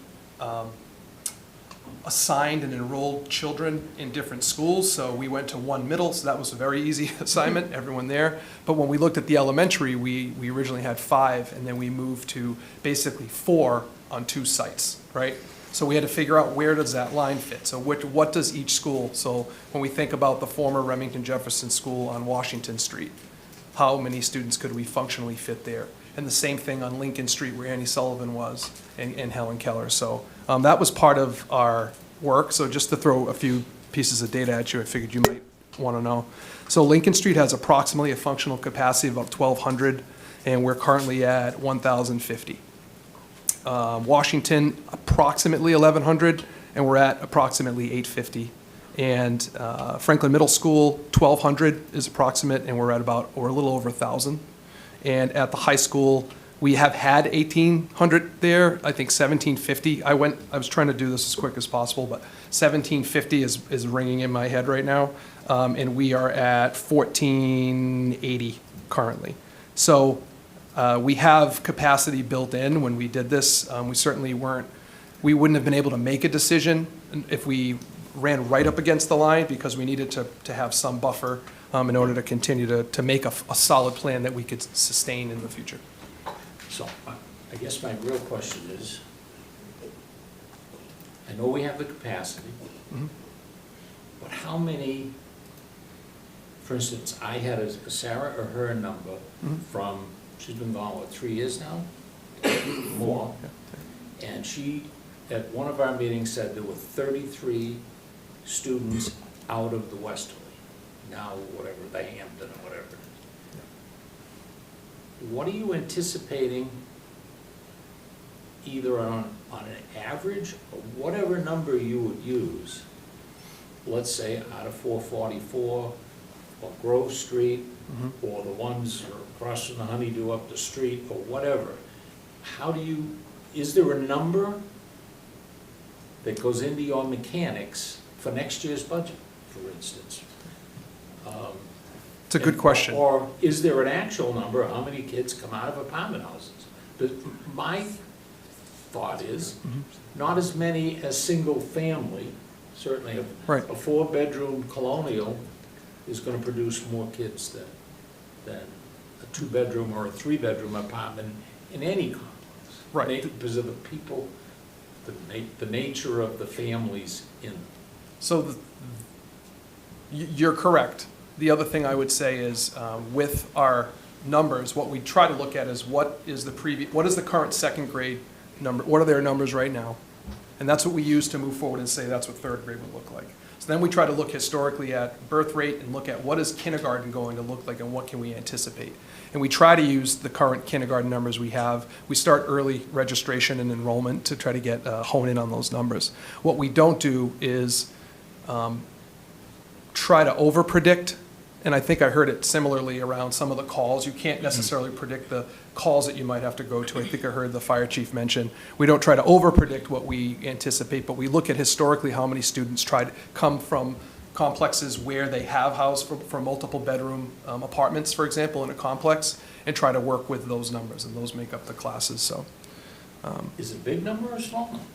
assigned and enrolled children in different schools. So we went to one middle, so that was a very easy assignment, everyone there. But when we looked at the elementary, we originally had 5, and then we moved to basically 4 on 2 sites, right? So we had to figure out where does that line fit? So what does each school, so when we think about the former Remington Jefferson School on Washington Street, how many students could we functionally fit there? And the same thing on Lincoln Street where Annie Sullivan was and Helen Keller. So that was part of our work. So just to throw a few pieces of data at you, I figured you might want to know. So Lincoln Street has approximately a functional capacity of about 1,200, and we're currently at 1,050. Washington, approximately 1,100, and we're at approximately 850. And Franklin Middle School, 1,200 is approximate, and we're a little over 1,000. And at the high school, we have had 1,800 there, I think 1,750. I was trying to do this as quick as possible, but 1,750 is ringing in my head right now. And we are at 1,480 currently. So we have capacity built in when we did this. We wouldn't have been able to make a decision if we ran right up against the line because we needed to have some buffer in order to continue to make a solid plan that we could sustain in the future. So I guess my real question is, I know we have the capacity, but how many, for instance, I had a Sarah or her number from, she's been gone, 3 years now? More. And she, at one of our meetings, said there were 33 students out of the Westerly, now whatever, the Hampton or whatever. What are you anticipating, either on an average or whatever number you would use, let's say out of 444, or Grove Street, or the ones across from the Honeydew up the street, or whatever, is there a number that goes into your mechanics for next year's budget, for instance? It's a good question. Or is there an actual number, how many kids come out of apartment houses? But my thought is, not as many as single family, certainly Right. a four-bedroom colonial is gonna produce more kids than a two-bedroom or a three-bedroom apartment in any complex. Right. Because of the people, the nature of the families in them. So you're correct. The other thing I would say is, with our numbers, what we try to look at is what is the current second grade number, what are their numbers right now? And that's what we use to move forward and say that's what third grade would look like. So then we try to look historically at birth rate and look at what is kindergarten going to look like and what can we anticipate. And we try to use the current kindergarten numbers we have. We start early registration and enrollment to try to get, hone in on those numbers. What we don't do is try to over-predict, and I think I heard it similarly around some of the calls. You can't necessarily predict the calls that you might have to go to. I think I heard the fire chief mention, we don't try to over-predict what we anticipate, but we look at historically how many students try to come from complexes where they have housed for multiple bedroom apartments, for example, in a complex, and try to work with those numbers, and those make up the classes, so. Is it a big number or a small number?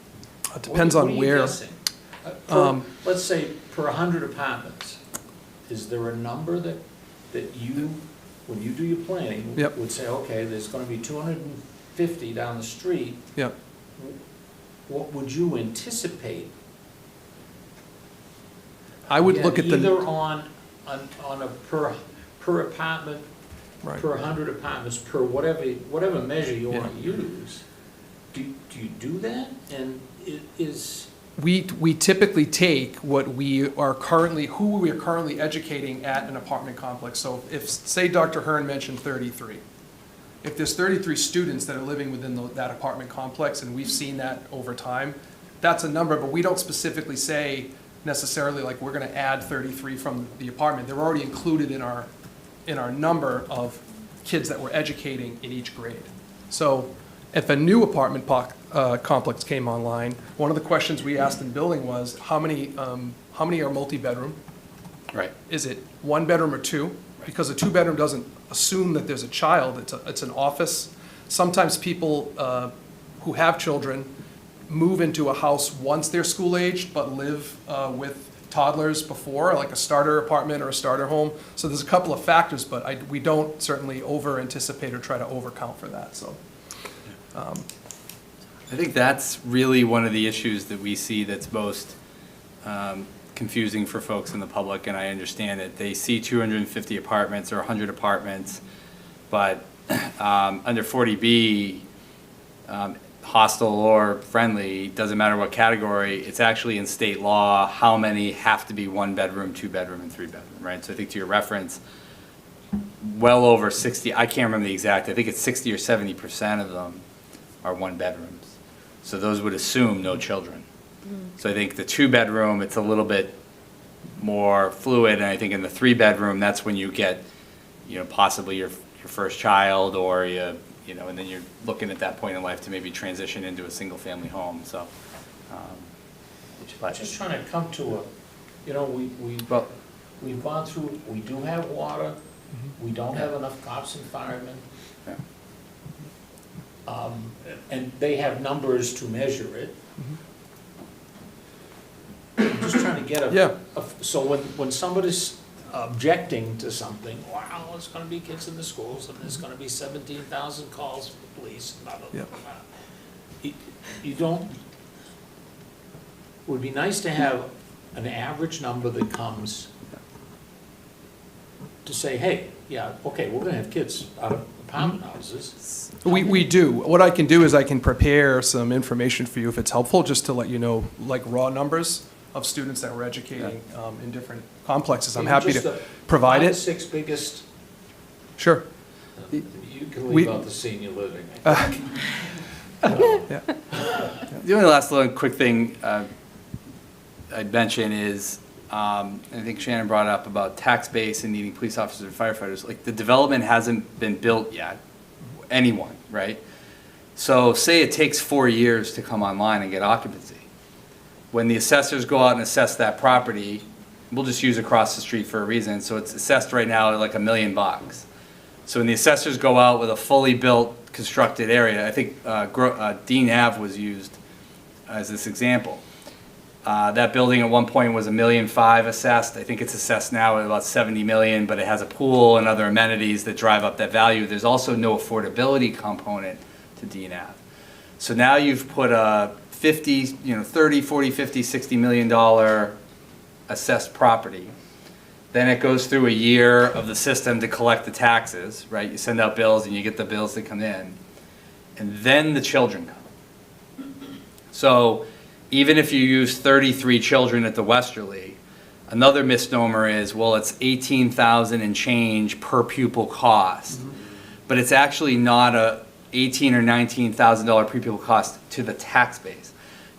It depends What on are you where. guessing? Let's say per 100 apartments, is there a number that you, when you do your planning, Yep. would say, okay, there's gonna be 250 down the street, Yeah. what would you anticipate? I would look at the. Either on a per apartment, Right. per 100 apartments, per whatever measure you wanna use. Do you do that? And is, We typically take what who we are currently educating at an apartment complex. So if, say Dr. Hearn mentioned 33. If there's 33 students that are living within that apartment complex, and we've seen that over time, that's a number, but we don't specifically say necessarily like we're gonna add 33 from the apartment. They're already included in our number of kids that we're educating in each grade. So if a new apartment complex came online, one of the questions we asked in building was, how many are multi-bedroom? Right. Is it one bedroom or two? Because a two-bedroom doesn't assume that there's a child, it's an office. Sometimes people who have children move into a house once they're school-aged, but live with toddlers before, like a starter apartment or a starter home. So there's a couple of factors, but we don't certainly over-anticipate or try to overcount for that, so. I think that's really one of the issues that we see that's most confusing for folks in the public, and I understand it. They see 250 apartments or 100 apartments, but under 40B, hostel or friendly, doesn't matter what category, it's actually in state law how many have to be one bedroom, two bedroom, and three bedroom, right? So I think to your reference, well over 60, I can't remember the exact, I think it's 60 or 70% of them are one bedrooms. So those would assume no children. So I think the two bedroom, it's a little bit more fluid, and I think in the three bedroom, that's when you get, possibly your first child, or and then you're looking at that point in life to maybe transition into a single family home, so. just trying to come to we've gone through, we do have water, we don't have enough cops and firemen. Yeah. And they have numbers to measure it. I'm just trying to get so when somebody's objecting to something, wow, there's gonna be kids in the schools, and there's gonna be 17,000 calls for the police, and blah, blah, blah, blah. You don't, would be nice to have an average number that comes to say, hey, yeah, okay, we're gonna have kids out of apartment houses. We do. What I can do is I can prepare some information for you if it's helpful, just to let you know, like raw numbers of students that we're educating in different complexes. I'm happy to provide it. 6 biggest. Sure. You can leave out the senior living. The only last little quick thing I'd mention is, I think Shannon brought up about tax base and needing police officers and firefighters, like the development hasn't been built yet, anyone, right? So say it takes 4 years to come online and get occupancy. When the assessors go out and assess that property, we'll just use across the street for a reason, so it's assessed right now at like $1 million. So when the assessors go out with a fully built, constructed area, I think Dean Ave was used as this example. That building at one point was $1.5 million assessed. I think it's assessed now at about 70 million, but it has a pool and other amenities that drive up that value. There's also no affordability component to Dean Ave. So now you've put a 30, 40, 50, $60 million assessed property. Then it goes through a year of the system to collect the taxes, right? You send out bills and you get the bills that come in. And then the children come. So even if you use 33 children at the Westerly, another misnomer is, well, it's 18,000 and change per pupil cost. But it's actually not a $18,000 or $19,000 per pupil cost to the tax base,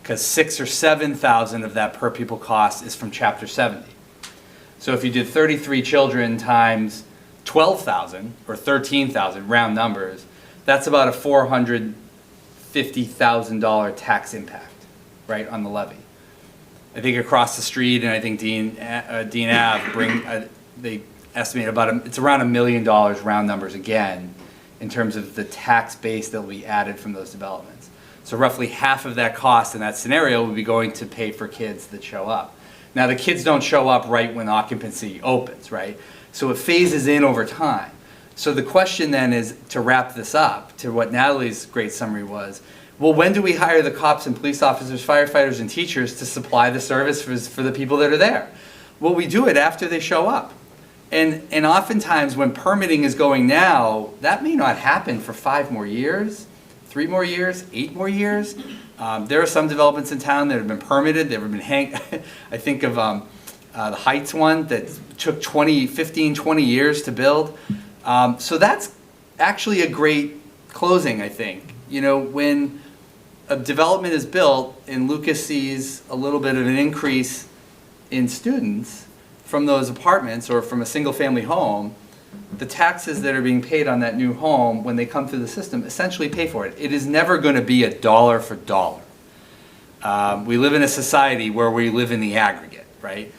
because 6,000 or 7,000 of that per pupil cost is from Chapter 70. So if you did 33 children times 12,000 or 13,000, round numbers, that's about a $450,000 tax impact, right, on the levy. I think across the street, and I think Dean Ave they estimate it's around $1 million, round numbers again, in terms of the tax base that will be added from those developments. So roughly half of that cost in that scenario would be going to pay for kids that show up. Now, the kids don't show up right when occupancy opens, right? So it phases in over time. So the question then is, to wrap this up, to what Natalie's great summary was, well, when do we hire the cops and police officers, firefighters, and teachers to supply the service for the people that are there? Well, we do it after they show up. And oftentimes when permitting is going now, that may not happen for 5 more years, 3 more years, 8 more years. There are some developments in town that have been permitted, that have been I think of the Heights one that took 15, 20 years to build. So that's actually a great closing, I think. You know, when a development is built and Lucas sees a little bit of an increase in students from those apartments or from a single-family home, the taxes that are being paid on that new home when they come through the system essentially pay for it. It is never going to be a dollar for dollar. We live in a society where we live in the aggregate, right?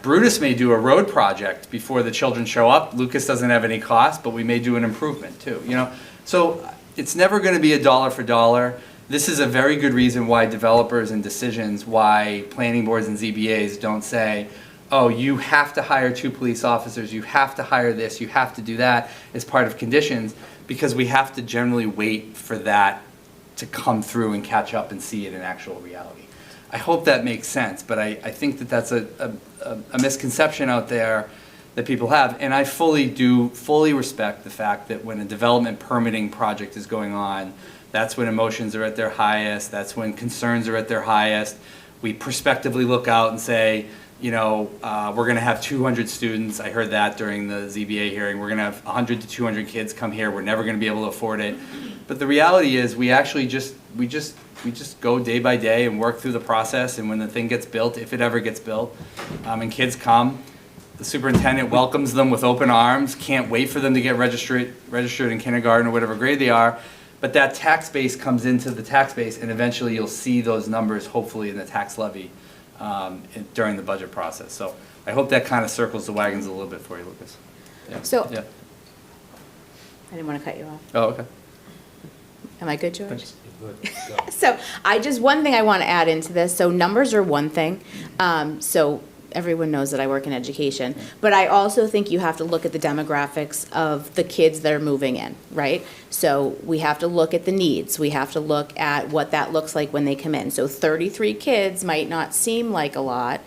Brutus may do a road project before the children show up. Lucas doesn't have any cost, but we may do an improvement too, you know? So it's never going to be a dollar for dollar. This is a very good reason why developers and decisions, why planning boards and ZBAs don't say, oh, you have to hire 2 police officers, you have to hire this, you have to do that as part of conditions, because we have to generally wait for that to come through and catch up and see it in actual reality. I hope that makes sense, but I think that that's a misconception out there that people have, and I fully respect the fact that when a development permitting project is going on, that's when emotions are at their highest, that's when concerns are at their highest. We prospectively look out and say, you know, we're going to have 200 students. I heard that during the ZBA hearing. We're going to have 100 to 200 kids come here. We're never going to be able to afford it. But the reality is, we actually just go day by day and work through the process. And when the thing gets built, if it ever gets built, and kids come, the superintendent welcomes them with open arms. Can't wait for them to get registered in kindergarten or whatever grade they are. But that tax base comes into the tax base, and eventually you'll see those numbers, hopefully, in the tax levy during the budget process. So I hope that kind of circles the wagons a little bit for you, Lucas. Yeah. So- Yeah. I didn't want to cut you off. Oh, okay. Am I good, George? Thanks. So one thing I want to add into this, so numbers are one thing. So everyone knows that I work in education, but I also think you have to look at the demographics of the kids that are moving in, right? So we have to look at the needs. We have to look at what that looks like when they come in. So 33 kids might not seem like a lot,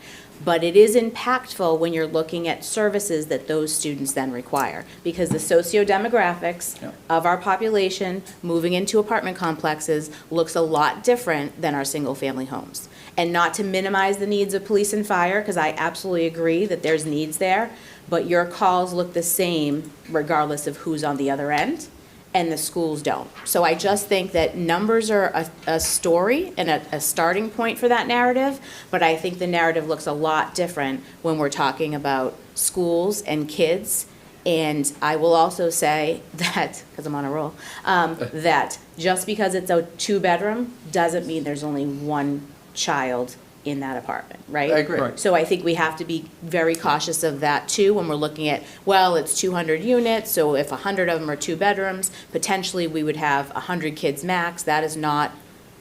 but it is impactful when you're looking at services that those students then require, because the socio-demographics of our population moving into apartment complexes looks a lot different than our single-family homes. And not to minimize the needs of police and fire, because I absolutely agree that there's needs there, but your calls look the same regardless of who's on the other end. and the schools don't. So I just think that numbers are a story and a starting point for that narrative, but I think the narrative looks a lot different when we're talking about schools and kids. And I will also say that, because I'm on a roll, that just because it's a 2-bedroom doesn't mean there's only one child in that apartment, right? I agree. Right. So I think we have to be very cautious of that too when we're looking at, well, it's 200 units, so if 100 of them are 2 bedrooms, potentially we would have 100 kids max. That is not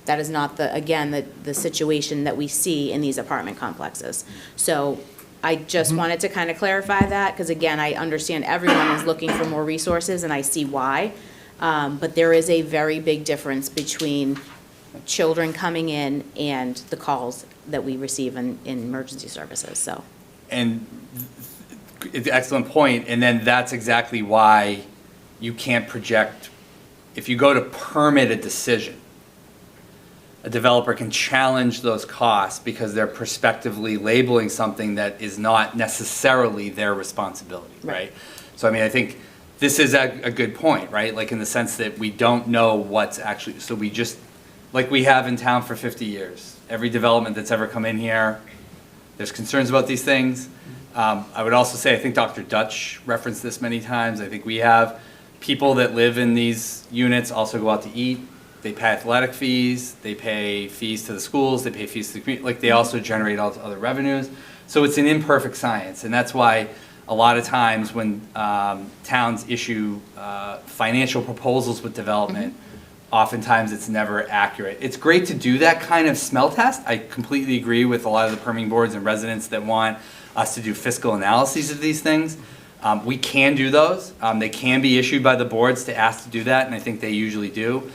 the situation that we see in these apartment complexes. So I just wanted to kind of clarify that, because again, I understand everyone is looking for more resources, and I see why. But there is a very big difference between children coming in and the calls that we receive in emergency services, so. And it's an excellent point, and then that's exactly why you can't project, if you go to permit a decision, a developer can challenge those costs because they're prospectively labeling something that is not necessarily their responsibility, right? So I mean, I think this is a good point, right? Like in the sense that we don't know what's actually, so we just, like we have in town for 50 years. Every development that's ever come in here, there's concerns about these things. I would also say, I think Dr. Dutch referenced this many times. I think we have people that live in these units also go out to eat. They pay athletic fees, they pay fees to the schools, they pay fees to the community, like they also generate all other revenues. So it's an imperfect science, and that's why a lot of times when towns issue financial proposals with development, oftentimes it's never accurate. It's great to do that kind of smell test. I completely agree with a lot of the permitting boards and residents that want us to do fiscal analyses of these things. We can do those. They can be issued by the boards to ask to do that, and I think they usually do.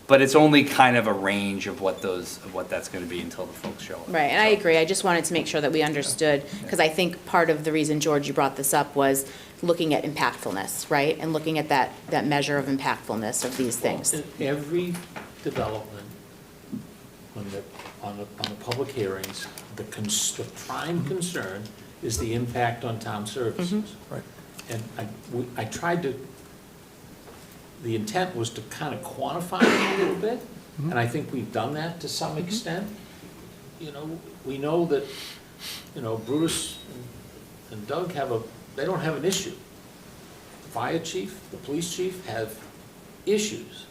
But it's only kind of a range of what that's going to be until the folks show up. Right, and I agree. I just wanted to make sure that we understood, because I think part of the reason, George, you brought this up was looking at impactfulness, right? And looking at that measure of impactfulness of these things. In every development, on the public hearings, the prime concern is the impact on town services. Right. And I tried to, the intent was to kind of quantify it a little bit, and I think we've done that to some extent. You know, we know that, you know, Bruce and Doug they don't have an issue. The fire chief, the police chief have issues.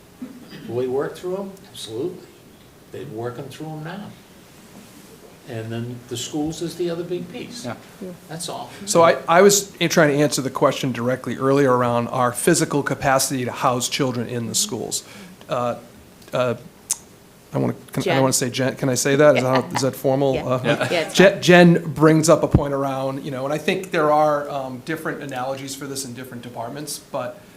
Will they work through them? Absolutely. They're working through them now. And then the schools is the other big piece. Yeah. That's all. So I was trying to answer the question directly earlier around our physical capacity to house children in the schools. I want to say Jen, can I say that? Is that formal? Yeah. Jen brings up a point around, you know, and I think there are different analogies for this in different departments,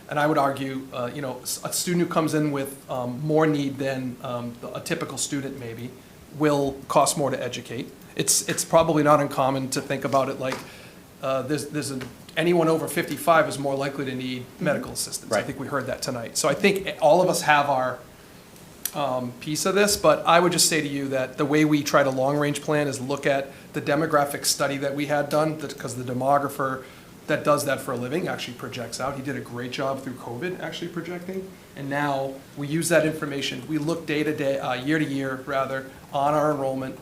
and I would argue, you know, a student who comes in with more need than a typical student maybe will cost more to educate. It's probably not uncommon to think about it like anyone over 55 is more likely to need medical assistance. Right. I think we heard that tonight. So I think all of us have our piece of this, but I would just say to you that the way we try to long-range plan is look at the demographic study that we had done, because the demographer that does that for a living actually projects out. He did a great job through COVID actually projecting, and now we use that information. We look day to day, year to year rather, on our enrollment.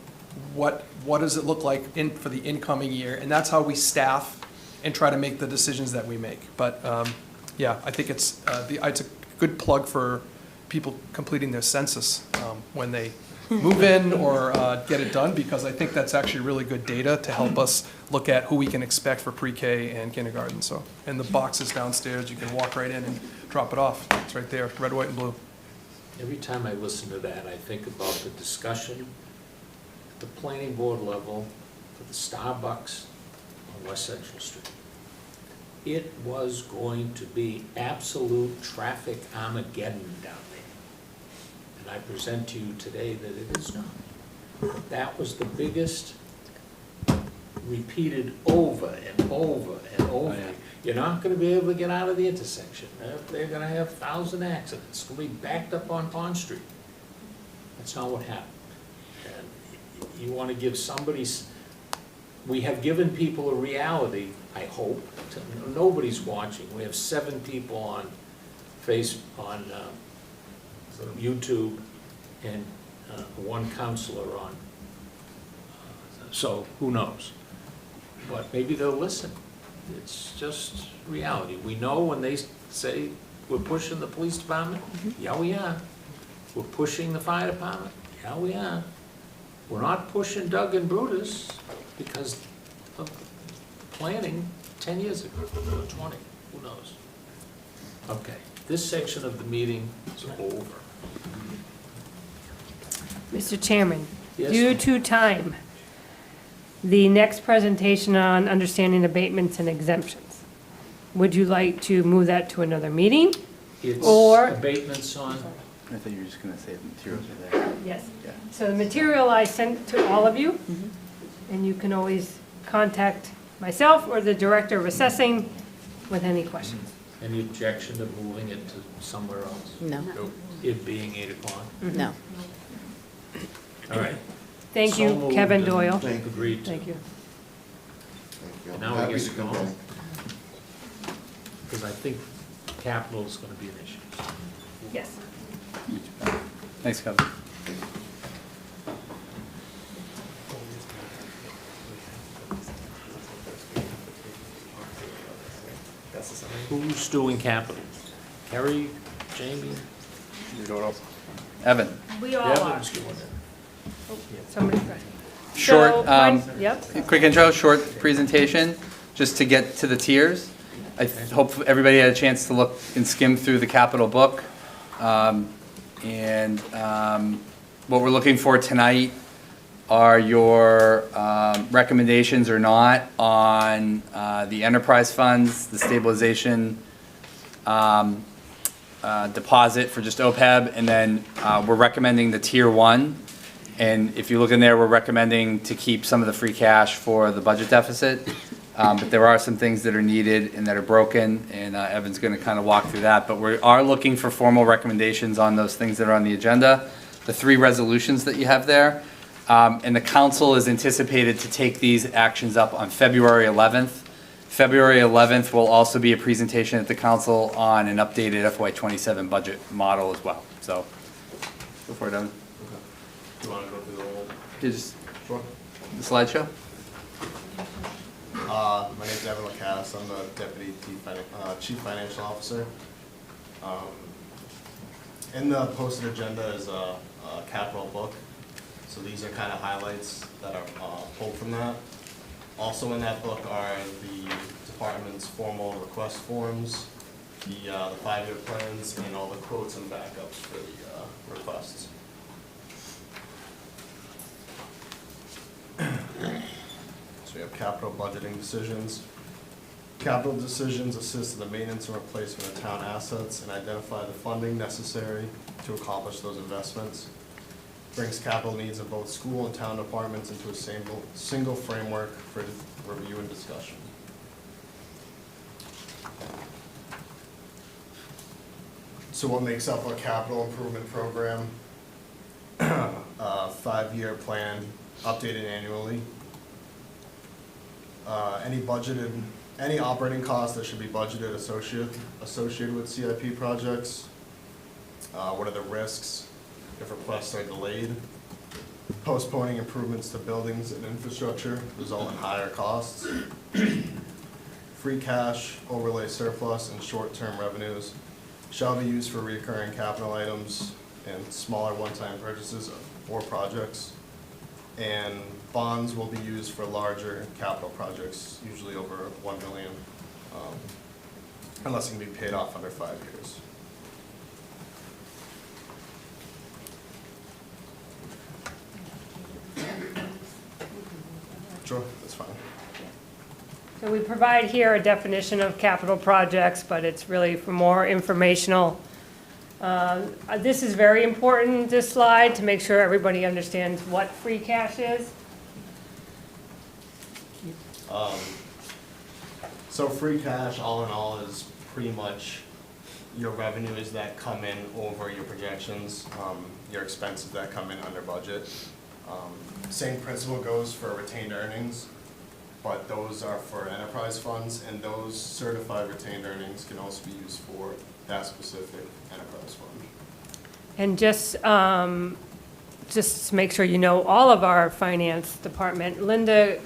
What does it look like for the incoming year, and that's how we staff and try to make the decisions that we make. But yeah, I think it's a good plug for people completing their census when they move in or get it done, because I think that's actually really good data to help us look at who we can expect for pre-K and kindergarten. So, and the box is downstairs, you can walk right in and drop it off. It's right there, red, white, and blue. Every time I listen to that, I think about the discussion at the planning board level for the Starbucks on West Central Street. It was going to be absolute traffic Armageddon down there. And I present to you today that it is not. That was the biggest, repeated over and over and over. You're not gonna be able to get out of the intersection. They're gonna have 1,000 accidents. It's gonna be backed up on Pond Street. That's not what happened. And you wanna give we have given people a reality, I hope. Nobody's watching. We have 7 people on YouTube and one counselor on. So who knows? But maybe they'll listen. It's just reality. We know when they say, we're pushing the police department, yeah, we are. We're pushing the fire department, yeah, we are. We're not pushing Doug and Brutus because of planning 10 years ago, or 20, who knows? Okay, this section of the meeting is over. Mr. Chairman, Yes. due to time, the next presentation on understanding abatements and exemptions, would you like to move that to another meeting? It's Or- abatements on, I thought you were just gonna say the materials are there. Yes. So the material I sent to all of you, and you can always contact myself or the Director of Assessing with any questions. any objection to moving it to somewhere else? No, It being 8 o'clock? no. All right. Thank So you, moved Kevin and Doyle. Agreed to. Thank you. And now we get to go home. Because I think capital is going to be an issue. Yes. Thanks, Kevin. Who's doing capital? Kerry, Jamie? Evan, We all are. Devin's doing it. Somebody's ready. short, So, Yep. quick intro, short presentation, just to get to the tiers. I hope everybody had a chance to look and skim through the capital book. And what we're looking for tonight are your recommendations or not on the enterprise funds, the stabilization deposit for just OPEB, and then we're recommending the tier one. And if you look in there, we're recommending to keep some of the free cash for the budget deficit. But there are some things that are needed and that are broken, and Evan's gonna kind of walk through that. But we are looking for formal recommendations on those things that are on the agenda, the 3 resolutions that you have there. And the council is anticipated to take these actions up on February 11th. February 11th will also be a presentation at the council on an updated FY27 budget model as well. So, go for it, Evan. Do you want to go through the whole? Here's Sure. the slideshow. My name's Evan Lacasse. I'm the Deputy Chief Financial Officer. In the posted agenda is a capital book. So these are kind of highlights that are pulled from that. Also in that book are the department's formal request forms, the 5-year plans, and all the quotes and backups for the requests. So we have capital budgeting decisions. Capital decisions assist in the maintenance and replacement of town assets and identify the funding necessary to accomplish those investments. Brings capital needs of both school and town departments into a single framework for review and discussion. So what makes up a capital improvement program? 5-year plan, updated annually. Any operating costs that should be budgeted associated with CIP projects. What are the risks if requests are delayed? Postponing improvements to buildings and infrastructure result in higher costs. Free cash, overlay surplus, and short-term revenues shall be used for recurring capital items and smaller one-time purchases or projects. And bonds will be used for larger capital projects, usually over $1 million, unless it can be paid off under 5 years. Sure, that's fine. So we provide here a definition of capital projects, but it's really for more informational. This is very important, this slide, to make sure everybody understands what free cash is. So free cash, all in all, is pretty much your revenues that come in over your projections, your expenses that come in under budget. Same principle goes for retained earnings, but those are for enterprise funds, and those certified retained earnings can also be used for that specific enterprise fund. And just to make sure you know, all of our finance department, Linda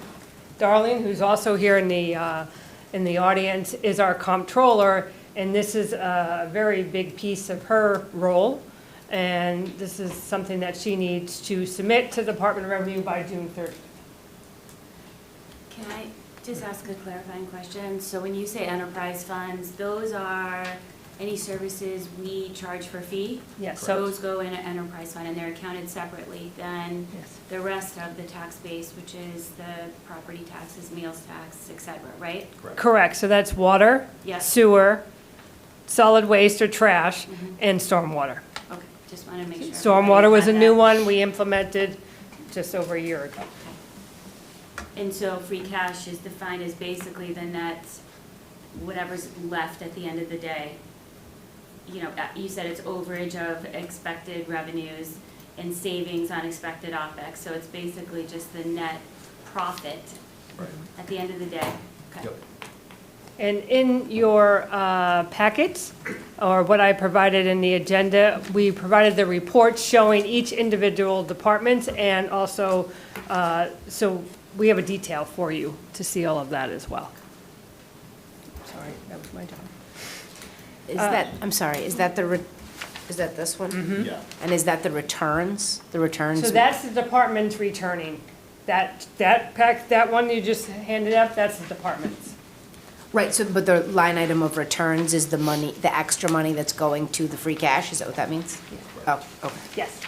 Darling, who's also here in the audience, is our comptroller, and this is a very big piece of her role. And this is something that she needs to submit to the Department of Revenue by June 30th. Can I just ask a clarifying question? So when you say enterprise funds, those are any services we charge for fee? Yes. So those go in an enterprise fund and they're accounted separately than Yes. the rest of the tax base, which is the property taxes, meals tax, et cetera, right? Correct, so that's water, Yes. sewer, solid waste or trash, Mhm. and stormwater. Okay, just wanted to make sure. Stormwater was a everybody new had one we implemented just over a year ago. that. And so free cash is defined as basically the net, whatever's left at the end of the day. You know, you said it's overage of expected revenues and savings on expected OpEx, so it's basically just the net profit at the end of the day. Okay. And in your packets, or what I provided in the agenda, we provided the reports showing each individual department, and also, so we have a detail for you to see all of that as well. Sorry, that was my job. Is that, I'm sorry, is that is that this one? Mhm. Yeah. And is that the returns? The returns? So that's the department's returning. That one you just handed up, that's the department's. Right, so, but the line item of returns is the money, the extra money that's going to the free cash, is that what that means? Oh, okay. Yes.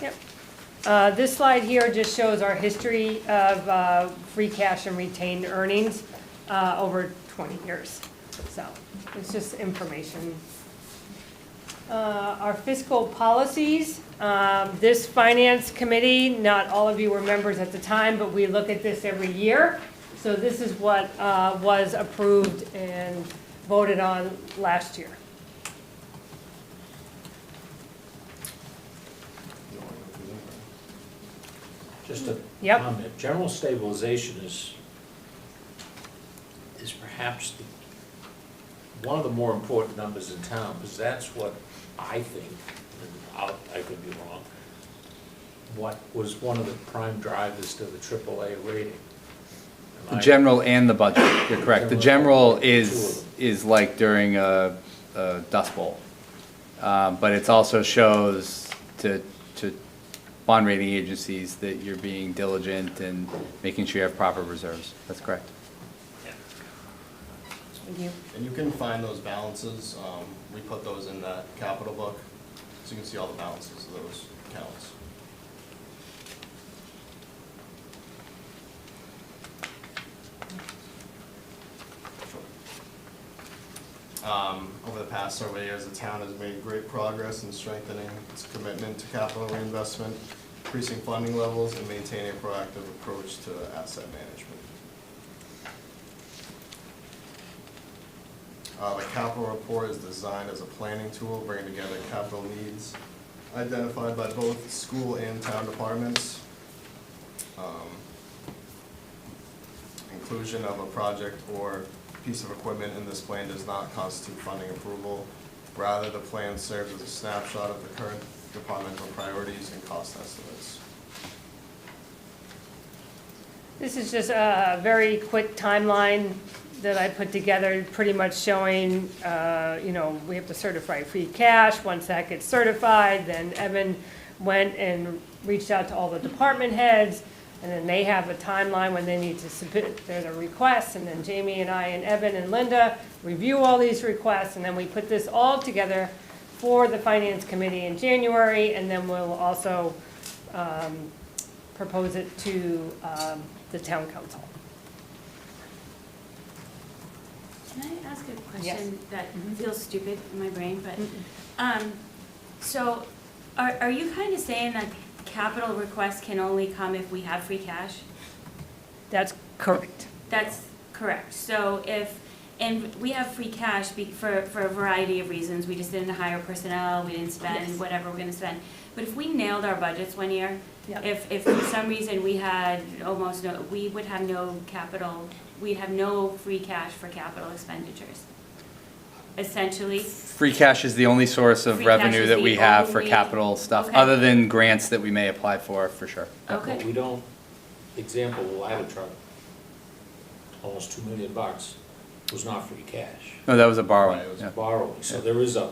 Yep. This slide here just shows our history of free cash and retained earnings over 20 years. So it's just information. Our fiscal policies, this finance committee, not all of you were members at the time, but we look at this every year. So this is what was approved and voted on last year. Just a Yep. comment. General stabilization is perhaps one of the more important numbers in town, because that's what I think, and I could be wrong, what was one of the prime drivers to the AAA rating. The general and the budget, you're correct. The general Two of is like during a Dust Bowl. But it also shows to bond rating agencies that you're being diligent and making sure you have proper reserves. That's correct. Thank you. And you can find those balances, we put those in that capital book, so you can see all the balances of those accounts. Over the past several years, the town has made great progress in strengthening its commitment to capital reinvestment, increasing funding levels, and maintaining a proactive approach to asset management. The capital report is designed as a planning tool, bringing together capital needs identified by both school and town departments. Inclusion of a project or piece of equipment in this plan does not constitute funding approval. Rather, the plan serves as a snapshot of the current departmental priorities and cost estimates. This is just a very quick timeline that I put together, pretty much showing, we have to certify free cash. Once that gets certified, then Evan went and reached out to all the department heads, and then they have a timeline when they need to submit their requests, and then Jamie and I and Evan and Linda review all these requests, and then we put this all together for the Finance Committee in January, and then we'll also propose it to the Town Council. Can I ask a Yes. question that feels stupid in my brain, but, so are you kind of saying that capital requests can only come if we have free cash? That's correct. That's correct. So and we have free cash for a variety of reasons. We just didn't hire personnel, we didn't spend Yes. whatever we're gonna spend. But if we nailed our budgets one year, Yep. if for some reason we had almost no, we would have no capital, we'd have no free cash for capital expenditures. essentially? Free cash is the only source of Free cash revenue is that the we have for only- capital stuff, Okay. other than grants that we may apply for sure. But Okay. we don't, example, the ladder truck, almost $2 million was not free cash. No, that was a borrowing. It was yeah. borrowing, so there is a,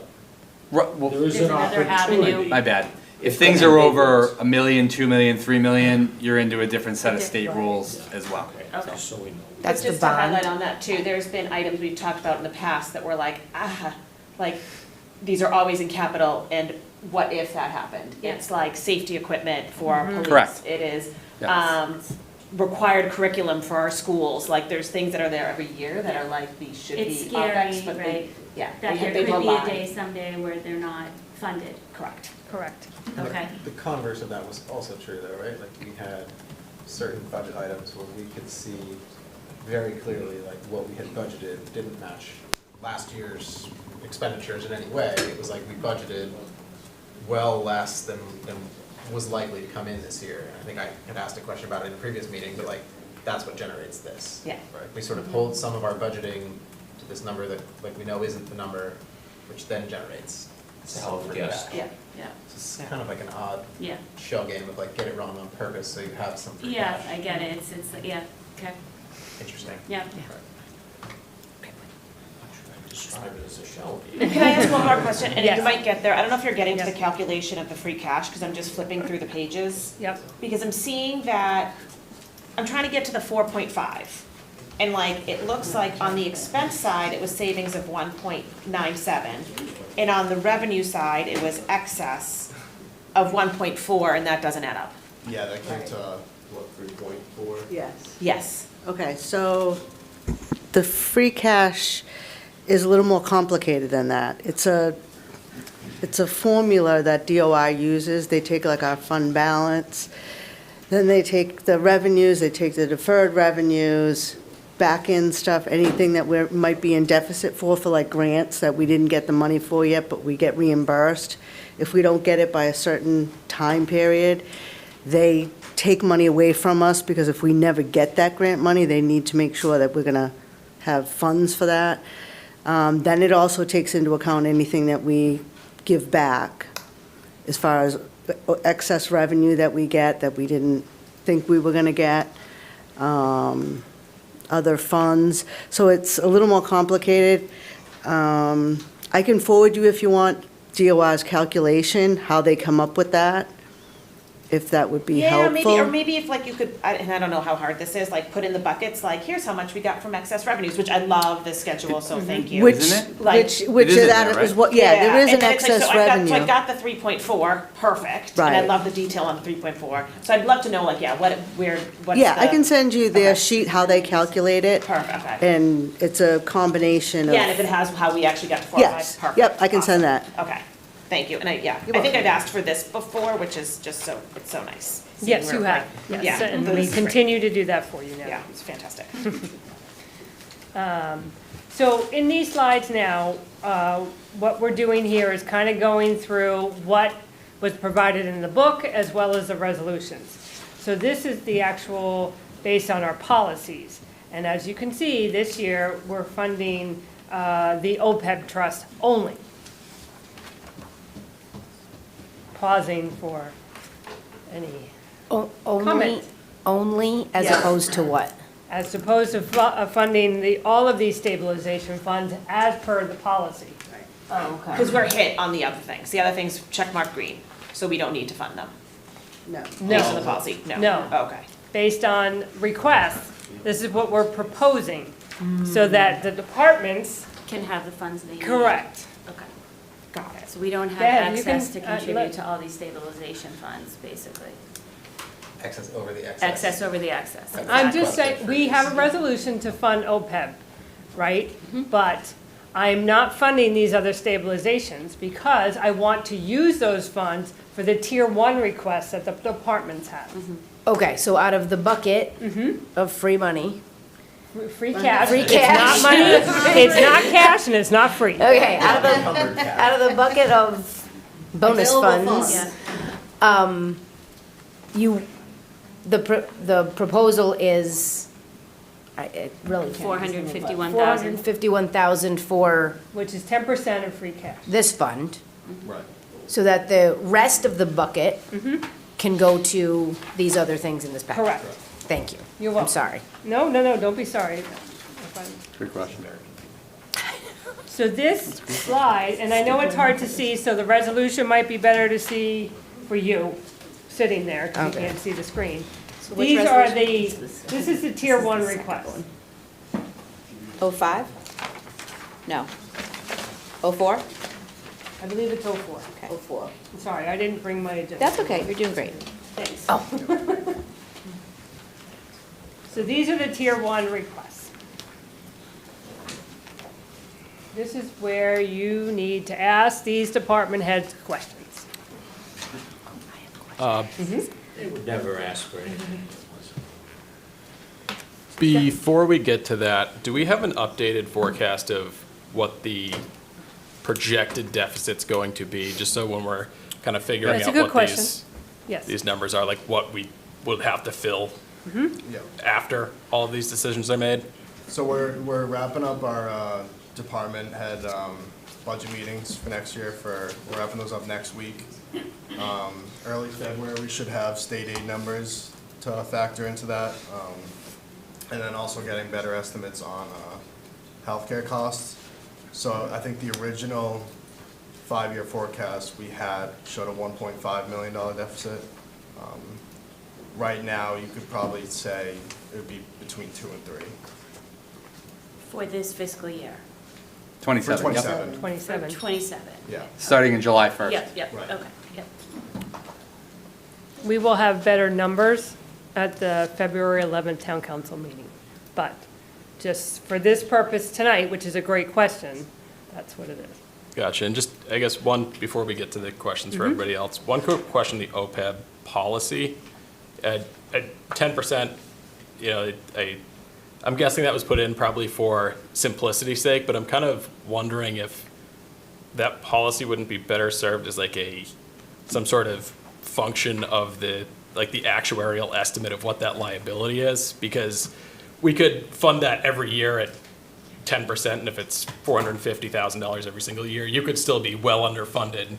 Well, there is There's an another avenue. opportunity. my bad. If things are over $1 million, $2 million, $3 million, you're into a different set of state rules as well. Okay. Just so we know. That's the Just to highlight bond. on that too, there's been items we've talked about in the past that were like, like, these are always in capital, and what if that happened? Yeah. It's like safety equipment for our police. Correct. It is, Yes. required curriculum for our schools, like, there's things that are there every year that are like, these should be It's OpEx, scary, but they, right? yeah. That they there could be rely. a day someday where they're not funded. Correct. Correct. Okay. The converse of that was also true though, right? Like we had certain budget items where we could see very clearly like what we had budgeted didn't match last year's expenditures in any way. It was like we budgeted well less than was likely to come in this year. And I think I had asked a question about it in a previous meeting, but like that's what generates this. Yeah. Right? We sort of hold some of our budgeting to this number that like we know isn't the number, which then generates. It's a hell of a free guess. cash. Yeah. Yeah. So it's kind of like an odd Yeah. shell game of like get it wrong on purpose so you have some free Yeah, cash. I get it. It's, yeah, okay, Interesting. yeah. Describe it as a shell. Can I ask one more question? And Yes. you might get there, I don't know if you're getting to the Yes. calculation of the free cash, because I'm just flipping through the pages. Yep. Because I'm seeing that, I'm trying to get to the 4.5. And like, it looks like on the expense side, it was savings of 1.97. And on the revenue side, it was excess of 1.4, and that doesn't add up. Yeah, that came to, what, 3.4? Yes. Yes. Okay, so the free cash is a little more complicated than that. It's a formula that DOI uses. They take like our fund balance, then they take the revenues, they take the deferred revenues, back-end stuff, anything that might be in deficit for like grants that we didn't get the money for yet, but we get reimbursed. If we don't get it by a certain time period, they take money away from us, because if we never get that grant money, they need to make sure that we're gonna have funds for that. Then it also takes into account anything that we give back, as far as excess revenue that we get that we didn't think we were gonna get, other funds. So it's a little more complicated. I can forward you, if you want, DOR's calculation, how they come up with that, if that would be Yeah, helpful. maybe, or maybe if like you could, and I don't know how hard this is, like put in the buckets, like here's how much we got from excess revenues, which I love this schedule, so thank you. Which, Isn't it? Like- which It is in that there, is right? what, yeah, there is and an then it's like, excess so I've got- revenue. So I got the 3.4, perfect, and I Right. love the detail on the 3.4. So I'd love to know like, yeah, what's Yeah, I the- can send you their Okay. sheet, how they calculate it, Perfect, okay. and it's a combination of. Yeah, and if it has how we actually got 4 or 5, Yes, perfect. yep, I can send awesome. that. Okay, thank you, and You're I think welcome. I've asked for this before, which is just so, it's so nice. seeing Yes, where you we're have. like- Yes, Yeah, and this we is great. continue to do that for you now. Yeah, it's fantastic. So in these slides now, what we're doing here is kind of going through what was provided in the book as well as the resolutions. So this is the actual, based on our policies. And as you can see, this year, we're funding the OPEB trust only. Pausing for any Only, comment. only as Yeah. opposed to what? As opposed to funding all of these stabilization funds as per the policy. Oh, okay. Because we're hit on the other things. The other things check mark green, so we don't need to fund them. No. Based on the policy, no. No. Okay. Based on requests, this is what we're proposing, so that the departments, Can have the funds they need. correct. Okay. Got it. So we don't have Go ahead, you access can, to let- contribute to all these stabilization funds, basically. Excess over the excess. Excess over the excess. I'm just saying, we have a resolution to fund OPEB, right? But I'm not funding these other stabilizations because I want to use those funds for the tier 1 requests that the departments have. Okay, so out of the bucket of free money, Free cash. Free It's cash. not money, it's not cash and it's not free. okay, out of the bucket of bonus Available funds, Yeah. the proposal is, it really can't. 451,000. 451,000 for Which is 10% of free cash. this fund, Right. so that the rest of the bucket can go to these other things in this package. Correct. Thank you. You're welcome. I'm sorry. No, don't be sorry. If I'm- Good question. So this slide, and I know it's hard to see, so the resolution might be better to see for you, sitting there, because you Okay. can't see the screen. which These are resolution? this is the tier one request. 05? No. 04? I believe it's 04. Okay. 04. I'm sorry, I didn't bring my agenda. That's okay, you're doing great. Thanks. So these are the tier one requests. This is where you need to ask these department heads questions. They would never ask for anything. Before we get to that, do we have an updated forecast of what the projected deficit's going to be, just so when we're kind of figuring That's a out good what question. these Yes. numbers are, like what we would have to fill Mm-hmm. Yeah. after all of these decisions are made? So we're wrapping up our department head budget meetings for next year. We're wrapping those up next week. Early February, we should have state aid numbers to factor into that. And then also getting better estimates on healthcare costs. So I think the original 5-year forecast we had showed a $1.5 million deficit. Right now, you could probably say it would be between 2 and 3. For this fiscal year. 27, For yep. 27. 27. 27. Yeah. Starting in July 1st. Yep, Right. okay, yep. We will have better numbers at the February 11th town council meeting. But just for this purpose tonight, which is a great question, that's what it is. Gotcha, and just, I guess, before we get to the questions Mm-hmm. for everybody else, one quick question, the OPEB policy. At 10%, I'm guessing that was put in probably for simplicity's sake, but I'm kind of wondering if that policy wouldn't be better served as like some sort of function of the actuarial estimate of what that liability is, because we could fund that every year at 10%, and if it's $450,000 every single year, you could still be well underfunded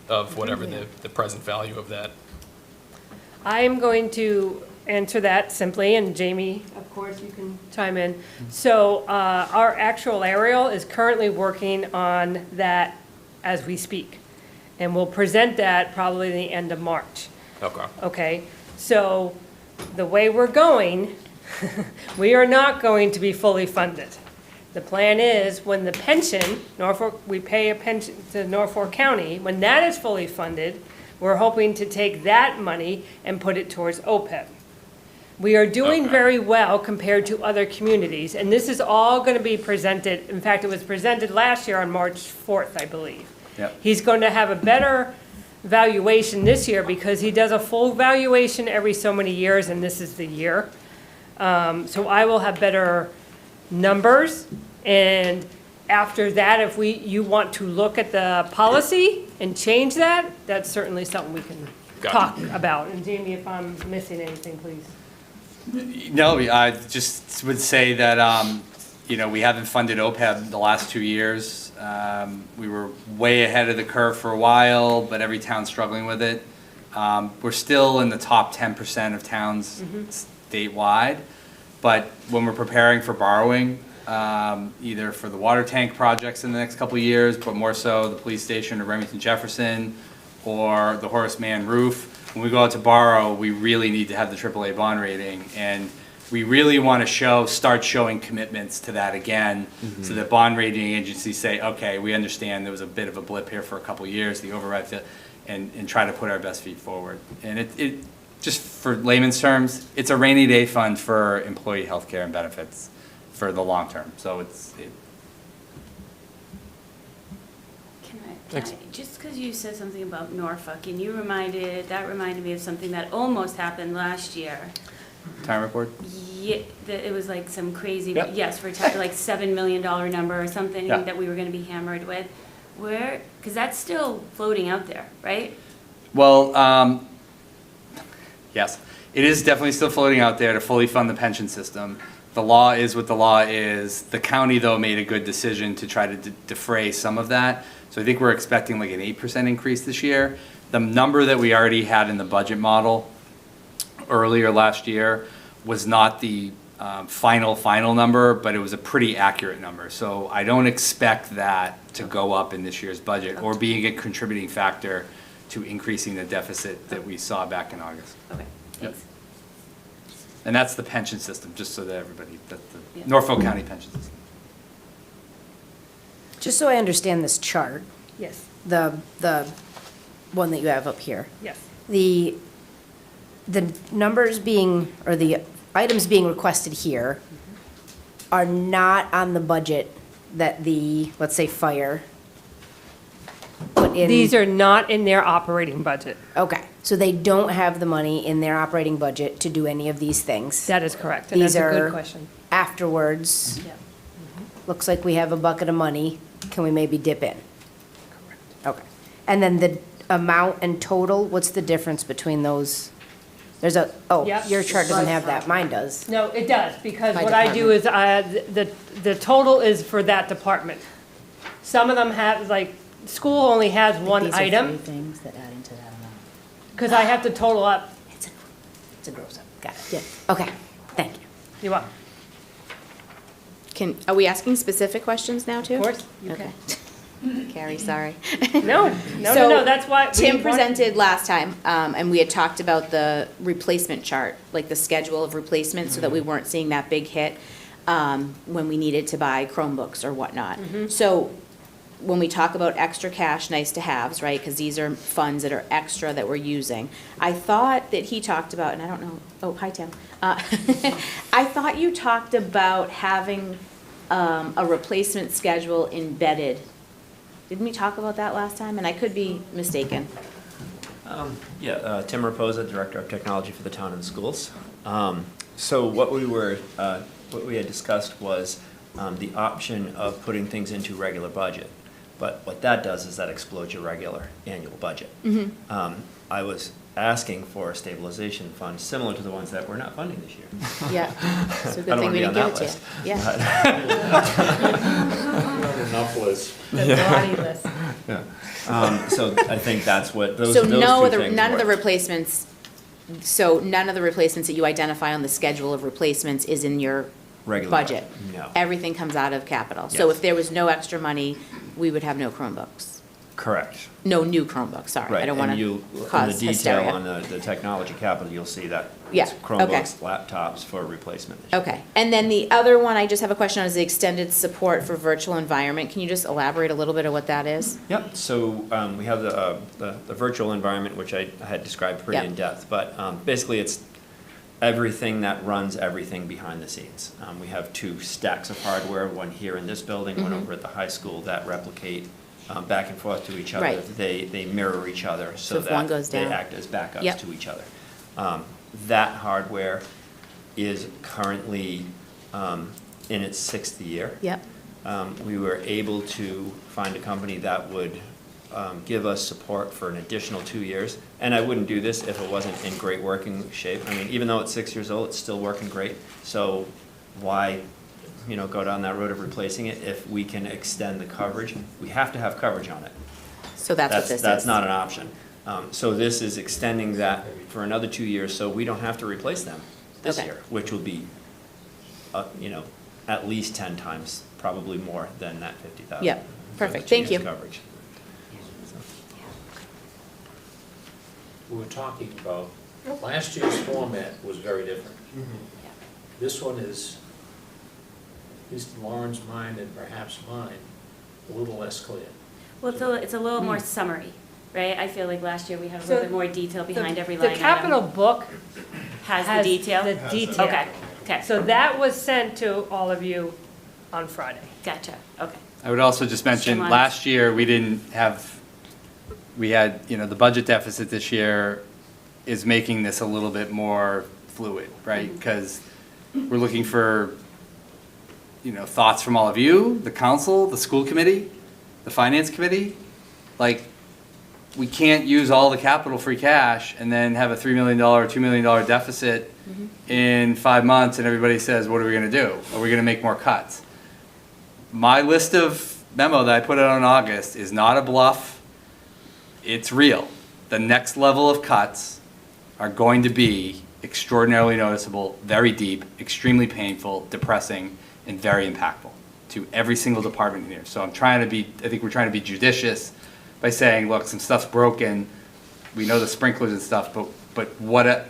of whatever the present value of that. I'm going to answer that simply, and Jamie, of course, you can chime in. So our actuarial is currently working on that as we speak, and we'll present that probably the end of March. Okay. Okay, so the way we're going, we are not going to be fully funded. The plan is when the pension, we pay a pension to Norfolk County, when that is fully funded, we're hoping to take that money and put it towards OPEB. We are doing Okay. very well compared to other communities, and this is all going to be presented, in fact, it was presented last year on March 4th, I believe. Yep. He's going to have a better valuation this year because he does a full valuation every so many years, and this is the year. So I will have better numbers, and after that, if you want to look at the policy and change that, that's certainly something we can Gotcha. talk about. And Jamie, if I'm missing anything, please. No, I just would say that, we haven't funded OPEB the last 2 years. We were way ahead of the curve for a while, but every town's struggling with it. We're still in the top 10% of towns statewide, but when we're preparing for borrowing, either for the water tank projects in the next couple of years, but more so the police station or Remington Jefferson, or the Horace Mann roof, when we go out to borrow, we really need to have the AAA bond rating, and we really want to start showing commitments to that again, so that bond rating agencies say, okay, we understand there was a bit of a blip here for a couple of years, the override, and try to put our best feet forward. And it just for layman's terms, it's a rainy day fund for employee health care and benefits for the long term, so Just because you said something about Norfolk, and that reminded me of something that almost happened last year. time report. Yeah, it was like some crazy, Yep. yes, we're talking like $7 million number or something Yeah. that we were gonna be hammered with. Because that's still floating out there, right? Well, yes, it is definitely still floating out there to fully fund the pension system. the law is what the law is. The county, though, made a good decision to try to defray some of that. So I think we're expecting like an 8% increase this year. The number that we already had in the budget model earlier last year was not the final number, but it was a pretty accurate number. So I don't expect that to go up in this year's budget or being a contributing factor to increasing the deficit that we saw back in August. Okay, Yep. thanks. And that's the pension system, just so that everybody, the Yeah. Norfolk County pension system. Just so I understand this chart, Yes, the one that you have up here, yes. the numbers being, or the items being requested here are not on the budget that the, let's say, fire put in? These are not in their operating budget. Okay, so they don't have the money in their operating budget to do any of these things? That is correct, and that's These a good are question. afterwards, Yeah. looks like we have a bucket of money, can we maybe dip in? Okay, and then the amount and total, what's the difference between those? There's a, oh, Yep. your chart doesn't have that, mine does. No, it does, because By what I do is, the total is for that department. Some of them have, like, school only has one item, things that add into that amount. because I have to total up. It's a gross up, got it. Okay, thank you. You want? Are we asking specific questions now, too? Of course, you Okay. can. Carrie, sorry. No, So, that's why. Tim presented last time, and we had talked about the replacement chart, like the schedule of replacements, so that we weren't seeing that big hit when we needed to buy Chromebooks or whatnot. So when we talk about extra cash, nice to haves, right, because these are funds that are extra that we're using. I thought that he talked about, and I don't know, oh, hi, Tim. I thought you talked about having a replacement schedule embedded. Didn't we talk about that last time? And I could be mistaken. Tim Raposa, Director of Technology for the Town and Schools. So what we had discussed was the option of putting things into regular budget. But what that does is that explodes your regular annual budget. I was asking for a stabilization fund similar to the ones that we're not funding this year. Yeah, so I good don't thing wanna we be on didn't give that it to you. list. Yeah. Enough list. The naughty list. Yeah. So I think that's what those So two none of the work. replacements, so none of the replacements that you identify on the schedule of replacements is in your Regular budget? No. Everything comes out of capital? So Yes. if there was no extra money, we would have no Chromebooks? Correct. No new Chromebooks, sorry. I Right, don't want and to you, in the cause detail hysteria. on the technology capital, you'll see that. Yeah, it's okay. Chromebooks, laptops for replacement. Okay, and then the other one I just have a question on is the extended support for virtual environment. Can you just elaborate a little bit of what that is? Yep, so we have the virtual environment, which I had described pretty Yep. in depth, but basically it's everything that runs everything behind the scenes. We have two stacks of hardware, one here in this building, one Mhm. over at the high school, that replicate back and forth to each other. Right. They mirror each other So so if one that goes they down- act as backups Yep. to each other. That hardware is currently in its 6th year. Yep. We were able to find a company that would give us support for an additional 2 years. And I wouldn't do this if it wasn't in great working shape. I mean, even though it's 6 years old, it's still working great. So why, go down that road of replacing it if we can extend the coverage? We have to have coverage on it. So that's what this is? That's not an option. So this is extending that for another 2 years, so we don't have to replace them this Okay. year, which will be, at least 10 times, probably more than that 50,000. Yep, for perfect. the 2 Thank years you. coverage. We were talking about, last year's format was very different. This one is, at least in Lauren's mind and perhaps mine, a little less clear. Well, it's a little more summary, right? I feel like last year we had a So little bit more detail behind every line The item. capital book Has the detail? The detail. Okay, okay. So that was sent to all of you on Friday. Gotcha, okay. I would also just mention, Streamlined. last year, we had, the budget deficit this year is making this a little bit more fluid, right? Because we're looking for, thoughts from all of you, the council, the school committee, the finance committee. Like, we can't use all the capital free cash and then have a $3 million or $2 million deficit in 5 months and everybody says, what are we gonna do? Are we gonna make more cuts? My list of memo that I put out in August is not a bluff. It's real. The next level of cuts are going to be extraordinarily noticeable, very deep, extremely painful, depressing, and very impactful to every single department here. So I think we're trying to be judicious by saying, look, some stuff's broken. We know the sprinklers and stuff, but what, I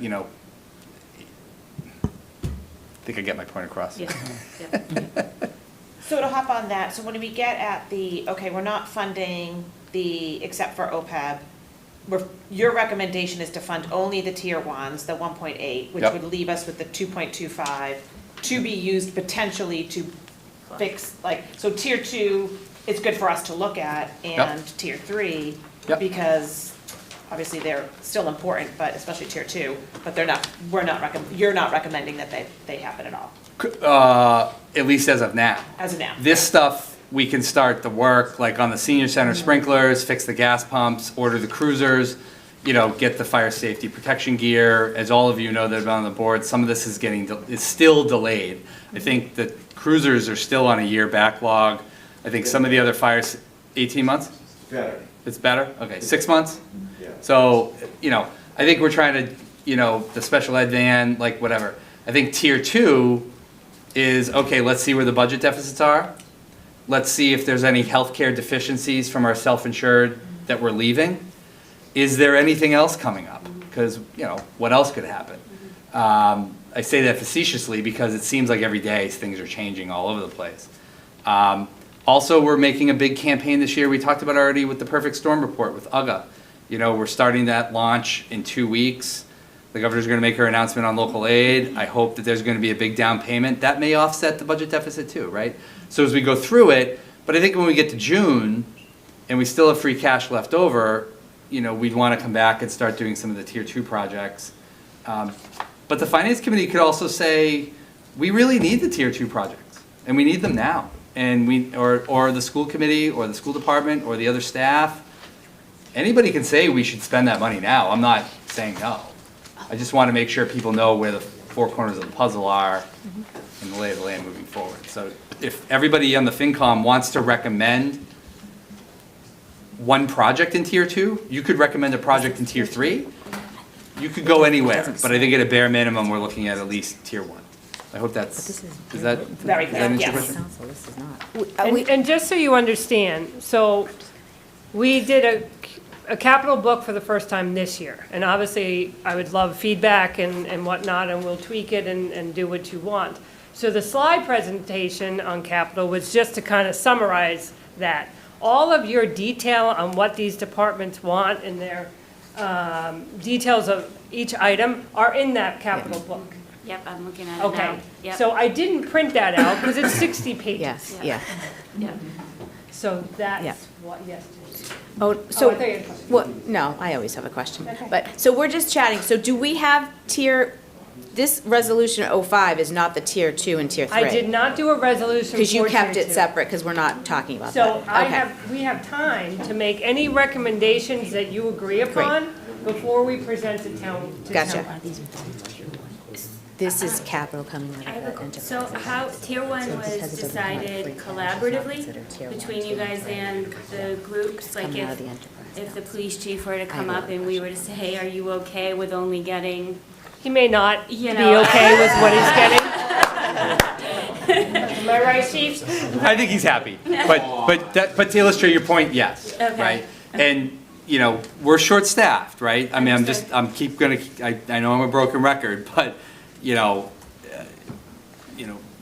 think I get my point across. Yeah. So to hop on that, so when we get at okay, we're not funding except for OPEB, your recommendation is to fund only the tier ones, the 1.8, which Yep. would leave us with the 2.25 to be used potentially to fix, so tier 2 is good for us to look at, and tier 3, Yep. because obviously they're still important, but especially tier 2, but you're not recommending that they happen at all, At least as of now. as of now. This stuff, we can start the work, like on the senior center sprinklers, fix the gas pumps, order the cruisers, get the fire safety protection gear. As all of you know that have been on the board, some of this is still delayed. I think the cruisers are still on a year backlog. I think some of the other fires, 18 months? Better. It's better? Okay, 6 months? Yeah. So, I think we're trying to, the special ed van, whatever. I think tier 2 is, okay, let's see where the budget deficits are. Let's see if there's any healthcare deficiencies from our self-insured that we're leaving. Is there anything else coming up? Because, what else could happen? I say that facetiously because it seems like every day things are changing all over the place. Also, we're making a big campaign this year. We talked about already with the Perfect Storm Report with UGA. We're starting that launch in 2 weeks. The governor's going to make her announcement on local aid. I hope that there's going to be a big down payment. That may offset the budget deficit too, right? So as we go through it, but I think when we get to June and we still have free cash left over, we'd want to come back and start doing some of the tier 2 projects. But the finance committee could also say, we really need the tier 2 projects and we need them now. And or the school committee or the school department or the other staff, anybody can say we should spend that money now. I'm not saying no. I just want to make sure people know where the 4 corners of the puzzle are and the lay of the land moving forward. So if everybody on the FinCom wants to recommend one project in tier 2, you could recommend a project in tier 3. You could go anywhere, but I think at a bare minimum, we're looking at least tier 1. I hope that's, is that? Very does that clear, answer your yes. question? And just so you understand, so we did a capital book for the first time this year. And obviously, I would love feedback and whatnot, and we'll tweak it and do what you want. So the slide presentation on capital was just to kind of summarize that. All of your detail on what these departments want and their details of each item are in that capital book. Yep, I'm looking at it now. Okay, Yep. so I didn't print that out because it's 60 pages. Yes, yeah. Yep. So Yeah. that's what, yes. Oh, I thought so, you had a question. no, I always have a question. Okay. But, so we're just chatting, so do we have this resolution 05 is not the tier 2 and tier 3? I did not do a resolution for Because you kept tier it 2. separate, because we're not talking about that. So Okay. we have time to make any recommendations that you agree upon before we present to town. Gotcha. This is capital coming out I of have the a, enterprise. so how, tier 1 So was because it doesn't have free decided cash, collaboratively considered tier between one. you guys and the groups? Like Coming out of the enterprise. if the police chief were to come have up and we were to say, hey, are you okay with only getting, He may not You be know. okay with what he's getting. Am I right, chief? I think he's happy, but to illustrate your point, yes, Okay. right? And, we're short-staffed, right? I mean, I know I'm a broken record, but,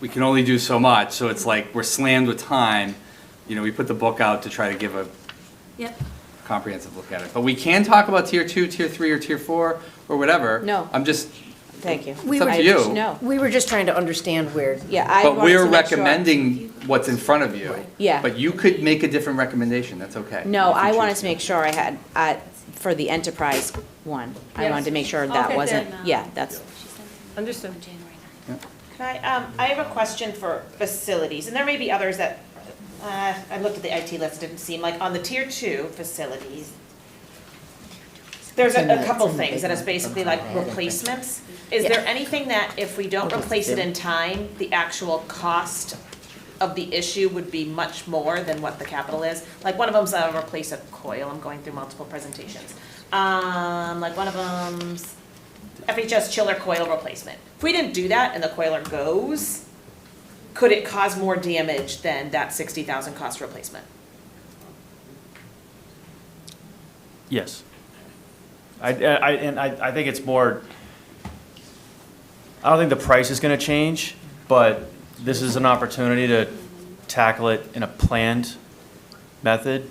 we can only do so much, so it's like we're slammed with time. We put the book out to try to give a yep, comprehensive look at it. But we can talk about tier 2, tier 3, or tier 4, or whatever. No. I'm just, Thank you. It's up to you. No. We were just trying to understand where. Yeah, I but wanted we're to make sure. recommending what's in front of you. Yeah. But you could make a different recommendation, that's okay. No, if you I choose wanted to make sure I had, for the enterprise one, I Yes. wanted to make sure that Okay, wasn't, then. yeah, that's, Understood. January 9th. Can I have a question for facilities, and there may be others that, I looked at the IT list, didn't seem like, on the tier 2 facilities, There's And a that's couple in the things big that is one. basically like replacements. Is Yeah. there anything that if we don't Okay. replace it in time, the actual cost of the issue would be much more than what the capital is? Like one of them's replace a coil, I'm going through multiple presentations. Like one of them's FHS chiller coil replacement. If we didn't do that and the coiler goes, could it cause more damage than that 60,000 cost replacement? Yes. I think it's more, I don't think the price is gonna change, but this is an opportunity to tackle it in a planned method.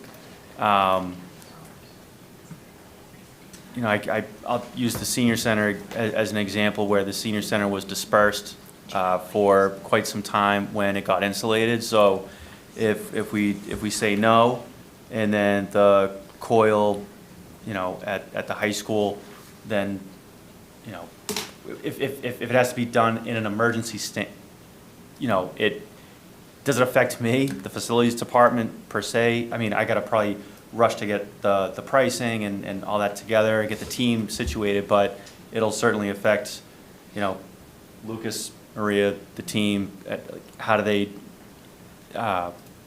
You know, I'll use the senior center as an example where the senior center was dispersed for quite some time when it got insulated. So if we say no, and then the coil, you know, at the high school, then, you know, if it has to be done in an emergency you know, does it affect me, the facilities department per se? I mean, I gotta probably rush to get the pricing and all that together, get the team situated, but it'll certainly affect, you know, Lucas, Maria, the team, how do they,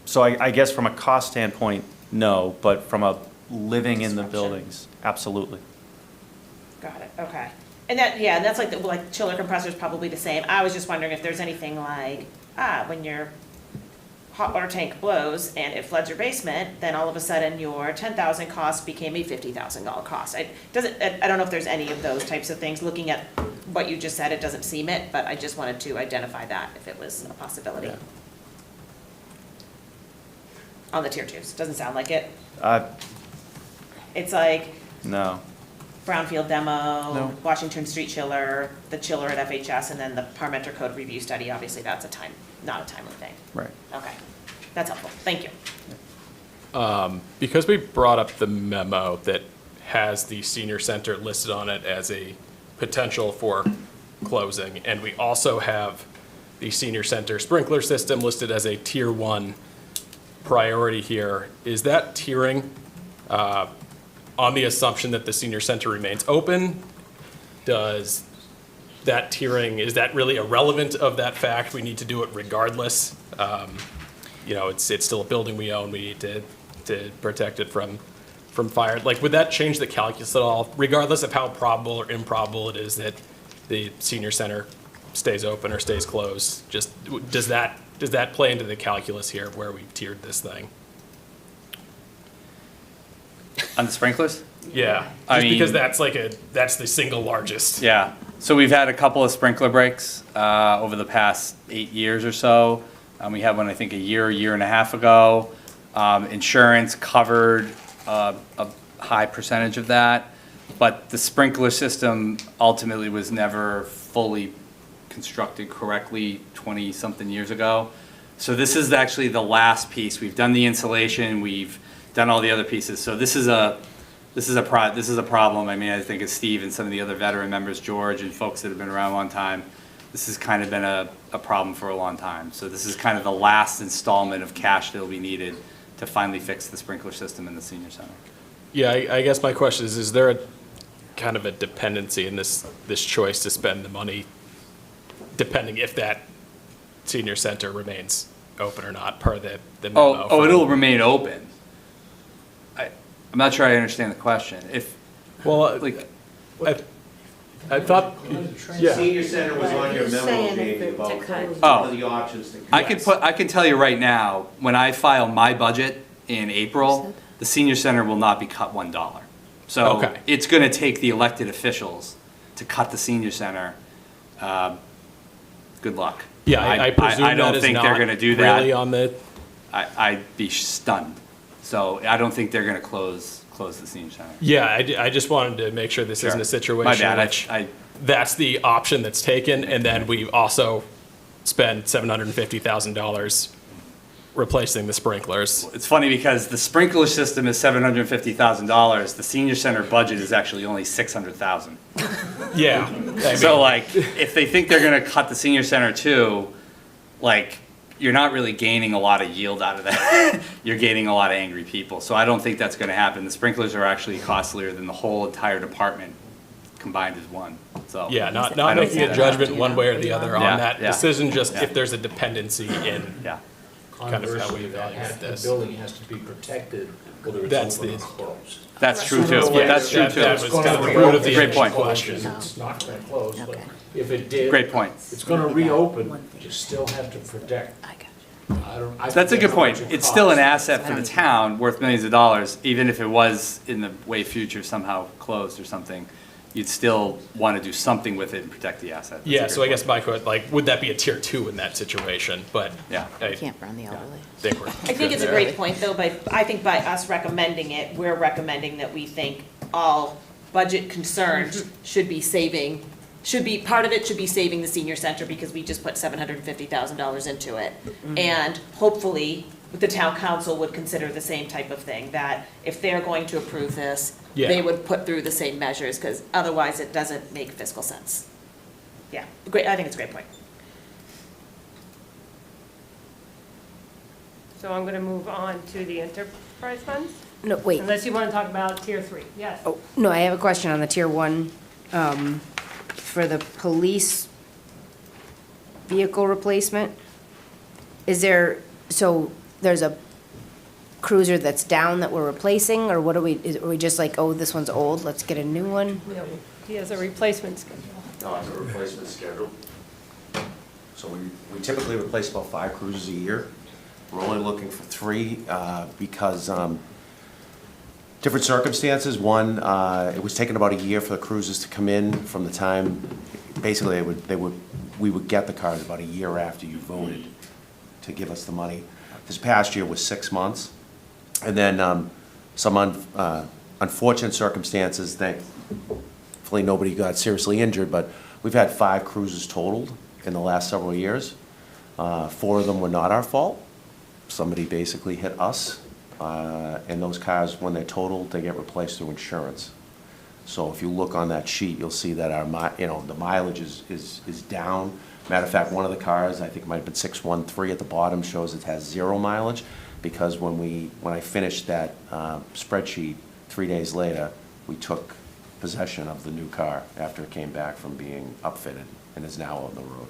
so I guess from a cost standpoint, no, but from a living in the buildings, absolutely. Got it, okay. And that, yeah, and that's like, like chiller compressor's probably the same. I was just wondering if there's anything like, when your hot water tank blows and it floods your basement, then all of a sudden your 10,000 cost became a $50,000 cost. I don't know if there's any of those types of things. Looking at what you just said, it doesn't seem it, but I just wanted to identify that if it was a possibility. On the tier twos, doesn't sound like it. It's like No. Brownfield demo, No. Washington Street chiller, the chiller at FHS, and then the Parmenter Code review study. Obviously, that's not a timely thing. Right. Okay, that's helpful, thank you. Because we brought up the memo that has the senior center listed on it as a potential for closing, and we also have the senior center sprinkler system listed as a tier 1 priority here, is that tiering on the assumption that the senior center remains open? Does that tiering, is that really irrelevant of that fact? We need to do it regardless. You know, it's still a building we own. We need to protect it from fire. Like, would that change the calculus at all, regardless of how probable or improbable it is that the senior center stays open or stays closed? Just, does that play into the calculus here where we've tiered this thing? On the sprinklers? Yeah, I just because mean- that's the single largest. Yeah, so we've had a couple of sprinkler breaks over the past 8 years or so. We had one, I think, a year and a half ago. Insurance covered a high percentage of that, but the sprinkler system ultimately was never fully constructed correctly 20-something years ago. So this is actually the last piece. We've done the insulation, we've done all the other pieces. So this is a problem. I mean, I think as Steve and some of the other veteran members, George, and folks that have been around a long time, this has kind of been a problem for a long time. So this is kind of the last installment of cash that will be needed to finally fix the sprinkler system in the senior center. Yeah, I guess my question is there a kind of a dependency in this choice to spend the money, depending if that senior center remains open or not, per the memo? Oh, it'll remain open. I'm not sure I understand the question. Well, like, I thought, yeah. Senior center was on your memo, saying if Jamie, it- about to cut. one of the options to. I can tell you right now, when I file my budget in April, the senior center will not be cut $1. So Okay. it's gonna take the elected officials to cut the senior center. Good luck. Yeah, I presume I don't that is think they're not gonna do that. really on the, I'd be stunned. So I don't think they're gonna close the senior center. yeah, I just wanted to make sure this isn't a Sure. situation My bad, which that's the option that's taken, and then we also spend $750,000 replacing the sprinklers. It's funny because the sprinkler system is $750,000. The senior center budget is actually only $600,000. Yeah. So like, if they think they're gonna cut the senior center too, like, you're not really gaining a lot of yield out of that. You're gaining a lot of angry people. So I don't think that's gonna happen. The sprinklers are actually costlier than the whole entire department combined as one, so. Yeah, not I don't making see a that judgment happening. one way or the other on Yeah, that yeah. decision, just Yeah. if there's a dependency in Yeah. kind of how we Conversely, evaluate the this. building has to be protected, whether That's it's open the- or closed. That's true too, Yeah, that's true that- too. that was kind of the root of the Great initial point. question. It's not gonna close, but if it did. Great point. It's gonna reopen, you still have to protect. I That's a forget good how point. much it It's still an costs. asset for the town, worth millions of dollars, even if it was in the way future somehow closed or something. You'd still want to do something with it and protect the asset. That's a Yeah, good so I point. guess my question, like, would that be a tier 2 in that situation? But Yeah. I Can't burn the overlay. think we're. I think it's a great point, though, but I think by us recommending it, we're recommending that we think all budget concerns should be saving, part of it should be saving the senior center because we just put $750,000 into it. And hopefully, the town council would consider the same type of thing, that if they're going to approve this, Yeah. they would put through the same measures, because otherwise it doesn't make fiscal sense. Yeah, great, I think it's a great point. So I'm gonna move on to the enterprise funds, No, wait. unless you wanna talk about tier 3, yes. Oh, no, I have a question on the tier 1, for the police vehicle replacement. Is there, so there's a cruiser that's down that we're replacing, or what are are we just like, oh, this one's old, let's get a new one? No, he has a replacement schedule. No, it's a replacement schedule. So we typically replace about 5 cruisers a year. We're only looking for 3 because different circumstances. One, it was taking about a year for the cruisers to come in from the time, basically, we would get the cars about a year after you voted to give us the money. This past year was 6 months. And then some unfortunate circumstances, thankfully nobody got seriously injured, but we've had 5 cruises totaled in the last several years. 4 of them were not our fault. Somebody basically hit us, and those cars, when they're totaled, they get replaced through insurance. So if you look on that sheet, you'll see that the mileage is down. Matter of fact, one of the cars, I think it might have been 613 at the bottom, shows it has 0 mileage, because when I finished that spreadsheet 3 days later, we took possession of the new car after it came back from being upfitted and is now on the road.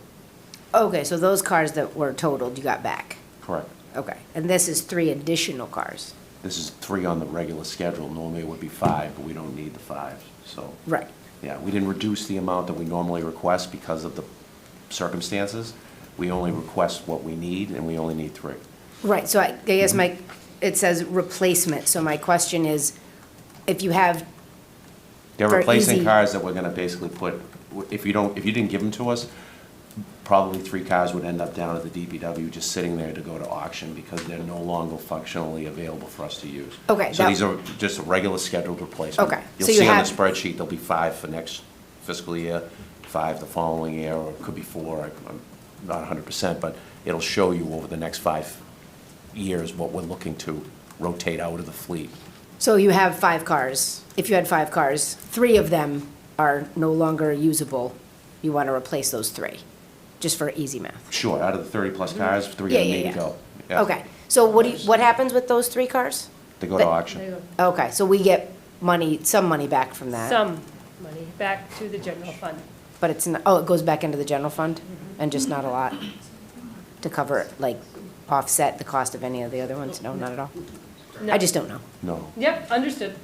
Okay, so those cars that were totaled, you got back? Correct. Okay, and this is 3 additional cars? This is 3 on the regular schedule. Normally it would be 5, but we don't need the 5, so. Right. Yeah, we didn't reduce the amount that we normally request because of the circumstances. We only request what we need, and we only need 3. Right, so I guess it says replacement, so my question is, if you have, They're For replacing easy- cars that we're gonna basically put, if you didn't give them to us, probably 3 cars would end up down at the DPW just sitting there to go to auction because they're no longer functionally available for us to use. Okay, So that- these are just a regular scheduled replacement. Okay, You'll so you see on have- the spreadsheet, there'll be 5 for next fiscal year, 5 the following year, or it could be 4, I'm not 100%, but it'll show you over the next 5 years what we're looking to rotate out of the fleet. so you have 5 cars. If you had 5 cars, 3 of them are no longer usable. You want to replace those 3, just for easy math. Sure, out of the 30-plus cars, 3 Yeah, of them yeah, need to yeah. go. Yeah. Okay, so what happens with those 3 cars? They go to But- auction. Okay, so we get some money back from that? Some money back to the general fund. But it's not, it goes back into the general fund, and just not a lot to cover, like, offset the cost of any of the other ones? No, not at all? No. I just don't know. No. Yep, understood.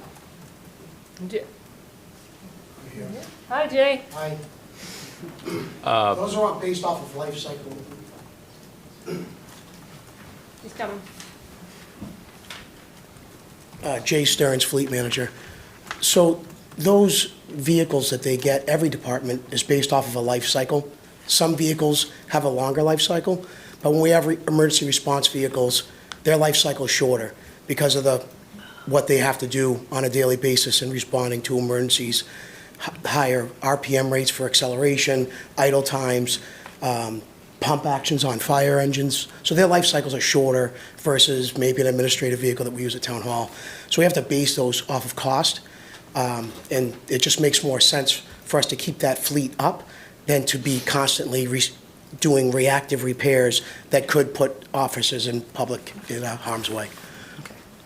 Hi, Jay. Hi. Uh, Those are all based off of life cycle. He's coming. Jay Stearns, Fleet Manager. So those vehicles that they get, every department is based off of a life cycle. Some vehicles have a longer life cycle, but when we have emergency response vehicles, their life cycle is shorter because of what they have to do on a daily basis in responding to emergencies. Higher RPM rates for acceleration, idle times, pump actions on fire engines. So their life cycles are shorter versus maybe an administrative vehicle that we use at Town Hall. So we have to base those off of cost. And it just makes more sense for us to keep that fleet up than to be constantly doing reactive repairs that could put officers and public in harm's way.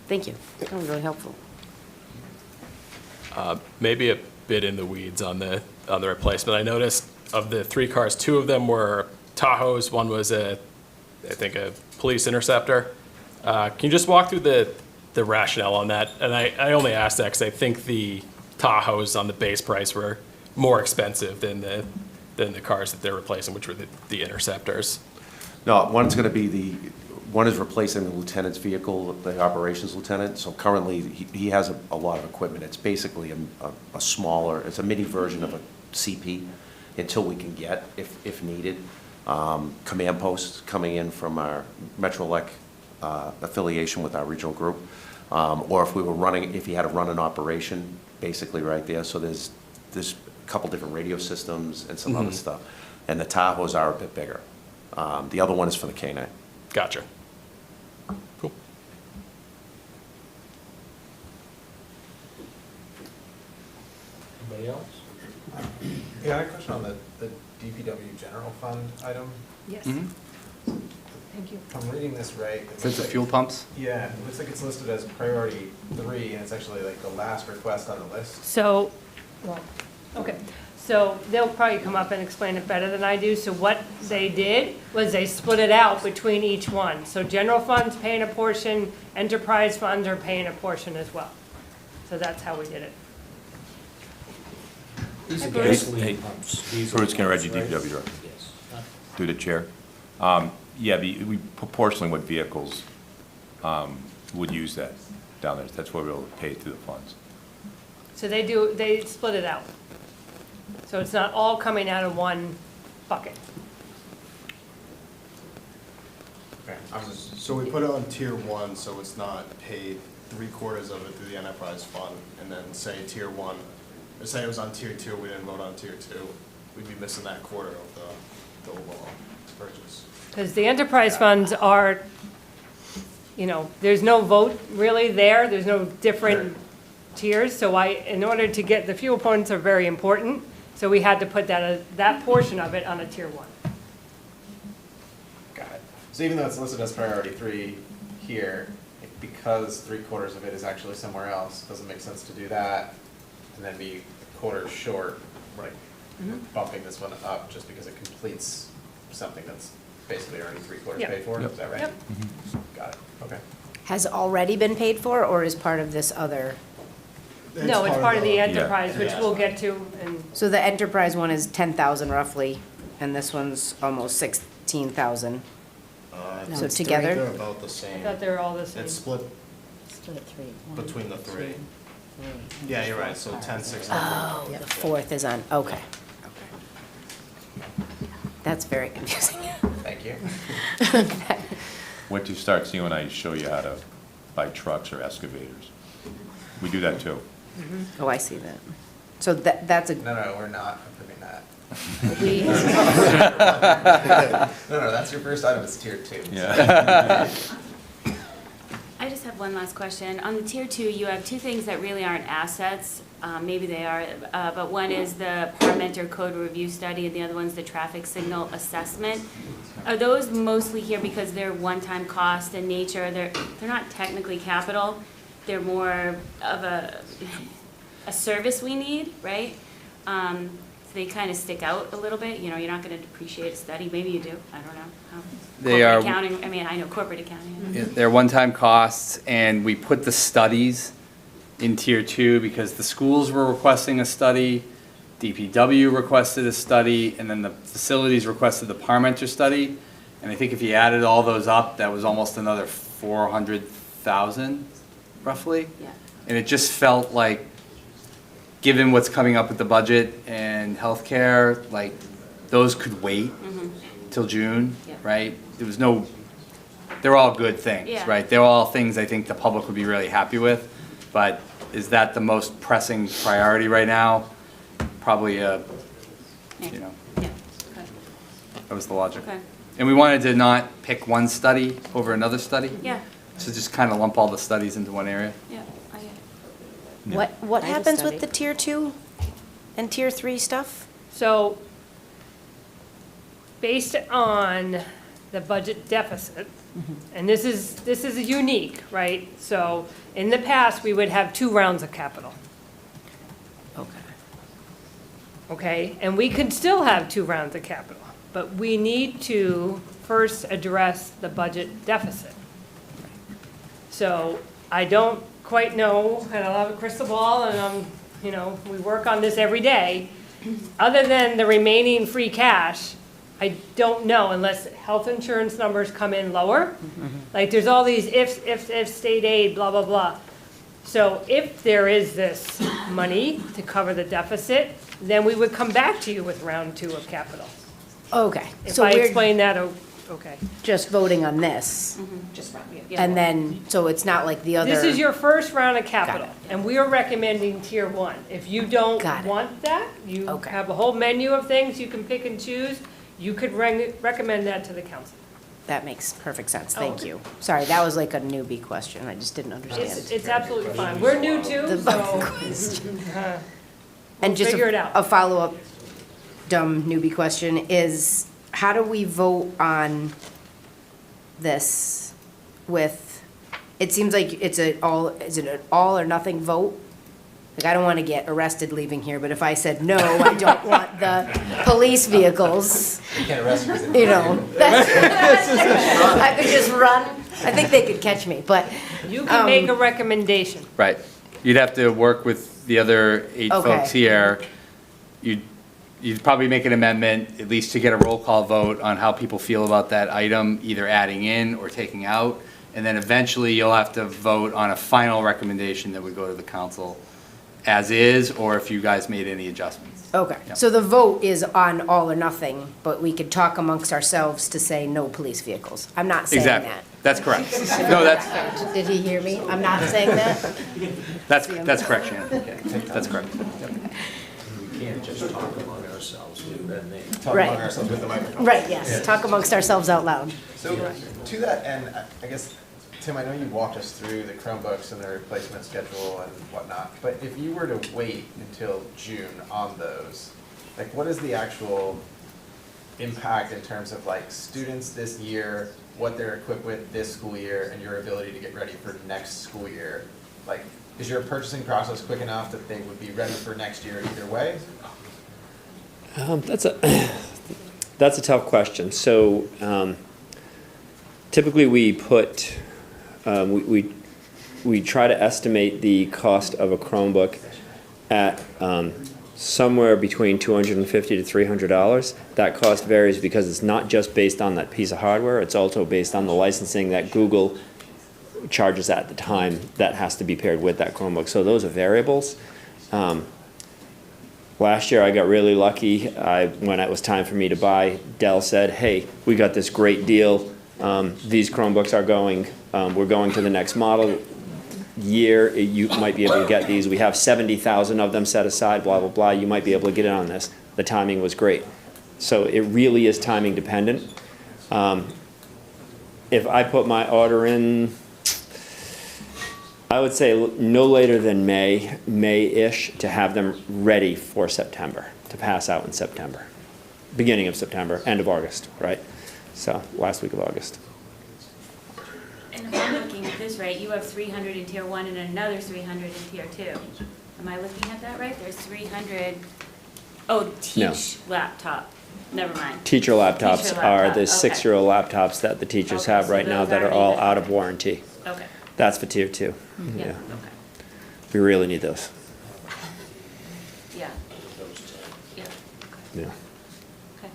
Thank you. That was really helpful. Maybe a bit in the weeds on the replacement. I noticed of the 3 cars, 2 of them were Tahoes. One was I think a police interceptor. Can you just walk through the rationale on that? And I only asked that because I think the Tahoes on the base price were more expensive than the cars that they're replacing, which were the interceptors. No, one is replacing the lieutenant's vehicle, the operations lieutenant. So currently, he has a lot of equipment. It's basically a smaller, it's a mini version of a CP until we can get, if needed, command posts coming in from our Metrolec affiliation with our regional group. Or if he had to run an operation, basically right there. So there's a couple different radio systems and some other stuff. And the Tahoes are a bit bigger. The other one is for the K-9. Gotcha. Cool. Anybody else? Yeah, I had a question on the DPW general fund item. Yes. Thank you. If I'm reading this right. it Since looks the like- fuel pumps? Yeah, it looks like it's listed as priority 3, and it's actually like the last request on the list. So, well, okay, so they'll probably come up and explain it better than I do. So what they did was they split it out between each one. So general fund's paying a portion, enterprise funds are paying a portion as well. So that's how we did it. These are Bruce. gasoline pumps. Diesel Bruce pumps, Canarreggi, right? DPW Director. Yes. Through the chair. Yeah, we proportionally what vehicles would use that down there. That's why we're able to pay through the funds. So they split it out. So it's not all coming out of one bucket. Okay. So we put it on tier 1, so it's not paid 3/4 of it through the enterprise fund, and then say tier 1, or say it was on tier 2, we didn't vote on tier 2, we'd be missing that quarter of the overall purchase. Because the enterprise funds are, there's no vote really there, there's no different tiers, so in order to get, the fuel points are very important, so we had to put that portion of it on a tier 1. Got it. So even though it's listed as priority 3 here, because 3/4 of it is actually somewhere else, doesn't make sense to do that, and then be quarters short, like bumping this one up just because it completes something that's basically already 3/4 Yep. paid for, Yep. is that right? Yep. Got it, okay. Has already been paid for, or is part of this other? No, it's part of the Yeah. enterprise, which we'll get to, and So the enterprise one is 10,000 roughly, and this one's almost 16,000. So together? They're about the I same. thought they were all the same. It's split Split 3. between the 3. Yeah, you're right, so 10, 6, and Oh, the fourth is on, okay. That's very confusing. Thank you. Wait till you start seeing when I show you how to buy trucks or excavators. We do that too. Oh, I see that. So that's a, No, we're not approving that. we, No, that's your first item, it's tier 2. Yeah. I just have one last question. On the tier 2, you have 2 things that really aren't assets. Maybe they are, but one is the Parmenter code review study, and the other one's the traffic signal assessment. Are those mostly here because they're one-time cost in nature? They're not technically capital. They're more of a service we need, right? So they kind of stick out a little bit. You're not going to depreciate a study. Maybe you do. I don't know. They Corporate are- accounting. I mean, I know corporate accounting. Yeah, they're one-time costs, and we put the studies in tier 2 because the schools were requesting a study, DPW requested a study, and then the facilities requested the Parmenter study. And I think if you added all those up, that was almost another 400,000 roughly. Yeah. And it just felt like, given what's coming up with the budget and healthcare, like, those could wait till June, Yeah. right? They're all good things, Yeah. right? They're all things I think the public would be really happy with, but is that the most pressing priority right now? Probably, Yeah. you know, Yeah. Okay. that was the logic. Okay. And we wanted to not pick one study over another study. Yeah. So just kind of lump all the studies into one area. Yeah. I get it. what I have a happens with study. the tier 2 and tier 3 stuff? So based on the budget deficit, and this is unique, right? So in the past, we would have 2 rounds of capital. Okay, and we could still have 2 rounds of capital, but we need to first address the budget deficit. So I don't quite know, and I'll have a crystal ball, and we work on this every day. Other than the remaining free cash, I don't know unless health insurance numbers come in lower. Like, there's all these ifs, state aid, blah, blah, blah. So if there is this money to cover the deficit, then we would come back to you with round 2 of capital. Okay. If So I we're explain that, okay. just voting on this, Just round, yeah. and then, so it's not like the other. This is your first round of Got capital, it. and we are recommending tier 1. If you don't Got it. want that, you Okay. have a whole menu of things you can pick and choose, you could recommend that to the council. That makes perfect sense, thank Okay. you. Sorry, that was like a newbie question, I just didn't It's, understand. it's absolutely fine. We're new too, The so. question. We'll And just figure it out. a follow-up dumb newbie question is, how do we vote on this with, it seems like is it an all or nothing vote? Like, I don't want to get arrested leaving here, but if I said, no, I don't want the police vehicles, You can't arrest me. I could just run. I think they could catch me, but. You can make a recommendation. Right. You'd have to work with the other 8 Okay. folks here. You'd probably make an amendment, at least to get a roll call vote on how people feel about that item, either adding in or taking out. And then eventually you'll have to vote on a final recommendation that would go to the council as is, or if you guys made any adjustments. Okay, Yep. so the vote is on all or nothing, but we could talk amongst ourselves to say no police vehicles. I'm not saying Exactly. that. That's correct. No, Did he hear me? I'm not saying that? that's correct, Shannon. That's correct. We can't just talk among ourselves, then they. Talk Right. among ourselves with the microphone. Right, yes, talk amongst ourselves out loud. So to that end, I guess, Tim, I know you walked us through the Chromebooks and the replacement schedule and whatnot, but if you were to wait until June on those, like, what is the actual impact in terms of like students this year, what they're equipped with this school year, and your ability to get ready for next school year? Like, is your purchasing process quick enough that they would be ready for next year either way? That's a tough question. So typically we put, we try to estimate the cost of a Chromebook at somewhere between $250 to $300. That cost varies because it's not just based on that piece of hardware, it's also based on the licensing that Google charges at the time that has to be paired with that Chromebook. So those are variables. Last year I got really lucky. When it was time for me to buy, Dell said, hey, we got this great deal. These Chromebooks are going, we're going to the next model year. You might be able to get these. We have 70,000 of them set aside, blah, blah, blah. You might be able to get in on this. The timing was great. So it really is timing dependent. If I put my order in, I would say no later than May-ish, to have them ready for September, to pass out in September. Beginning of September, end of August, right? So, last week of August. And if I'm looking at this right, you have 300 in tier 1 and another 300 in tier 2. Am I looking at that right? There's 300, No. teach laptop, never mind. Teacher laptops Teacher are laptop, the okay. 6-year-old laptops that the teachers Okay, have so right now those that are aren't all even- out of warranty. Okay. That's for tier 2. Yeah, okay. We really need those. Yeah. Yeah, Yeah. okay.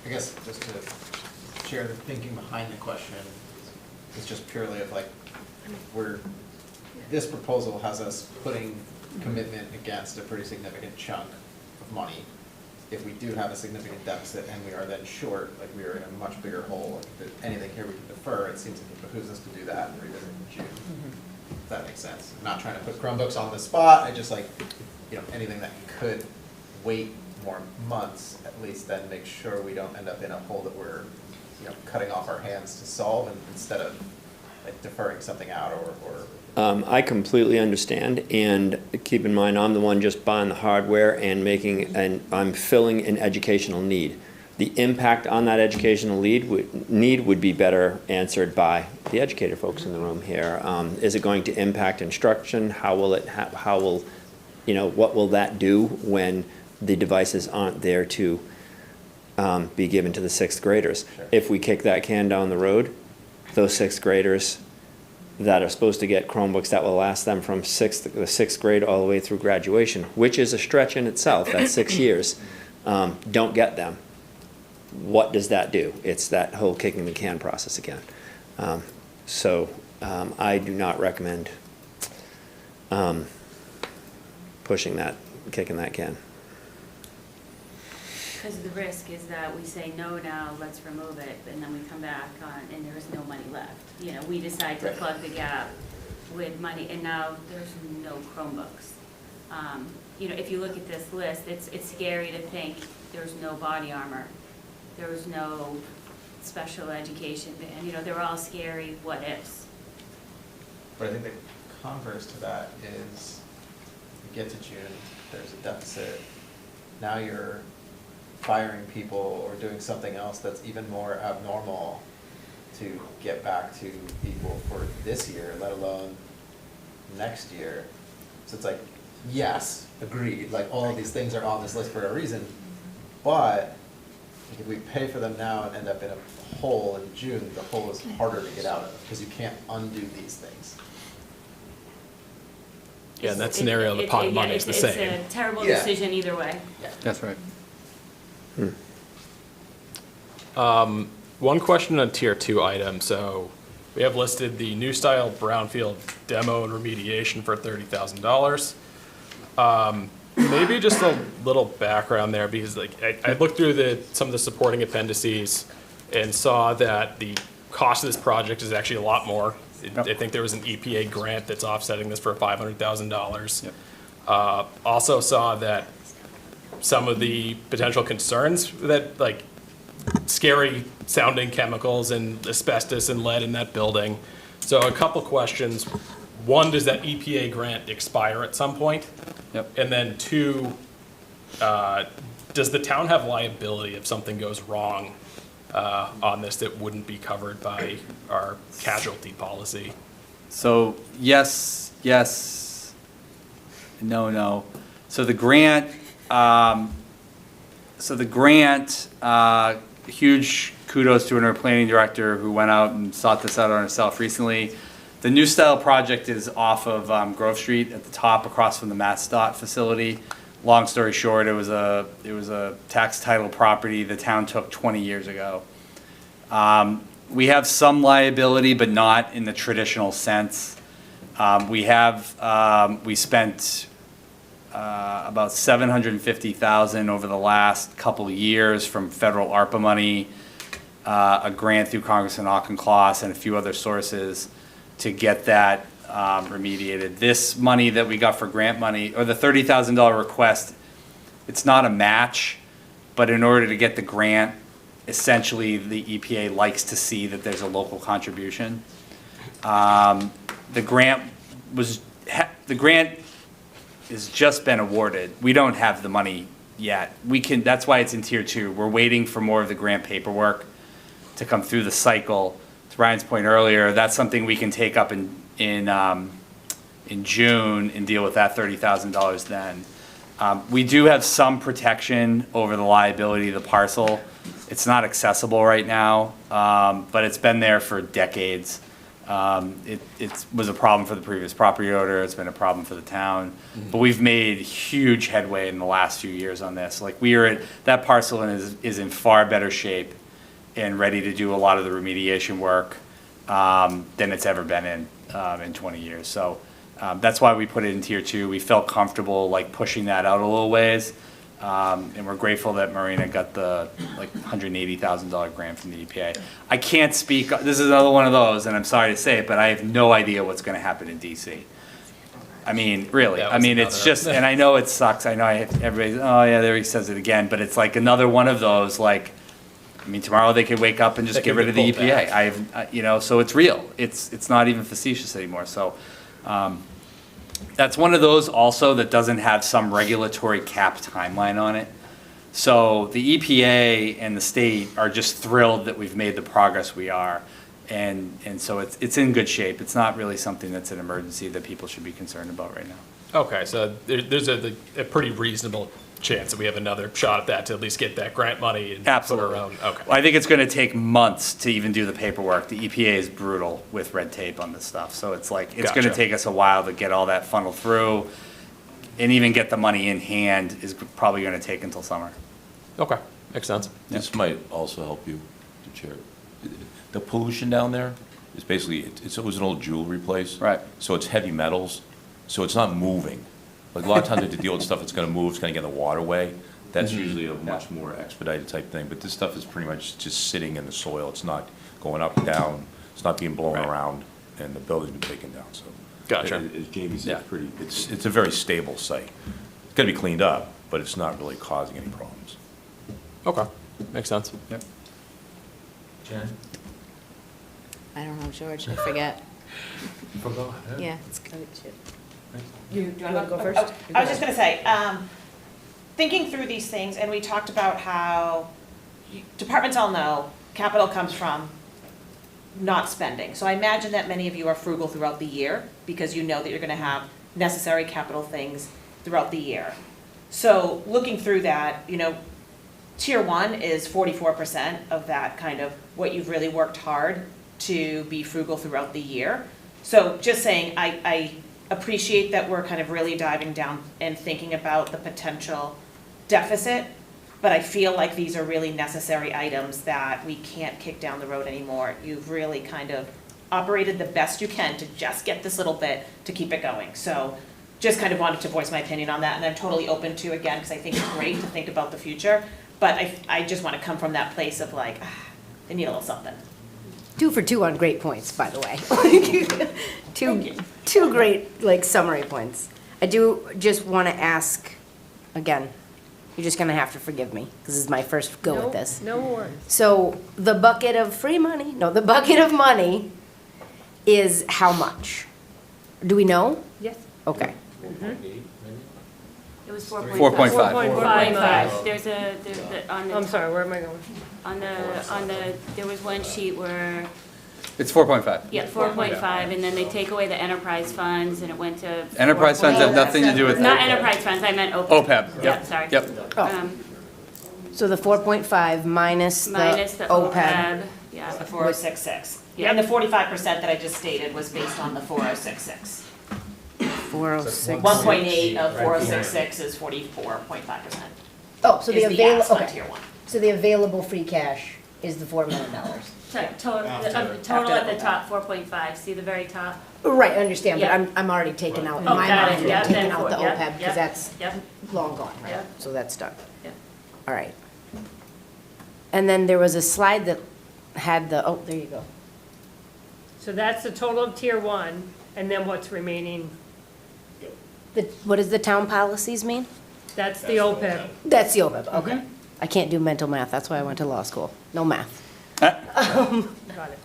I guess just to share the thinking behind the question, is just purely of like, this proposal has us putting commitment against a pretty significant chunk of money. If we do have a significant deficit and we are then short, like we are in a much bigger hole, if there's anything here we can defer, it seems like it behooves us to do that and revisit in June. If that makes sense. I'm not trying to put Chromebooks on the spot, I just like, anything that could wait more months, at least then make sure we don't end up in a hole that we're, cutting off our hands to solve, and instead of like deferring something out or I completely understand, and keep in mind, I'm the one just buying the hardware and I'm filling an educational need. The impact on that educational need would be better answered by the educator folks in the room here. Is it going to impact instruction? What will that do when the devices aren't there to be given to the sixth graders? If we kick that can down the road, those sixth graders that are supposed to get Chromebooks that will last them from the sixth grade all the way through graduation, which is a stretch in itself, that's 6 years, don't get them. What does that do? It's that whole kicking the can process again. I do not recommend kicking that can. Because the risk is that we say, no, now, let's remove it, and then we come back on, and there's no money left. You know, we decide to plug the gap with money, and now there's no Chromebooks. You know, if you look at this list, it's scary to think there's no body armor, there was no special education, and, you know, they're all scary what-ifs. But I think the converse to that is, you get to June, there's a deficit, now you're firing people or doing something else that's even more abnormal to get back to equal for this year, let alone next year. So it's like, yes, agreed, like all of these things are on this list for a reason, but if we pay for them now and end up in a hole in June, the hole is harder to get out of because you can't undo these things. Yeah, in that scenario, the pot of money is the same. It's a terrible decision either way. That's right. One question on tier 2 item. So we have listed the new style brownfield demo and remediation for $30,000. Maybe just a little background there, because like I looked through some of the supporting appendices and saw that the cost of this project is actually a lot more. I think there was an EPA grant that's offsetting this for $500,000. Also saw that some of the potential concerns that, like, scary sounding chemicals and asbestos and lead in that building. So a couple questions. One, does that EPA grant expire at some point? Yep. And then two, does the town have liability if something goes wrong on this that wouldn't be covered by our casualty policy? So yes, yes, no. So the grant, huge kudos to our planning director who went out and sought this out on herself recently. The new style project is off of Grove Street at the top, across from the MassDOT facility. Long story short, it was a tax title property the town took 20 years ago. We have some liability, but not in the traditional sense. We spent about $750,000 over the last couple of years from federal ARPA money, a grant through Congressman Auchincloss and a few other sources to get that remediated. This money that we got for grant money, or the $30,000 request, it's not a match, but in order to get the grant, essentially the EPA likes to see that there's a local contribution. The grant has just been awarded. We don't have the money yet. That's why it's in tier 2. We're waiting for more of the grant paperwork to come through the cycle. To Ryan's point earlier, that's something we can take up in June and deal with that $30,000 then. We do have some protection over the liability of the parcel. It's not accessible right now, but it's been there for decades. It was a problem for the previous property owner. It's been a problem for the town. But we've made huge headway in the last few years on this. Like, that parcel is in far better shape and ready to do a lot of the remediation work than it's ever been in 20 years. So that's why we put it in tier 2. We felt comfortable like pushing that out a little ways. And we're grateful that Marina got the $180,000 grant from the EPA. I can't speak, this is another one of those, and I'm sorry to say it, but I have no idea what's gonna happen in DC. I mean, really, it's just, and I know it sucks, I know everybody's, oh yeah, there he says it again, but it's like another one of those, like, tomorrow they could wake up and just get rid of the EPA. So it's real. It's not even facetious anymore. So That's one of those also that doesn't have some regulatory cap timeline on it. So the EPA and the state are just thrilled that we've made the progress we are. And so it's in good shape. It's not really something that's an emergency that people should be concerned about right now. Okay, so there's a pretty reasonable chance that we have another shot at that to at least get that grant money and put Absolutely. our own, okay. I think it's gonna take months to even do the paperwork. The EPA is brutal with red tape on this stuff. So it's like, it's gonna Gotcha. take us a while to get all that funneled through. And even get the money in hand is probably gonna take until summer. Okay, makes sense. This might also help you, Mr. Chair. The pollution down there is basically, it was an old jewelry place. Right. So it's heavy metals, so it's not moving. Like a lot of times they have to deal with stuff that's gonna move, it's gonna get in the waterway. That's usually a much more expedited type thing, but this stuff is pretty much just sitting in the soil. It's not going up and down, it's not being blown around, and the building's been taken down, so. Gotcha. As Jamie said, Yeah. it's pretty, it's a very stable site. It's gonna be cleaned up, but it's not really causing any problems. Okay, makes sense. Yep. Jen? I don't know, George, I forget. Forgot, huh? Yeah. Do you want to go first? Oh, I was just gonna say, thinking through these things, and we talked about how departments all know capital comes from not spending. So I imagine that many of you are frugal throughout the year because you know that you're gonna have necessary capital things throughout the year. So looking through that, you know, tier 1 is 44% of that kind of what you've really worked hard to be frugal throughout the year. So just saying, I appreciate that we're kind of really diving down and thinking about the potential deficit, but I feel like these are really necessary items that we can't kick down the road anymore. You've really kind of operated the best you can to just get this little bit to keep it going. So just kind of wanted to voice my opinion on that, and I'm totally open to, again, because I think it's great to think about the future, but I just want to come from that place of like, they need a little something. 2 for 2 on great points, by the way. Two great, like, summary points. I do just want to ask, again, you're just going to have to forgive me, because this is my first go with this. No worries. So the bucket of free money, no, the bucket of money is how much? Do we know? Yes. Okay. 4.8, maybe? It was 4.5. 4.5. 4.5. There's on the. I'm sorry, where am I going? On the, there was one sheet where, It's 4.5. yeah, 4.5, and then they take away the enterprise funds, and it went to. Enterprise funds have nothing to do with Not that. enterprise funds, I meant OPEB. OPEB, Yeah, yep. sorry. Yep. Oh. So the 4.5 minus Minus the OPEB, yeah. The 4066. Yeah. And the 45% that I just stated was based on the 4066. 406. 1.8 of 4066 is 44.5%. Oh, so the Is the ask on available, tier okay. 1. So the available free cash is the $4 million. Total at the top, 4.5, see the very top? Right, I understand, but Yeah. I'm already taking out, in Oh, my got it, mind, yeah, I'm taking then out the four, yeah, OPEB, yeah, because that's Yep, long gone, right? Yeah. So that's done. yeah. All right. And then there was a slide that had the, oh, there you go. So that's the total of tier 1, and then what's remaining, What does the town policies mean? that's the OPEB. That's the OPEB, okay. I can't do mental math, that's why I went to law school. No math. Got it.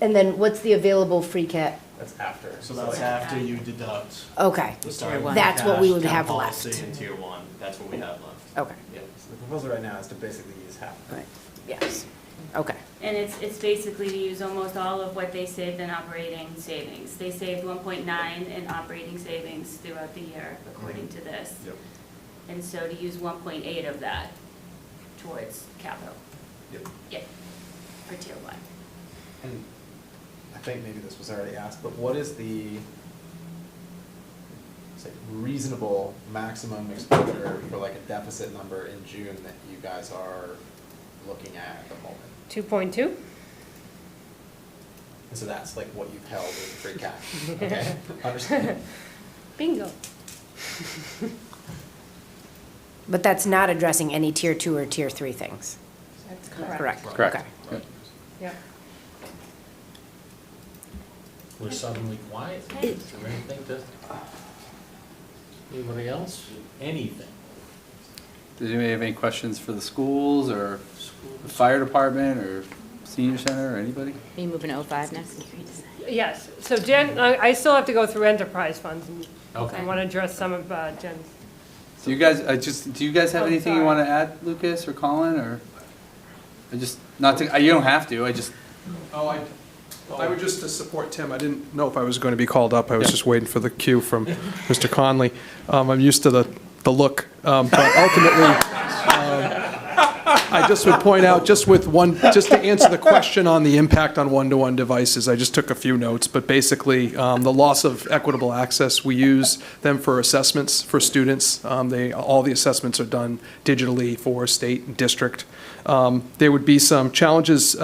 And then what's the available free cash? That's after. So that's after you deduct Okay, the starting that's what we would cash, have town left. policy, and tier 1, that's what we have left. Okay, Yeah, so the proposal right now is to basically use half. right, yes, okay. And it's basically to use almost all of what they saved in operating savings. They saved 1.9 in operating savings throughout the year, according to this. Yep. And so to use 1.8 of that towards capital. Yep. Yeah, for tier 1. And I think maybe this was already asked, but what is the, say, reasonable maximum expenditure for like a deficit number in June that you guys are looking at the moment? 2.2? And so that's like what you've held as free cash, okay? Understand? Bingo. But that's not addressing any tier 2 or tier 3 things? That's correct. Correct? Correct. Okay. Yep. We're suddenly quiet. Is there anything to, anybody else? Anything? Does anybody have any questions for the schools or the fire department or senior center, or anybody? Are you moving to 05 next? Yes, so Jen, I still have to go through enterprise funds, and Okay. I want to address some of Jen's. Do you guys, do you guys have Oh, anything you sorry. want to add, Lucas or Colin, or? Not to, you don't have to, I would just to support Tim, I didn't know if I was going to be called up, I was just waiting for the cue from Mr. Conley. I'm used to the look, but ultimately, I just would point out, just to answer the question on the impact on one-to-one devices, I just took a few notes, but basically, the loss of equitable access, we use them for assessments for students. All the assessments are done digitally for state and district. There would be some challenges,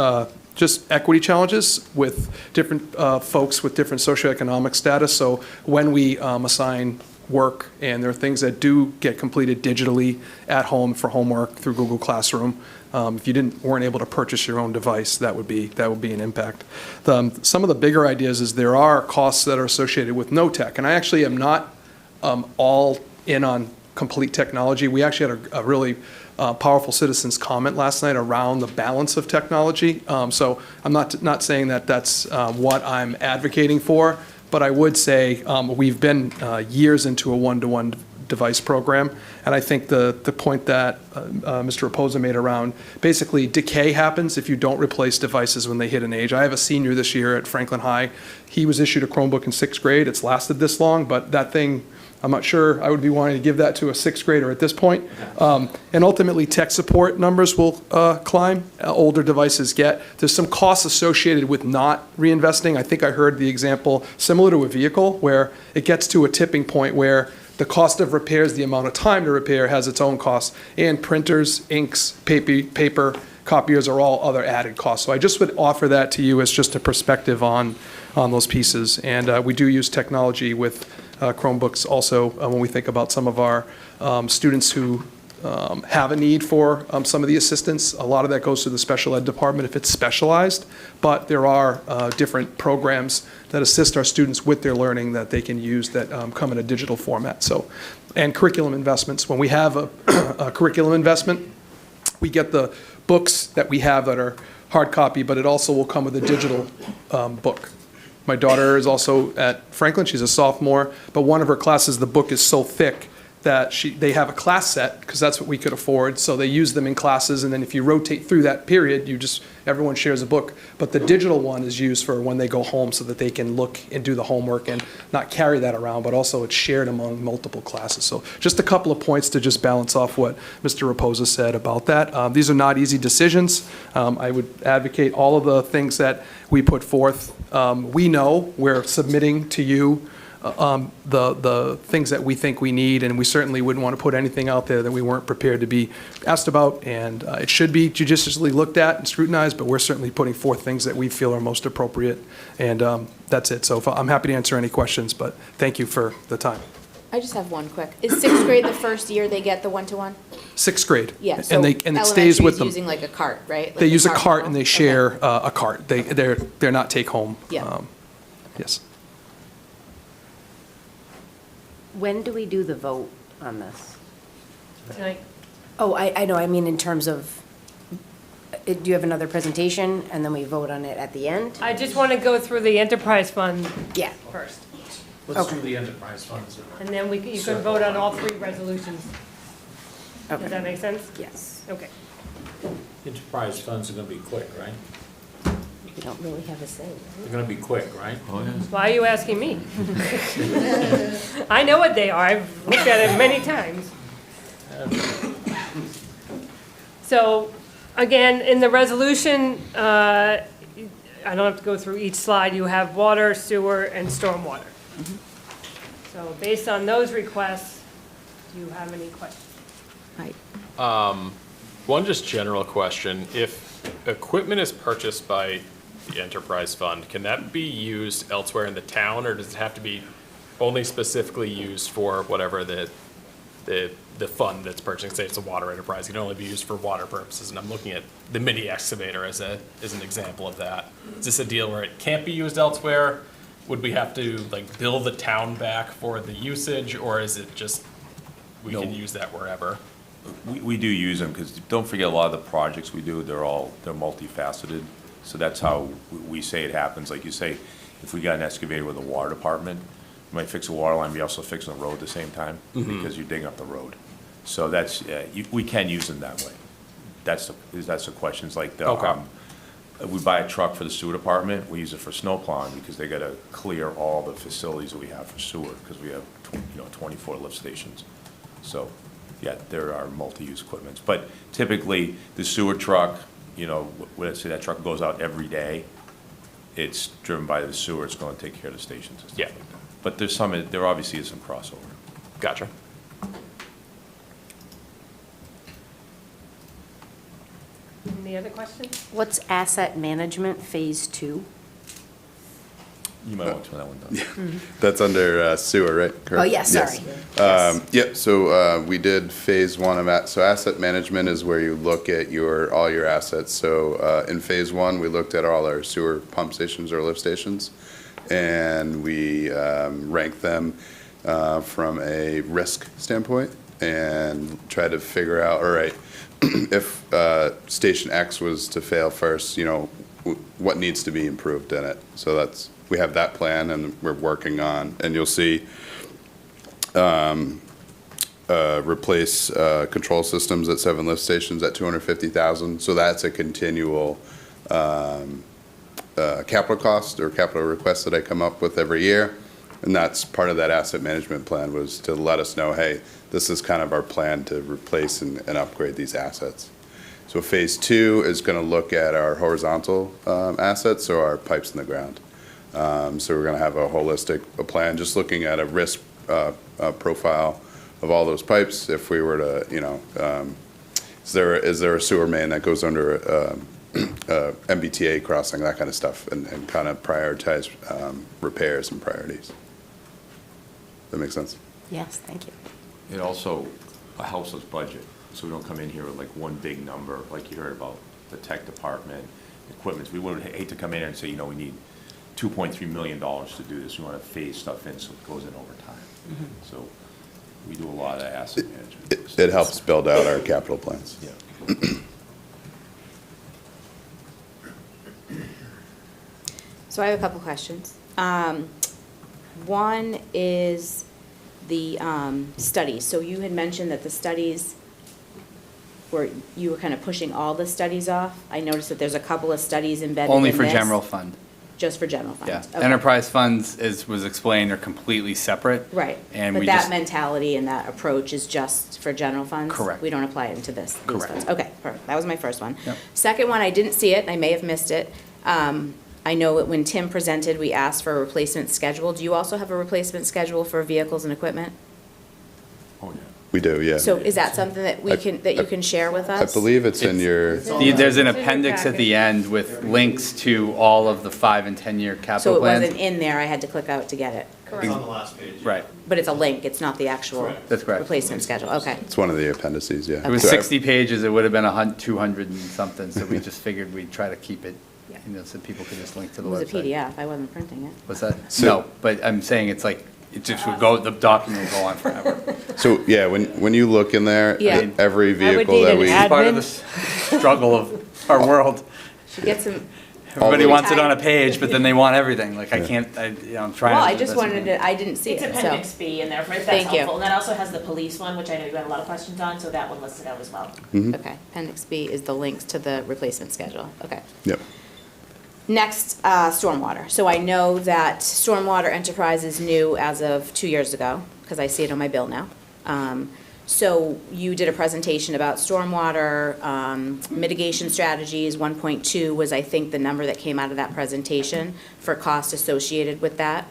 just equity challenges with different folks with different socioeconomic status. So when we assign work, and there are things that do get completed digitally at home for homework through Google Classroom. If you weren't able to purchase your own device, that would be an impact. Some of the bigger ideas is there are costs that are associated with no tech, and I actually am not all in on complete technology. We actually had a really powerful citizens comment last night around the balance of technology. So I'm not saying that that's what I'm advocating for, but I would say we've been years into a one-to-one device program, and I think the point that Mr. Raposa made around basically decay happens if you don't replace devices when they hit an age. I have a senior this year at Franklin High. He was issued a Chromebook in 6th grade. It's lasted this long, but that thing, I'm not sure I would be wanting to give that to a 6th grader at this point. And ultimately, tech support numbers will climb, older devices get. There's some costs associated with not reinvesting. I think I heard the example similar to a vehicle where it gets to a tipping point where the cost of repairs, the amount of time to repair has its own costs. And printers, inks, paper, copiers are all other added costs. So I just would offer that to you as just a perspective on those pieces. And we do use technology with Chromebooks also when we think about some of our students who have a need for some of the assistance. A lot of that goes to the special ed department if it's specialized, but there are different programs that assist our students with their learning that they can use that come in a digital format. So, and curriculum investments. When we have a curriculum investment, we get the books that we have that are hard copy, but it also will come with a digital book. My daughter is also at Franklin, she's a sophomore, but one of her classes, the book is so thick that they have a class set, because that's what we could afford, so they use them in classes, and then if you rotate through that period, everyone shares a book. But the digital one is used for when they go home so that they can look and do the homework and not carry that around, but also it's shared among multiple classes. So just a couple of points to just balance off what Mr. Raposa said about that. These are not easy decisions. I would advocate all of the things that we put forth. We know we're submitting to you the things that we think we need, and we certainly wouldn't want to put anything out there that we weren't prepared to be asked about, and it should be judiciously looked at and scrutinized, but we're certainly putting forth things that we feel are most appropriate, and that's it. So I'm happy to answer any questions, but thank you for the time. I just have one quick. Is 6th grade the first year they get the one-to-one? 6th grade. Yeah, so and it stays with them. using like a cart, right? Like They use a cart model? and they share a cart. They're not take home. Yeah. Yes. When do we do the vote on this? Tonight. Oh, I know, I mean in terms of, do you have another presentation, and then we vote on it at the end? I just want to go through the enterprise fund Yeah. first, Let's do the enterprise funds. and then you can vote on all 3 resolutions. Does that make sense? Yes. Okay. Enterprise funds are gonna be quick, right? We don't really have a say. They're gonna be quick, right? Oh, yeah. Why are you asking me? I know what they are, I've looked at it many times. So, again, in the resolution, I don't have to go through each slide, you have water, sewer, and stormwater. So based on those requests, do you have any questions? One just general question. If equipment is purchased by the enterprise fund, can that be used elsewhere in the town, or does it have to be only specifically used for whatever the fund that's purchasing? Say it's a water enterprise, it can only be used for water purposes, and I'm looking at the mini excavator as an example of that. Is this a deal where it can't be used elsewhere? Would we have to like bill the town back for the usage, or is it just we can use that wherever? We do use them, because don't forget, a lot of the projects we do, they're multifaceted. So that's how we say it happens. Like you say, if we got an excavator with a water department, you might fix a water line, but you're also fixing the road at the same time because you're digging up the road. So that's, we can use them that way. That's the questions, like the, we buy a truck for the sewer department, we use it for snow plowing because they gotta clear all the facilities that we have for sewer, because we have, 24 lift stations. So, yeah, there are multi-use equipments, but typically, the sewer truck, let's say that truck goes out every day, it's driven by the sewer, it's gonna take care of the stations and stuff like that. But there obviously is some crossover. Gotcha. Any other questions? What's asset management phase 2? You might want to turn that one down. That's under sewer, right? Oh, yes, sorry. Yep, so we did phase 1 of that. So asset management is where you look at all your assets. So in phase 1, we looked at all our sewer pump stations or lift stations, and we ranked them from a risk standpoint and tried to figure out, all right, if Station X was to fail first, what needs to be improved in it. So we have that plan, and we're working on, and you'll see replace control systems at 7 lift stations at $250,000. So that's a continual capital cost or capital request that I come up with every year. And that's part of that asset management plan, was to let us know, hey, this is kind of our plan to replace and upgrade these assets. So phase 2 is going to look at our horizontal assets, so our pipes in the ground. So we're going to have a holistic plan, just looking at a risk profile of all those pipes. If we were to, is there a sewer main that goes under MBTA crossing, that kind of stuff, and kind of prioritize repairs and priorities. That makes sense? Yes, thank you. It also helps us budget, so we don't come in here with like one big number, like you heard about the tech department, equipment. We would hate to come in here and say, we need $2.3 million to do this. We want to phase stuff in so it goes in over time. So we do a lot of asset management. It helps build out our capital plans. Yeah. So I have a couple questions. One is the studies. So you had mentioned that the studies you were kind of pushing all the studies off. I noticed that there's a couple of studies embedded in Only this. for general fund. Just for general fund? Yeah. Okay. Enterprise funds, as was explained, are completely separate. Right. And But we that just, mentality and that approach is just for general funds? Correct. We don't apply it into these Correct. funds? Okay, perfect. That was my first one. Yep. Second one, I didn't see it, and I may have missed it. I know that when Tim presented, we asked for a replacement schedule. Do you also have a replacement schedule for vehicles and equipment? Oh, yeah. We do, yeah. So is that something that you can share with us? I believe it's in your, there's an It's in your appendix at packet. the end with links to all of the 5 and 10-year So capital it plans. wasn't in there, I had to click out to get it? It's on the last page. Right, But it's a link, it's not the actual that's correct. replacement schedule, okay. it's one of the appendices, yeah. It was So 60 pages, it would have been 200 and something, so we just figured we'd try to keep it, so people could just link to It the was a website. PDF, I wasn't printing it. What's that? So- No, but I'm saying it's like, it just would go, the document would go on forever. So, yeah, when you look in there, Yeah. every vehicle need that an we. ad- Part of Admin? the struggle of our world. Should get some. Everybody wants it on a page, but then they want everything, like I can't, I'm trying to. Well, I just wanted to, I didn't see It's it, so. appendix B in there, if that's Thank you. helpful. And that also has the police one, which I know you had a lot of questions on, so that one listed out as well. Okay, appendix B is the links to the replacement schedule, okay. Yep. Next, stormwater. So I know that Stormwater Enterprise is new as of 2 years ago, because I see it on my bill now. So you did a presentation about stormwater, mitigation strategies. 1.2 was, I think, the number that came out of that presentation for cost associated with that.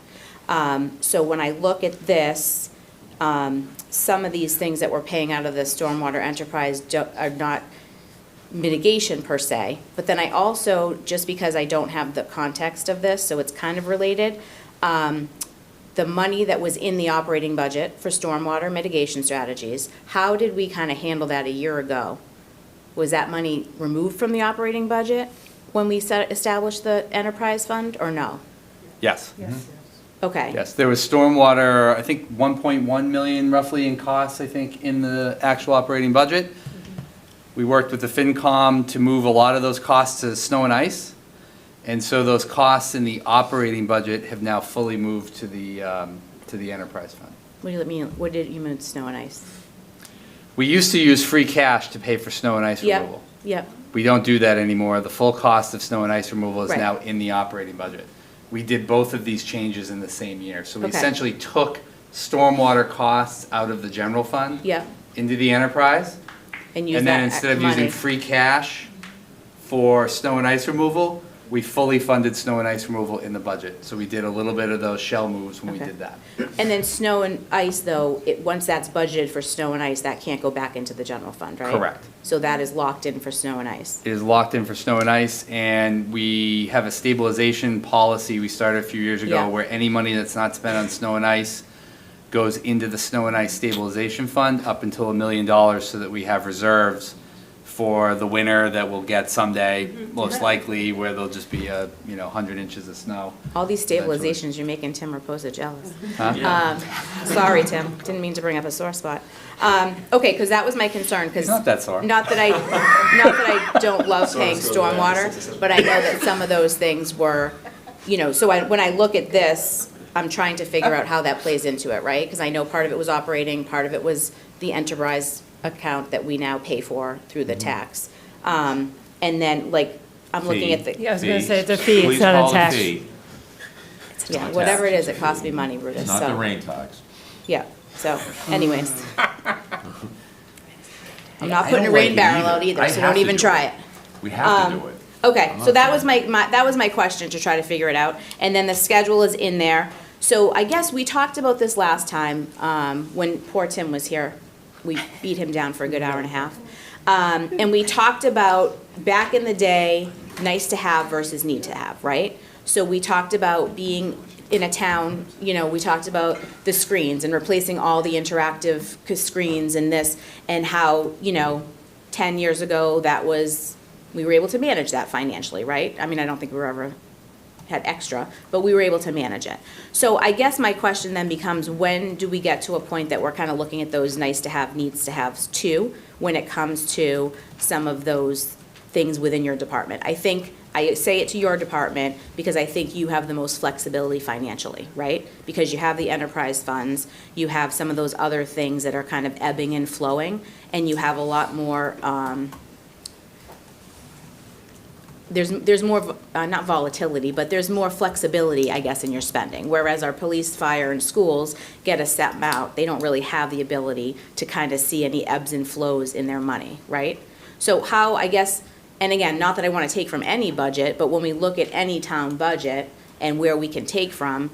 So when I look at this, some of these things that we're paying out of the Stormwater Enterprise are not mitigation per se, but then I also, just because I don't have the context of this, so it's kind of related, the money that was in the operating budget for stormwater mitigation strategies, how did we kind of handle that a year ago? Was that money removed from the operating budget when we established the enterprise fund, or no? Yes. Okay. Yes, there was stormwater, I think 1.1 million roughly in costs, I think, in the actual operating budget. We worked with the FinCom to move a lot of those costs to snow and ice. And so those costs in the operating budget have now fully moved to the enterprise fund. What do you mean, what did you mean snow and ice? We used to use free cash to pay for snow and ice Yep, removal. yep. We don't do that anymore. The full cost of snow and ice removal is Right. now in the operating budget. We did both of these changes in the same year. So we Okay. essentially took stormwater costs out of the general fund Yep. into the enterprise. And use And then that instead of money. using free cash for snow and ice removal, we fully funded snow and ice removal in the budget. So we did a little bit of those shell moves when we Okay. did that. And then snow and ice, though, once that's budgeted for snow and ice, that can't go back into the general fund, right? Correct. So that is locked in for snow and ice. It is locked in for snow and ice, and we have a stabilization policy we started a few years ago Yeah. where any money that's not spent on snow and ice goes into the snow and ice stabilization fund up until $1 million so that we have reserves for the winter that we'll get someday, most likely, where there'll just be 100 inches of snow. All these stabilizations, you're making Tim Raposa jealous. Huh? Sorry, Tim, didn't mean to bring up a sore spot. Okay, because that was my concern, because. It's not that sore. Not that I don't love paying stormwater, but I know that some of those things were, so when I look at this, I'm trying to figure out how that plays into it, right? Because I know part of it was operating, part of it was the enterprise account that we now pay for through the tax. And then, I'm looking at the. Yeah, I was gonna say, it's a fee, it's not a tax. Yeah, whatever it is, it costs me money, Brutus, It's not so. the rain tax. Yeah, so anyways. I'm not I putting a don't rain like it barrel either. out either, I so have don't to even do try it. it. We have to do it. Okay, I'm so not that was saying- that was my question, to try to figure it out. And then the schedule is in there. So I guess we talked about this last time, when poor Tim was here. We beat him down for a good hour and a half. And we talked about, back in the day, nice to have versus need to have, right? So we talked about being in a town, we talked about the screens and replacing all the interactive screens and this, and how, 10 years ago, we were able to manage that financially, right? I mean, I don't think we were ever had extra, but we were able to manage it. So I guess my question then becomes, when do we get to a point that we're kind of looking at those nice to have, needs to haves too, when it comes to some of those things within your department? I think, I say it to your department because I think you have the most flexibility financially, right? Because you have the enterprise funds, you have some of those other things that are kind of ebbing and flowing, and you have a lot more, there's more, not volatility, but there's more flexibility, I guess, in your spending. Whereas our police, fire, and schools get a set amount, they don't really have the ability to kind of see any ebbs and flows in their money, right? So how, I guess, and again, not that I want to take from any budget, but when we look at any town budget and where we can take from,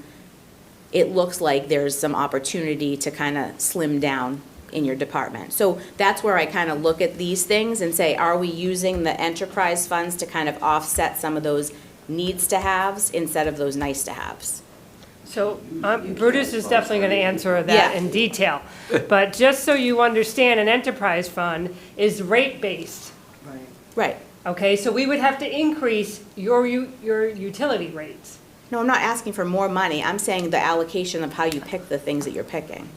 it looks like there's some opportunity to kind of slim down in your department. So that's where I kind of look at these things and say, are we using the enterprise funds to kind of offset some of those needs to haves instead of those nice to haves? So Brutus is definitely going to answer that Yeah. in detail. But just so you understand, an enterprise fund is rate-based. Right. Okay, so we would have to increase your utility rates. No, I'm not asking for more money. I'm saying the allocation of how you pick the things that you're picking.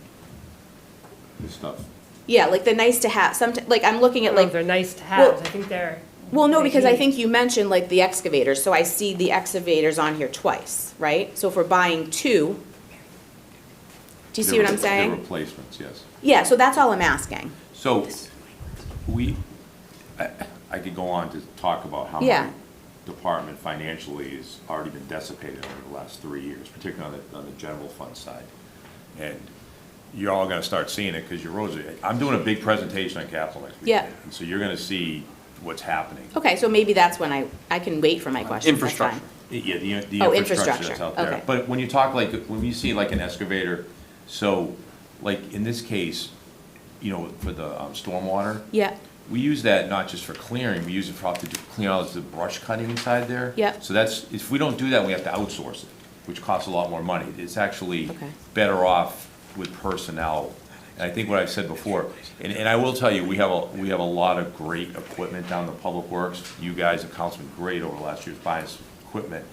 This stuff. Yeah, like the nice to have, like I'm looking at like. They're nice to Well- have. I think they're. Well, no, because I they- think you mentioned like the excavators, so I see the excavators on here twice, right? So if we're buying two, do you see what I'm saying? They're replacements, yes. Yeah, so that's all I'm asking. So, I could go on to talk about how Yeah. my department financially has already been decipated over the last 3 years, particularly on the general fund side. And you're all gonna start seeing it, because your roads are, I'm doing a big presentation on capital next week. Yeah. And so you're gonna see what's happening. Okay, so maybe that's when I can wait for my question. That's fine. Yeah, the Oh, infrastructure infrastructure, that's out there. okay. But when you talk like, when you see like an excavator, so like in this case, for the stormwater. Yeah. We use that not just for clearing, we use it to clean out the brush cutting inside there. Yeah. So if we don't do that, we have to outsource it, which costs a lot more money. It's actually Okay. better off with personnel. And I think what I've said before, and I will tell you, we have a lot of great equipment down in the Public Works. You guys have been great over the last years buying some equipment,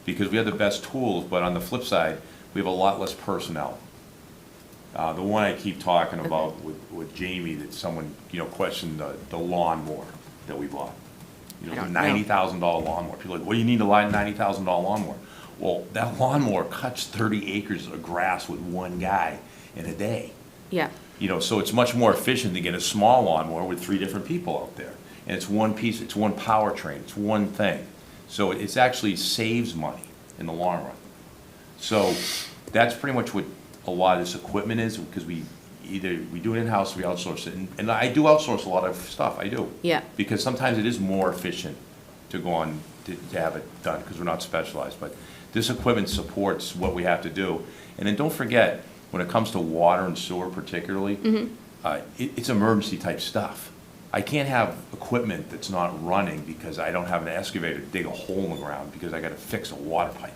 because we have the best tools, but on the flip side, we have a lot less personnel. The one I keep talking about with Jamie, that someone, questioned the lawnmower that we bought. You I know, don't the know. $90,000 lawnmower. People are like, what do you need a $90,000 lawnmower? Well, that lawnmower cuts 30 acres of grass with one guy in a day. Yeah. You know, so it's much more efficient to get a small lawnmower with 3 different people out there. And it's one piece, it's one powertrain, it's one thing. So it's actually saves money in the long run. So that's pretty much what a lot of this equipment is, because we do it in-house, we outsource it. And I do outsource a lot of stuff, I do. Yeah. Because sometimes it is more efficient to go on, to have it done, because we're not specialized. But this equipment supports what we have to do. And then don't forget, when it comes to water and sewer particularly, it's emergency type stuff. I can't have equipment that's not running because I don't have an excavator to dig a hole in the ground because I gotta fix a water pipe.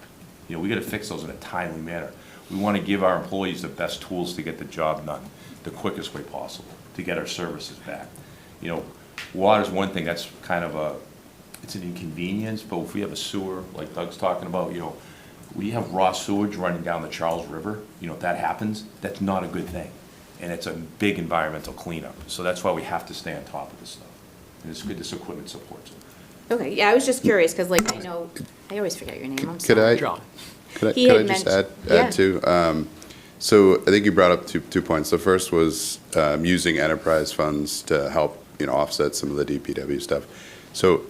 You know, we gotta fix those in a timely manner. We wanna give our employees the best tools to get the job done, the quickest way possible, to get our services back. You know, water's one thing, that's kind of it's an inconvenience, but if we have a sewer, like Doug's talking about, you know, we have raw sewage running down the Charles River, you know, if that happens, that's not a good thing. And it's a big environmental cleanup. So that's why we have to stay on top of this stuff. And it's good this equipment supports it. Okay, yeah, I was just curious, because like, I know, I always forget your name, I'm Could sorry. I, John. could He I had just mentioned- add yeah. to, so I think you brought up two points. The first was using enterprise funds to help, you know, offset some of the DPW stuff. So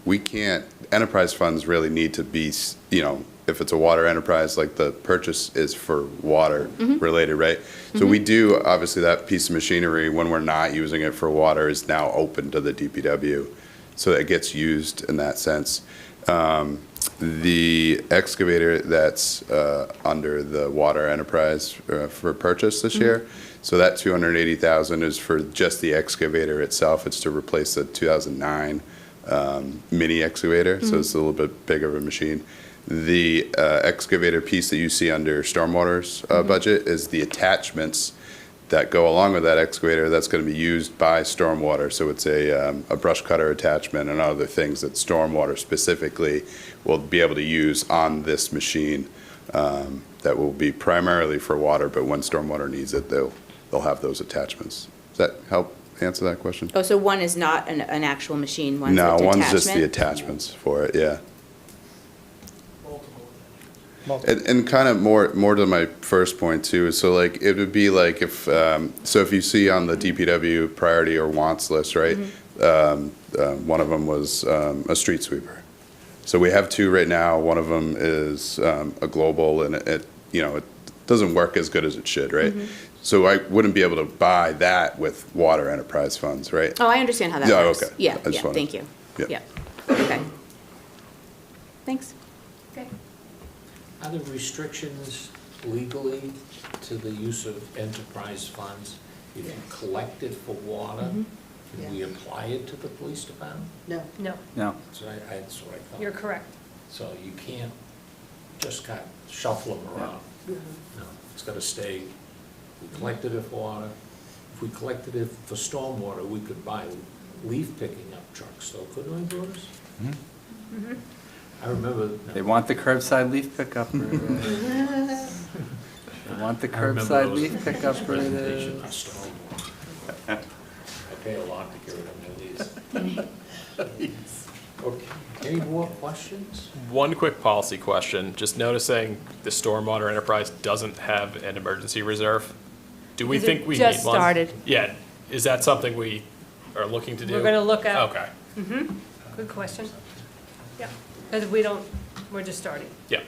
we can't, enterprise funds really need to be, you know, if it's a water enterprise, like the purchase is for water related, right? So we do, obviously, that piece of machinery, when we're not using it for water, is now open to the DPW. So it gets used in that sense. The excavator that's under the water enterprise for purchase this year, so that 280,000 is for just the excavator itself. It's to replace the 2009 mini excavator, so it's a little bit bigger of a machine. The excavator piece that you see under stormwater's budget is the attachments that go along with that excavator that's going to be used by stormwater. So it's a brush cutter attachment and other things that stormwater specifically will be able to use on this machine that will be primarily for water, but when stormwater needs it, they'll have those attachments. Does that help answer that question? Oh, so one is not an actual machine, one's a No, detachment? one's just the attachments for it, yeah. And kind of more to my first point too, so like, it would be like if, so if you see on the DPW priority or wants list, right? One of them was a street sweeper. So we have 2 right now, one of them is a global, and it, you know, it doesn't work as good as it should, right? So I wouldn't be able to buy that with water enterprise funds, right? Oh, I understand how that Yeah, works. okay. Yeah, I just yeah, wanted- thank you. Yep. Yeah, okay. Thanks. Are there restrictions legally to the use of enterprise funds? If you collect it for water, can we apply it to the police department? No. No, No. That's what I thought. you're correct. So you can't just kind of shuffle them around. No, it's got to stay, we collected it for water. If we collected it for stormwater, we could buy leaf picking up trucks, though, couldn't we, Bruce? I remember. They want the curbside leaf pickup. They want the curbside leaf pickup. Presentation on stormwater. I pay a lot to get rid of these. Okay, any more questions? One quick policy question, just noticing the stormwater enterprise doesn't have an emergency reserve. Do we Because think it we need one? just started. Yeah, is that something we are looking to do? We're gonna look at. Okay, Good question. Yeah, because we're just starting. yeah.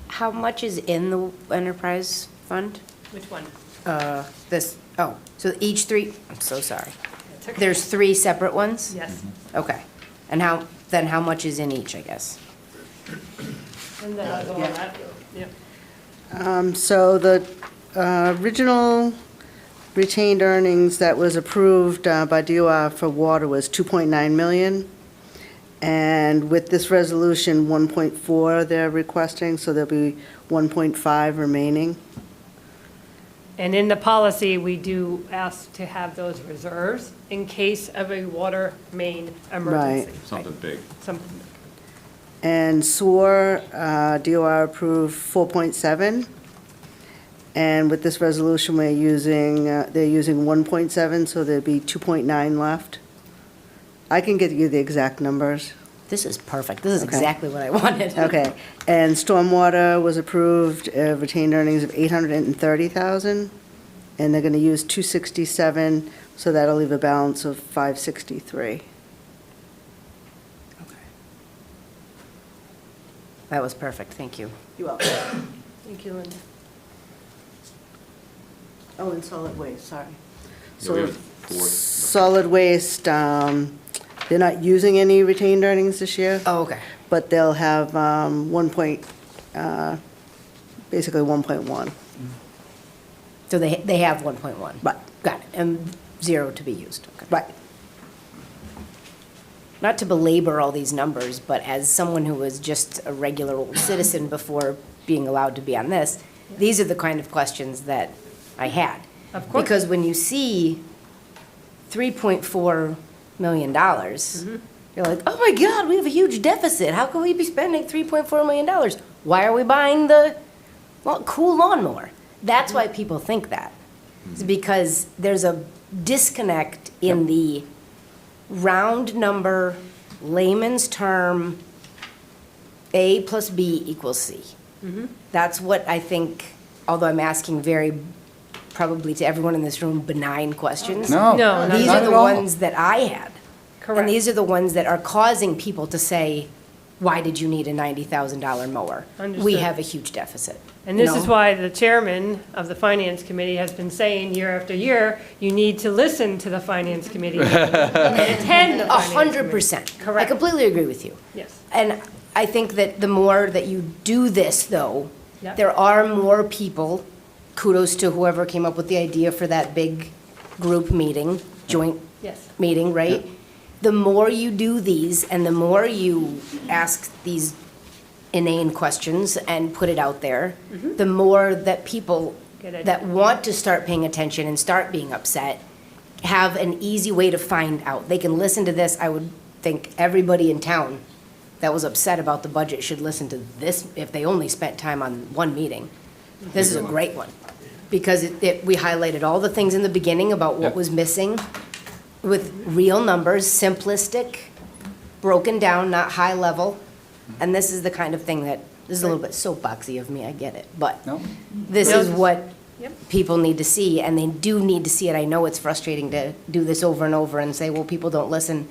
How much is in the enterprise fund? Which one? So each 3, I'm so sorry. That's okay. There's 3 separate ones? Yes, Okay. And how much is in each, I guess? and then I'll go on Yeah. that. Yep. So the original retained earnings that was approved by DOR for water was 2.9 million. And with this resolution, 1.4 they're requesting, so there'll be 1.5 remaining. And in the policy, we do ask to have those reserves in case of a water main emergency. Something big. Something. And SOAR, DOR approved 4.7. And with this resolution, we're using, they're using 1.7, so there'd be 2.9 left. I can get you the exact numbers. This is perfect. This is Okay. exactly what I wanted. Okay, and stormwater was approved, retained earnings of 830,000, and they're gonna use 267, so that'll leave a balance of 563. That was perfect, thank you. You're welcome. Thank you, Linda. Oh, and solid waste, sorry. Yeah, we So, have four. solid waste, they're not using any retained earnings this year. Oh, okay. But they'll have, basically 1.1. So they have 1.1? Right. Got it, and 0 to be used. Okay. Right. Not to belabor all these numbers, but as someone who was just a regular old citizen before being allowed to be on this, these are the kind of questions that I had. Of course. Because when you see $3.4 million, you're like, oh my God, we have a huge deficit. How can we be spending $3.4 million? Why are we buying the, cool lawnmower? That's why people think that. It's because there's a disconnect in the round number, layman's term, A plus B equals C. That's what I think, although I'm asking very, probably to everyone in this room, benign questions. No, No, These not are at the all. ones that I had. Correct. And these are the ones that are causing people to say, why did you need a $90,000 mower? We Understood. have a huge deficit. And this You is know? why the chairman of the finance committee has been saying year after year, you need to listen to the finance committee and attend the finance committee. 100%. I Correct. completely agree with you. Yes. And I think that the more that you do this, though, Yep. there are more people, kudos to whoever came up with the idea for that big group meeting, joint Yes. meeting, right? The more you do these and the more you ask these inane questions and put it out there, the more that people Get that want to start paying attention and start being upset have an easy way to find out. They can listen to this. I would think everybody in town that was upset about the budget should listen to this if they only spent time on one meeting. This is a great one. Because we highlighted all the things in the beginning about what Yep. was missing with real numbers, simplistic, broken down, not high level. And this is the kind of thing that, this is a little bit soapboxy of me, I get it. But No? this No. is what Yep. people need to see, and they do need to see it. I know it's frustrating to do this over and over and say, well, people don't listen.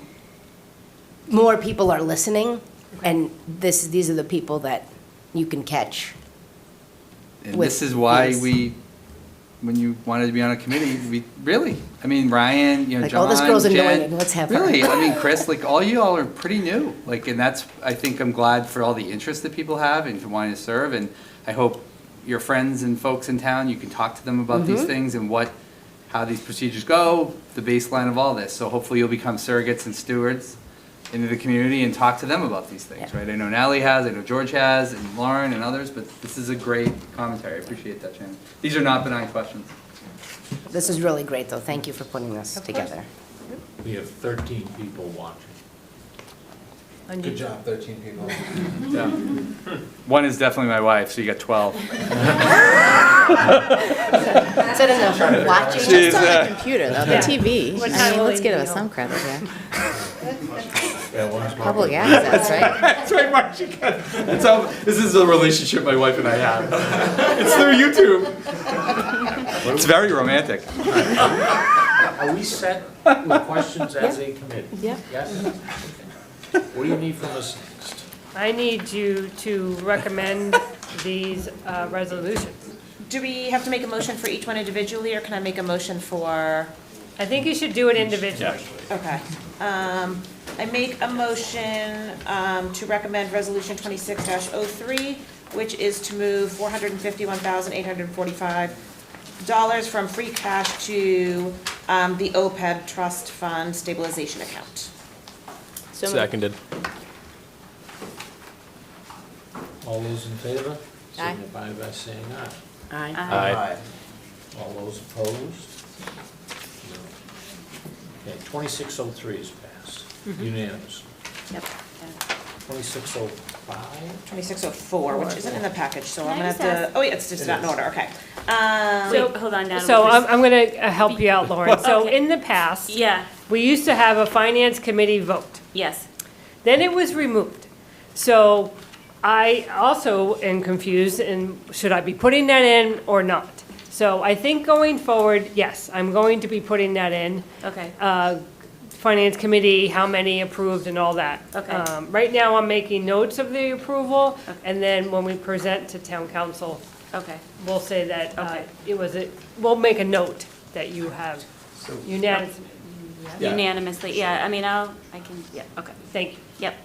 More people are listening, and these are the people that you can catch. And with this is why these. we, when you wanted to be on a committee, I mean, Ryan, Like, John, oh, this girl's Jen. annoying, let's have her. Really, I mean, Chris, like, all you all are pretty new, like, and that's, I think I'm glad for all the interest that people have and for wanting to serve, and I hope your friends and folks in town, you can talk to them about these things and how these procedures go, the baseline of all this, so hopefully you'll become surrogates and stewards into the community and talk to them about these things, right? I know Natalie has, I know George has, and Lauren and others, but this is a great commentary, I appreciate that, Shannon. These are not benign questions. This is really great, though. Thank you for putting this together. We have 13 people watching. Good job, 13 people. Yeah. One is definitely my wife, so you got 12. Instead of watching. Just on the computer, though, the Yeah. TV. What I time mean, will let's give you us know? some credit here. Yeah, one's Public access, right? That's right, Mark. That's how, this is a relationship my wife and I have. It's through YouTube. It's very romantic. Are we set with questions as a committee? Yeah. Yes? What do you need from us next? I need you to recommend these resolutions. Do we have to make a motion for each one individually, or can I make a motion for? I think you should do it individually. Okay. I make a motion to recommend Resolution 26-03, which is to move $451,845 from free cash to the OPEB Trust Fund Stabilization Account. So moved. Seconded. All those in favor? Aye. Signify by saying aye. Aye. Aye. All those opposed? No. Okay, 2603 is passed, unanimous. Yep. 2605? 2604, which isn't in the package, so I'm Can I gonna just have ask- to, oh yeah, it's just not in order, okay. Wait, hold on, Donna. So I'm going to help you out, Lauren. So Okay. in the past, Yeah, we used to have a finance committee vote. Yes. Then it was removed. So I also am confused, and should I be putting that in or not? So I think going forward, yes, I'm going to be putting that in. Okay. Finance committee, how many approved and all that. Okay. Right now, I'm making notes of the approval, Okay. and then when we present to town council, Okay. we'll say that Okay. we'll make a note that you have unanimous. Yeah. Unanimously, yeah, I mean, I can, yeah, okay, Thank you. yep.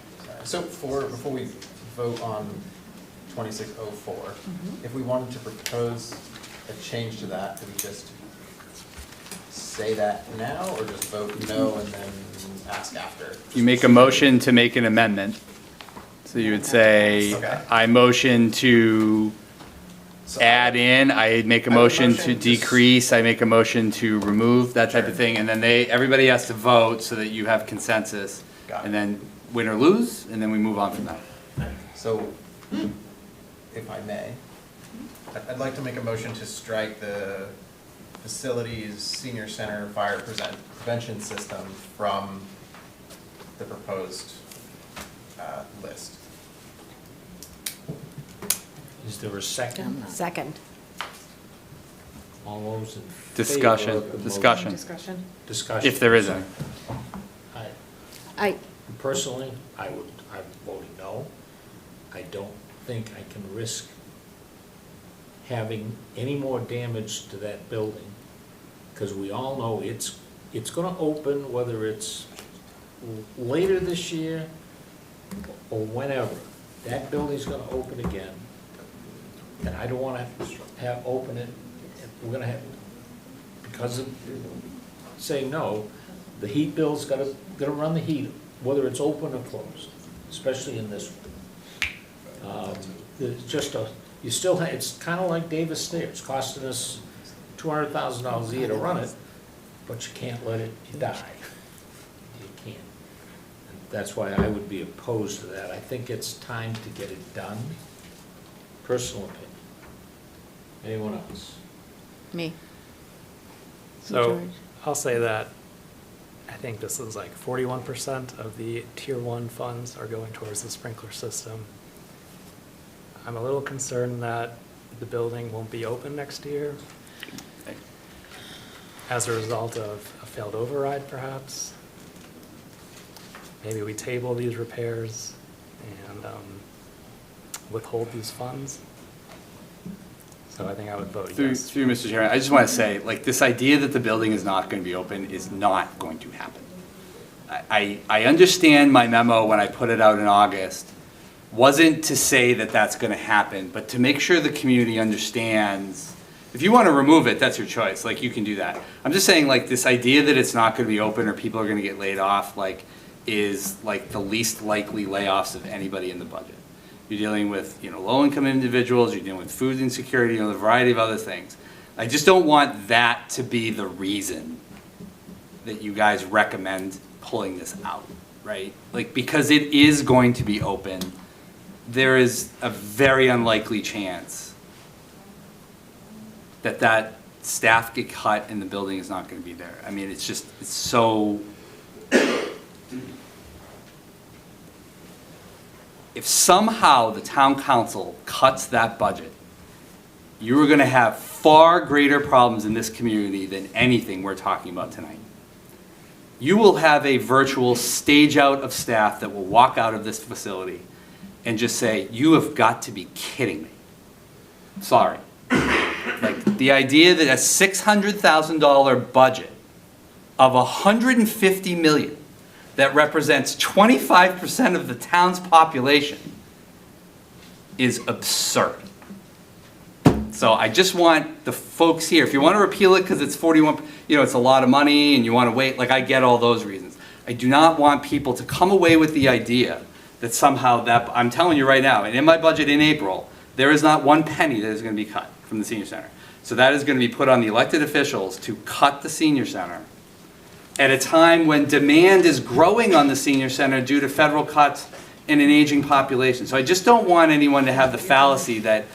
So before we vote on 2604, if we wanted to propose a change to that, do we just say that now, or just vote no and then ask after? You make a motion to make an amendment. So you would say, Okay. I motion to add in, I make a motion to decrease, I make a motion to remove, that type of thing, and then everybody has to vote so that you have consensus. Got it. And then win or lose, and then we move on from that. So, if I may, I'd like to make a motion to strike the facilities senior center fire prevention system from the proposed list. Is there a second? Second. All those in favor Discussion, of the motion? discussion, Discussion. if there is any. I, Personally, I'm voting no. I don't think I can risk having any more damage to that building, because we all know it's gonna open, whether it's later this year or whenever. That building's gonna open again, and I don't wanna have open it, we're gonna have, because of saying no, the heat bill's gonna run the heat, whether it's open or closed, especially in this one. There's just you still have, it's kinda like Davis Stairs, costing us $200,000 a year to run it, but you can't let it die. You can't. And that's why I would be opposed to that. I think it's time to get it done. Personal opinion. Anyone else? Me. So George? I'll say that I think this is like 41% of the tier 1 funds are going towards the sprinkler system. I'm a little concerned that the building won't be open next year as a result of a failed override, perhaps. Maybe we table these repairs and withhold these funds. So I think I would vote yes. Through Mr. Chairman, I just want to say, like, this idea that the building is not going to be open is not going to happen. I understand my memo when I put it out in August wasn't to say that that's going to happen, but to make sure the community understands. If you want to remove it, that's your choice, like, you can do that. I'm just saying, like, this idea that it's not going to be open or people are going to get laid off, like, is like the least likely layoffs of anybody in the budget. You're dealing with, low-income individuals, you're dealing with food insecurity, a variety of other things. I just don't want that to be the reason that you guys recommend pulling this out, right? Like, because it is going to be open, there is a very unlikely chance that staff get cut and the building is not going to be there. I mean, it's so. If somehow the town council cuts that budget, you are going to have far greater problems in this community than anything we're talking about tonight. You will have a virtual stage out of staff that will walk out of this facility and just say, you have got to be kidding me. Sorry. Like, the idea that a $600,000 budget of $150 million that represents 25% of the town's population is absurd. So I just want the folks here, if you want to repeal it because it's 41, it's a lot of money and you want to wait, like, I get all those reasons. I do not want people to come away with the idea that somehow I'm telling you right now, and in my budget in April, there is not one penny that is going to be cut from the senior center. So that is going to be put on the elected officials to cut the senior center at a time when demand is growing on the senior center due to federal cuts in an aging population. So I just don't want anyone to have the fallacy that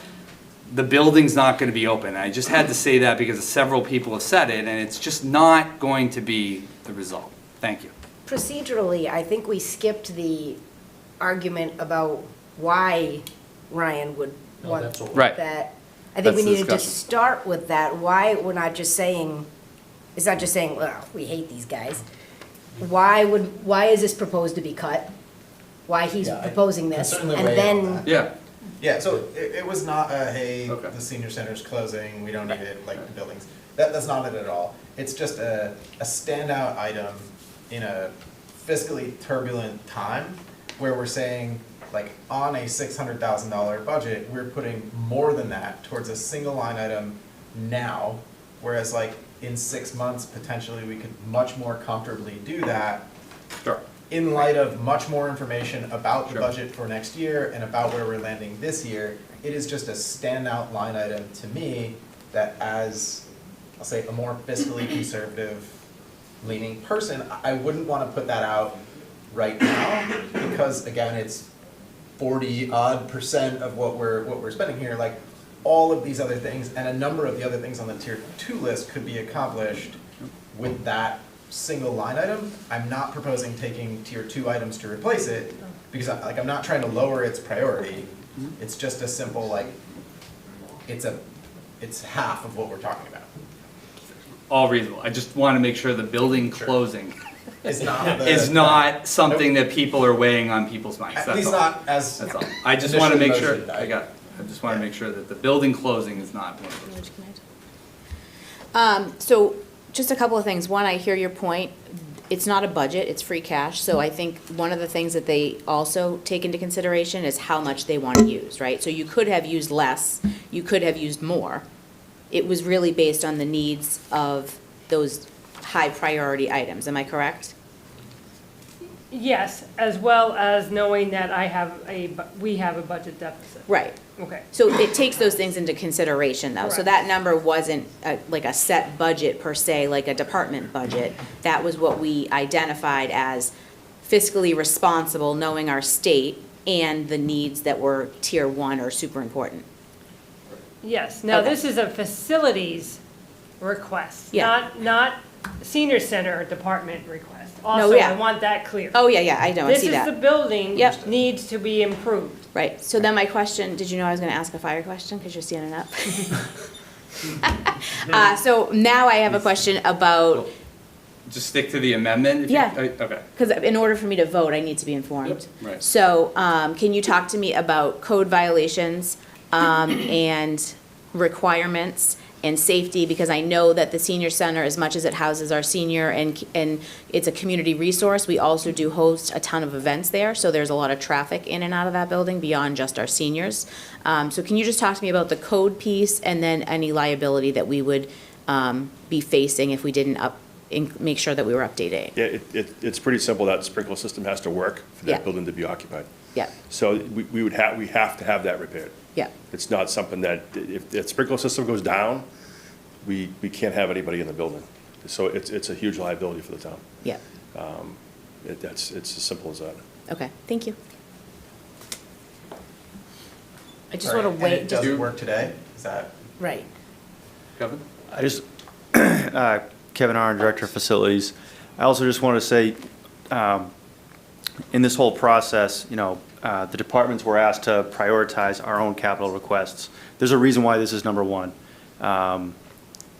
the building's not going to be open. I just had to say that because several people have said it, and it's just not going to be the result. Thank you. Procedurally, I think we skipped the argument about why Ryan would No, want that's all. Right. that. I think we That's the needed to discussion. start with that. Why we're not just saying, it's not just saying, well, we hate these guys. Why is this proposed to be cut? Why he's Yeah, I proposing can this? certainly And weigh in on then, that. Yeah. Yeah, so it was not a, hey, Okay. the senior center's closing, we don't need it, like the buildings. That's not it at all. It's just a standout item in a fiscally turbulent time where we're saying, like, on a $600,000 budget, we're putting more than that towards a single line item now, whereas like in 6 months, potentially, we could much more comfortably do that Sure. in light of much more information about the Sure. budget for next year and about where we're landing this year. It is just a standout line item to me that as, I'll say, a more fiscally conservative leaning person, I wouldn't want to put that out right now because again, it's 40-odd% of what we're spending here. Like all of these other things and a number of the other things on the tier 2 list could be accomplished with that single line item. I'm not proposing taking tier 2 items to replace it because I'm not trying to lower its priority. It's just a simple like, it's half of what we're talking about. All reasonable. I just want to make sure the building closing It's not is not something that people are weighing on people's minds. At That's least all. not as That's all. I just want to make sure, initially motioned. I just want to make sure that the building closing is not one of those. So just a couple of things. One, I hear your point. It's not a budget, it's free cash. So I think one of the things that they also take into consideration is how much they want to use, right? So you could have used less, you could have used more. It was really based on the needs of those high priority items. Am I correct? Yes, as well as knowing that we have a budget deficit. Right. Okay. So it takes those things into consideration, though. So Correct. that number wasn't like a set budget per se, like a department budget. That was what we identified as fiscally responsible, knowing our state and the needs that were tier 1 or super important. Yes, now Okay. this is a facilities request, Yeah. not senior center department request. No, Also, yeah. I want that clear. Oh, yeah, I know, I see This is the that. building Yep. needs to be improved. Right, so then my question, did you know I was gonna ask a fire question, because you're standing up? So now I have a question about, Just stick to the amendment? if you- Yeah. Okay. because in order for me to vote, I need to be informed. Right. So, can you talk to me about code violations, and requirements and safety? Because I know that the senior center, as much as it houses our senior and it's a community resource, we also do host a ton of events there. So there's a lot of traffic in and out of that building beyond just our seniors. So can you just talk to me about the code piece and then any liability that we would, be facing if we didn't make sure that we were updating? Yeah, it's pretty simple. That sprinkler system has to work for Yeah. that building to be occupied. Yeah, So we have to have that repaired. yeah, It's not something that, if the sprinkler system goes down, we can't have anybody in the building. So it's a huge liability for the town. yeah. It's as simple as that. Okay, thank you. I just want to And wait, it just, doesn't work today? Is that? right. Kevin? I just, Kevin Arn, Director of Facilities. I also just want to say, in this whole process, the departments were asked to prioritize our own capital requests. There's a reason why this is number one.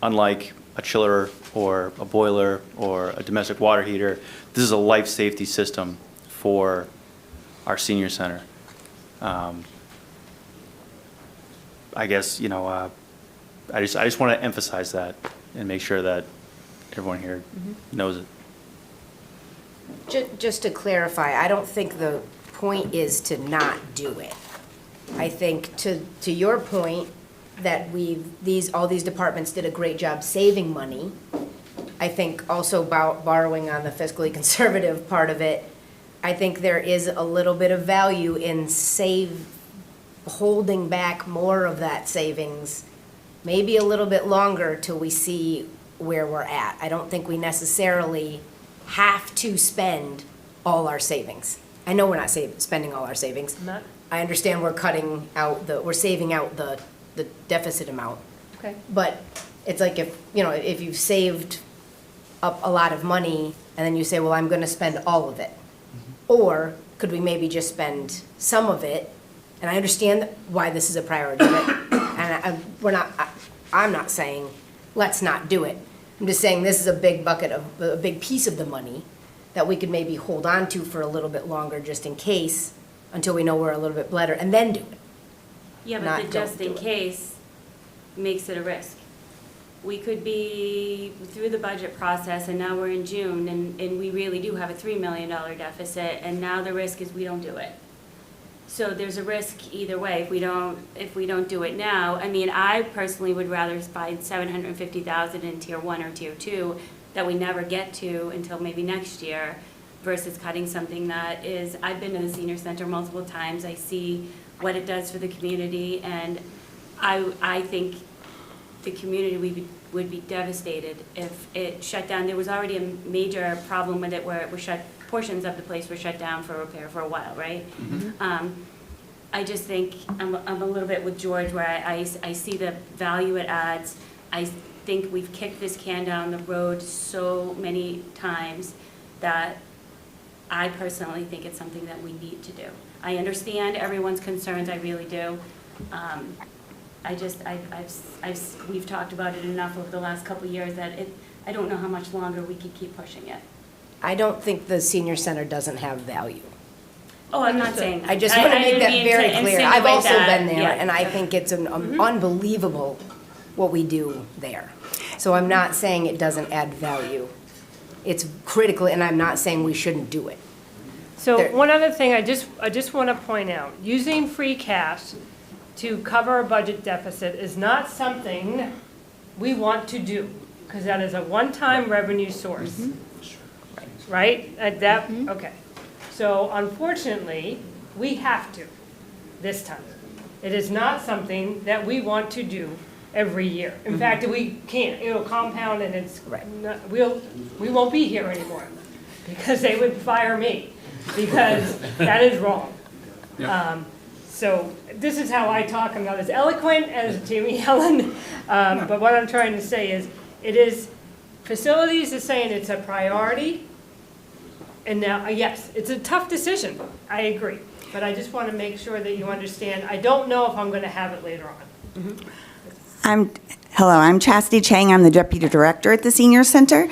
Unlike a chiller or a boiler or a domestic water heater, this is a life safety system for our senior center. I guess, I just want to emphasize that and make sure that everyone here knows it. Just to clarify, I don't think the point is to not do it. I think to your point, that all these departments did a great job saving money. I think also about borrowing on the fiscally conservative part of it, I think there is a little bit of value in holding back more of that savings, maybe a little bit longer till we see where we're at. I don't think we necessarily have to spend all our savings. I know we're not spending all our savings. Not- I understand we're we're saving out the deficit amount. Okay. But it's like if you've saved up a lot of money, and then you say, well, I'm gonna spend all of it? Or could we maybe just spend some of it? And I understand why this is a priority, I'm not saying, let's not do it. I'm just saying this is a big piece of the money that we could maybe hold on to for a little bit longer, just in case, until we know we're a little bit better, and then do it. Yeah, Not but the don't just in do it. case makes it a risk. We could be through the budget process and now we're in June and we really do have a $3 million deficit and now the risk is we don't do it. So there's a risk either way if we don't do it now. I mean, I personally would rather find $750,000 in tier 1 or tier 2 that we never get to until maybe next year versus cutting something that is, I've been to the senior center multiple times. I see what it does for the community and I think the community would be devastated if it shut down. There was already a major problem with it where it was portions of the place were shut down for repair for a while, right? I just think I'm a little bit with George where I see the value it adds. I think we've kicked this can down the road so many times that I personally think it's something that we need to do. I understand everyone's concerns, I really do. We've talked about it enough over the last couple of years that I don't know how much longer we could keep pushing it. I don't think the senior center doesn't have value. Oh, I'm not saying that. I just want to make didn't that mean very to clear. I've insinuate also that. been there, Yeah. and I think it's an unbelievable what we do there. So I'm not saying it doesn't add value. It's critical, and I'm not saying we shouldn't do it. So There- one other thing I just want to point out, using free cash to cover a budget deficit is not something we want to do, because that is a one-time revenue source. Right? Okay. So unfortunately, we have to this time. It is not something that we want to do every year. In fact, we can't, it'll compound and it's, we won't be here anymore because they would fire me because that is wrong. So this is how I talk. I'm not as eloquent as Jamie Helen, but what I'm trying to say is, facilities is saying it's a priority. And now, yes, it's a tough decision, I agree. But I just want to make sure that you understand, I don't know if I'm going to have it later on. Hello, I'm Chastity Chang. I'm the Deputy Director at the Senior Center.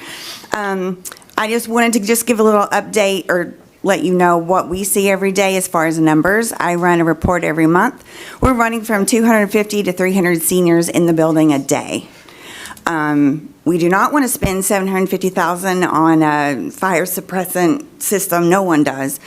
I just wanted to just give a little update or let you know what we see every day as far as numbers. I run a report every month. We're running from 250 to 300 seniors in the building a day. We do not want to spend $750,000 on a fire suppressant system. No one does.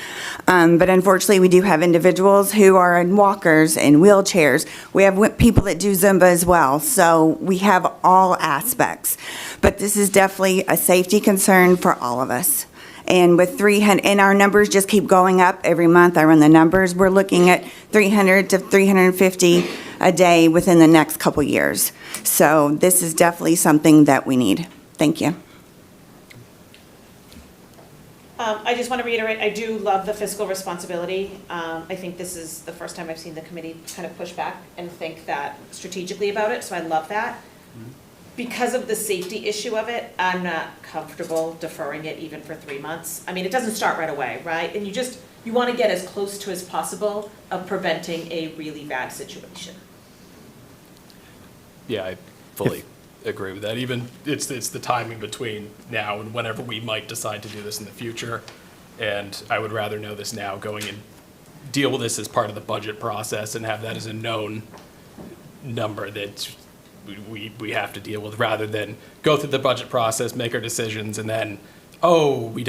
But unfortunately, we do have individuals who are in walkers and wheelchairs. We have people that do Zumba as well. So we have all aspects. But this is definitely a safety concern for all of us. And with 300, and our numbers just keep going up every month. I run the numbers. We're looking at 300 to 350 a day within the next couple years. So this is definitely something that we need. Thank you. I just want to reiterate, I do love the fiscal responsibility. I think this is the first time I've seen the committee kind of push back and think that strategically about it, so I love that. Because of the safety issue of it, I'm not comfortable deferring it even for 3 months. I mean, it doesn't start right away, right? And you want to get as close to as possible of preventing a really bad situation. Yeah, I fully agree with that. Even, it's the timing between now and whenever we might decide to do this in the future. And I would rather know this now, going and deal with this as part of the budget process and have that as a known number that we have to deal with, rather than go through the budget process, make our decisions, and then, we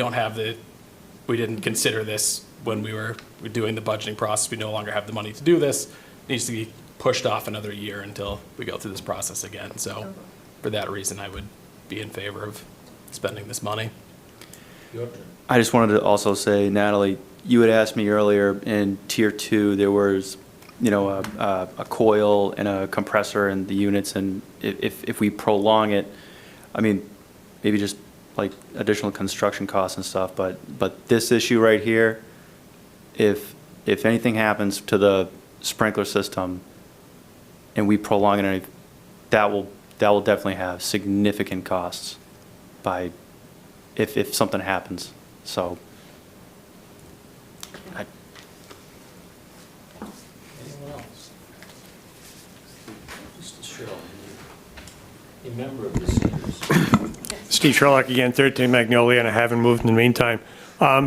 didn't consider this when we were doing the budgeting process. We no longer have the money to do this. It needs to be pushed off another year until we go through this process again. So for that reason, I would be in favor of spending this money. I just wanted to also say, Natalie, you had asked me earlier in Tier 2, there was, a coil and a compressor in the units, and if we prolong it, I mean, maybe just like additional construction costs and stuff, but this issue right here, if anything happens to the sprinkler system and we prolong it, that will definitely have significant costs by if something happens, so. Anyone else? Mr. Sherrill, a member of the seniors. Steve Sherlock again, 13 Magnolia, and I haven't moved in the meantime.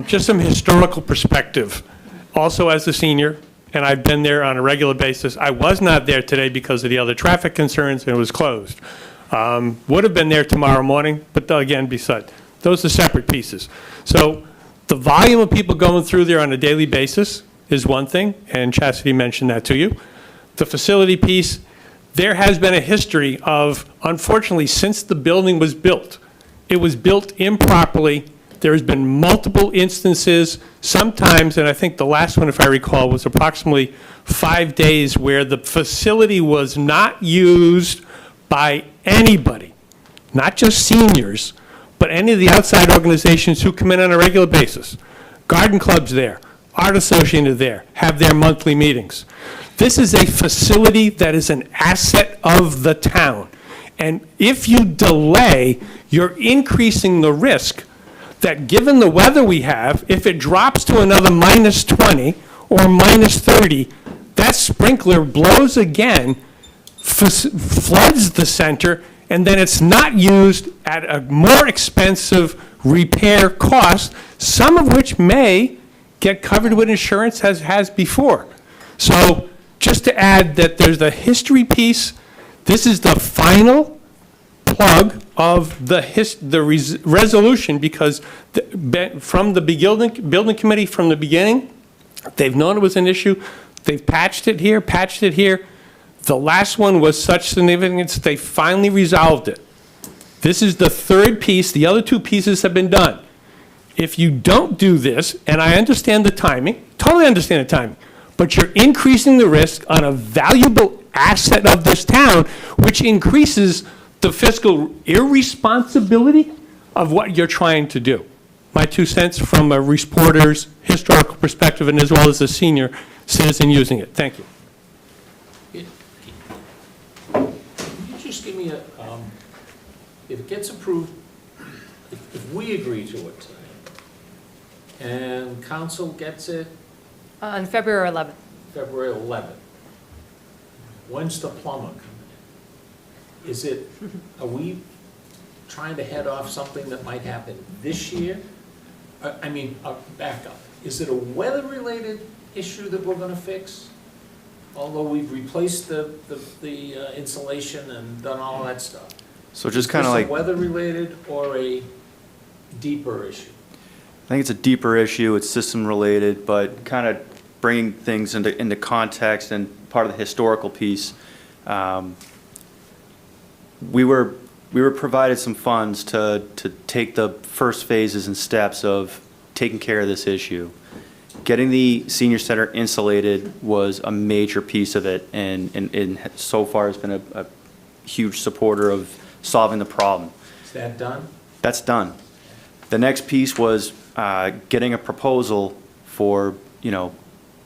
Just some historical perspective. Also as a senior, and I've been there on a regular basis. I was not there today because of the other traffic concerns, and it was closed. Would have been there tomorrow morning, but again, besides, those are separate pieces. So the volume of people going through there on a daily basis is one thing, and Chastity mentioned that to you. The facility piece, there has been a history of, unfortunately, since the building was built, it was built improperly. There's been multiple instances, sometimes, and I think the last one, if I recall, was approximately 5 days where the facility was not used by anybody, not just seniors, but any of the outside organizations who come in on a regular basis. Garden clubs there, Art Associated there, have their monthly meetings. This is a facility that is an asset of the town. And if you delay, you're increasing the risk that given the weather we have, if it drops to another -20 or -30, that sprinkler blows again, floods the center, and then it's not used at a more expensive repair cost, some of which may get covered with insurance as has before. So just to add that there's the history piece, this is the final plug of the resolution, because from the building committee from the beginning, they've known it was an issue. They've patched it here, patched it here. The last one was such significance, they finally resolved it. This is the third piece. The other two pieces have been done. If you don't do this, and I understand the timing, totally understand the timing, but you're increasing the risk on a valuable asset of this town, which increases the fiscal irresponsibility of what you're trying to do. My 2 cents from a reporter's historical perspective, and as well as a senior citizen using it. Thank you. Can you just give me a, if it gets approved, if we agree to it tonight, and council gets it On February 11th. February 11th, when's the plumber coming in? Is it, are we trying to head off something that might happen this year? Back up. Is it a weather-related issue that we're gonna fix? Although we've replaced the insulation and done all that stuff. So just kind of Is like, this a weather-related or a deeper issue? I think it's a deeper issue, it's system-related, but kind of bringing things into context and part of the historical piece. We were provided some funds to take the first phases and steps of taking care of this issue. Getting the senior center insulated was a major piece of it, and so far has been a huge supporter of solving the problem. Is that done? That's done. The next piece was getting a proposal for,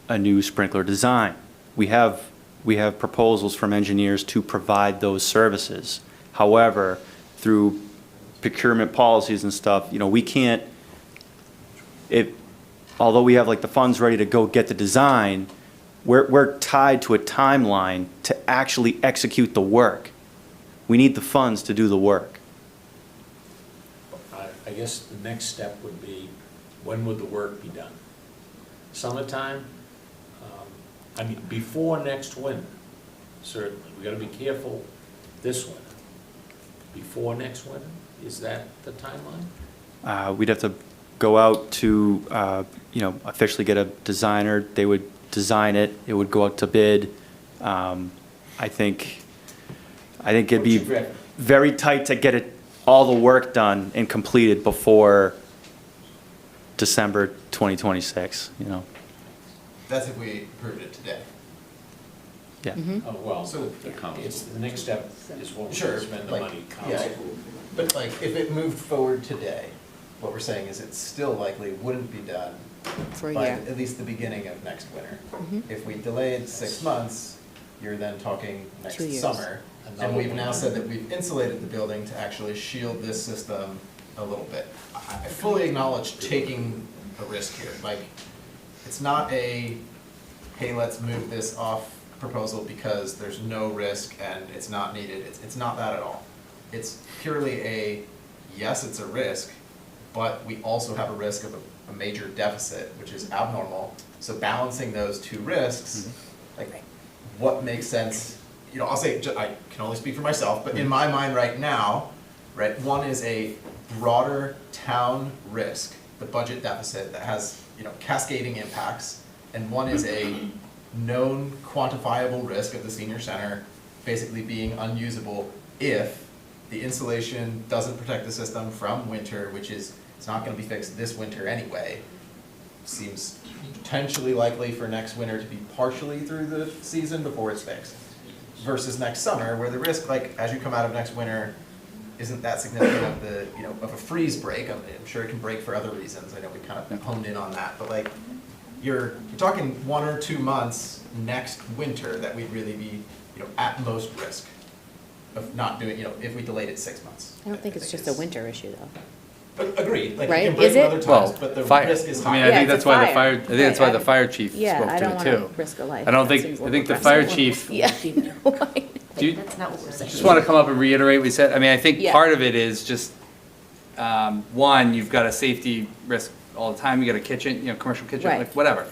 a new sprinkler design. We have proposals from engineers to provide those services. However, through procurement policies and stuff, we can't, although we have like the funds ready to go get the design, we're tied to a timeline to actually execute the work. We need the funds to do the work. I guess the next step would be, when would the work be done? Summertime? Before next winter, certainly. We gotta be careful this winter. Before next winter, is that the timeline? We'd have to go out to, officially get a designer. They would design it. It would go out to bid. I think it'd be very tight to get all the work done and completed before December 2026, That's if we approved it today. Yeah. Oh, well, So- it's, the next step is what we Sure, spend the like, money, yeah, council. but like, if it moved forward today, what we're saying is it still likely wouldn't be done For a by year. at least the beginning of next winter. Mhm. If we delayed 6 months, you're then talking 2 next years. summer. Another And we've now one. said that we've insulated the building to actually shield this system a little bit. I fully acknowledge taking a risk here. Like, it's not a, hey, let's move this off proposal because there's no risk and it's not needed. It's not that at all. It's purely a, yes, it's a risk, but we also have a risk of a major deficit, which is abnormal. So balancing those two risks, like, what makes sense? You know, I'll say, I can only speak for myself, but in my mind right now, right, one is a broader town risk, the budget deficit that has, you know, cascading impacts, and one is a known quantifiable risk of the senior center basically being unusable if the insulation doesn't protect the system from winter, which is, it's not gonna be fixed this winter anyway. Seems potentially likely for next winter to be partially through the season before it's fixed. Versus next summer, where the risk, like, as you come out of next winter, isn't that significant of the, you know, of a freeze break. I'm sure it can break for other reasons. I know we kind of honed in on that, but like, you're talking 1 or 2 months next winter that we'd really be, you know, at most risk of not doing, you know, if we delayed it 6 months. I don't think it's just a winter issue, though. Agreed, like, Right? you can break Is it it? other times, Well, but the fire. risk is I mean, high. I think it's that's a why the fire. fire, I think that's why the Right, fire chief Yeah, spoke I to don't it wanna too. risk a life. I don't That think, seems a I little think the fire aggressive. chief, Yeah. do you, That's not what we're saying. just want to come up and reiterate what we said? I mean, I think Yeah. part of it is just, one, you've got a safety risk all the time. You got a kitchen, you know, commercial kitchen, Right. like, whatever.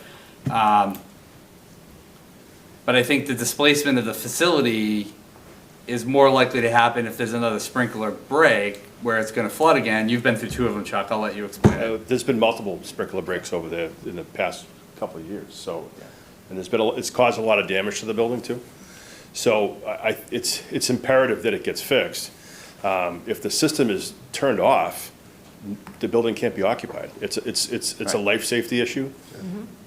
But I think the displacement of the facility is more likely to happen if there's another sprinkler break where it's going to flood again. You've been through 2 of them, Chuck. I'll let you explain it. There's been multiple sprinkler breaks over there in the past couple of years, so, and there's been, it's caused a lot of damage to the building too. So it's imperative that it gets fixed. If the system is turned off, the building can't be occupied. It's a life safety issue.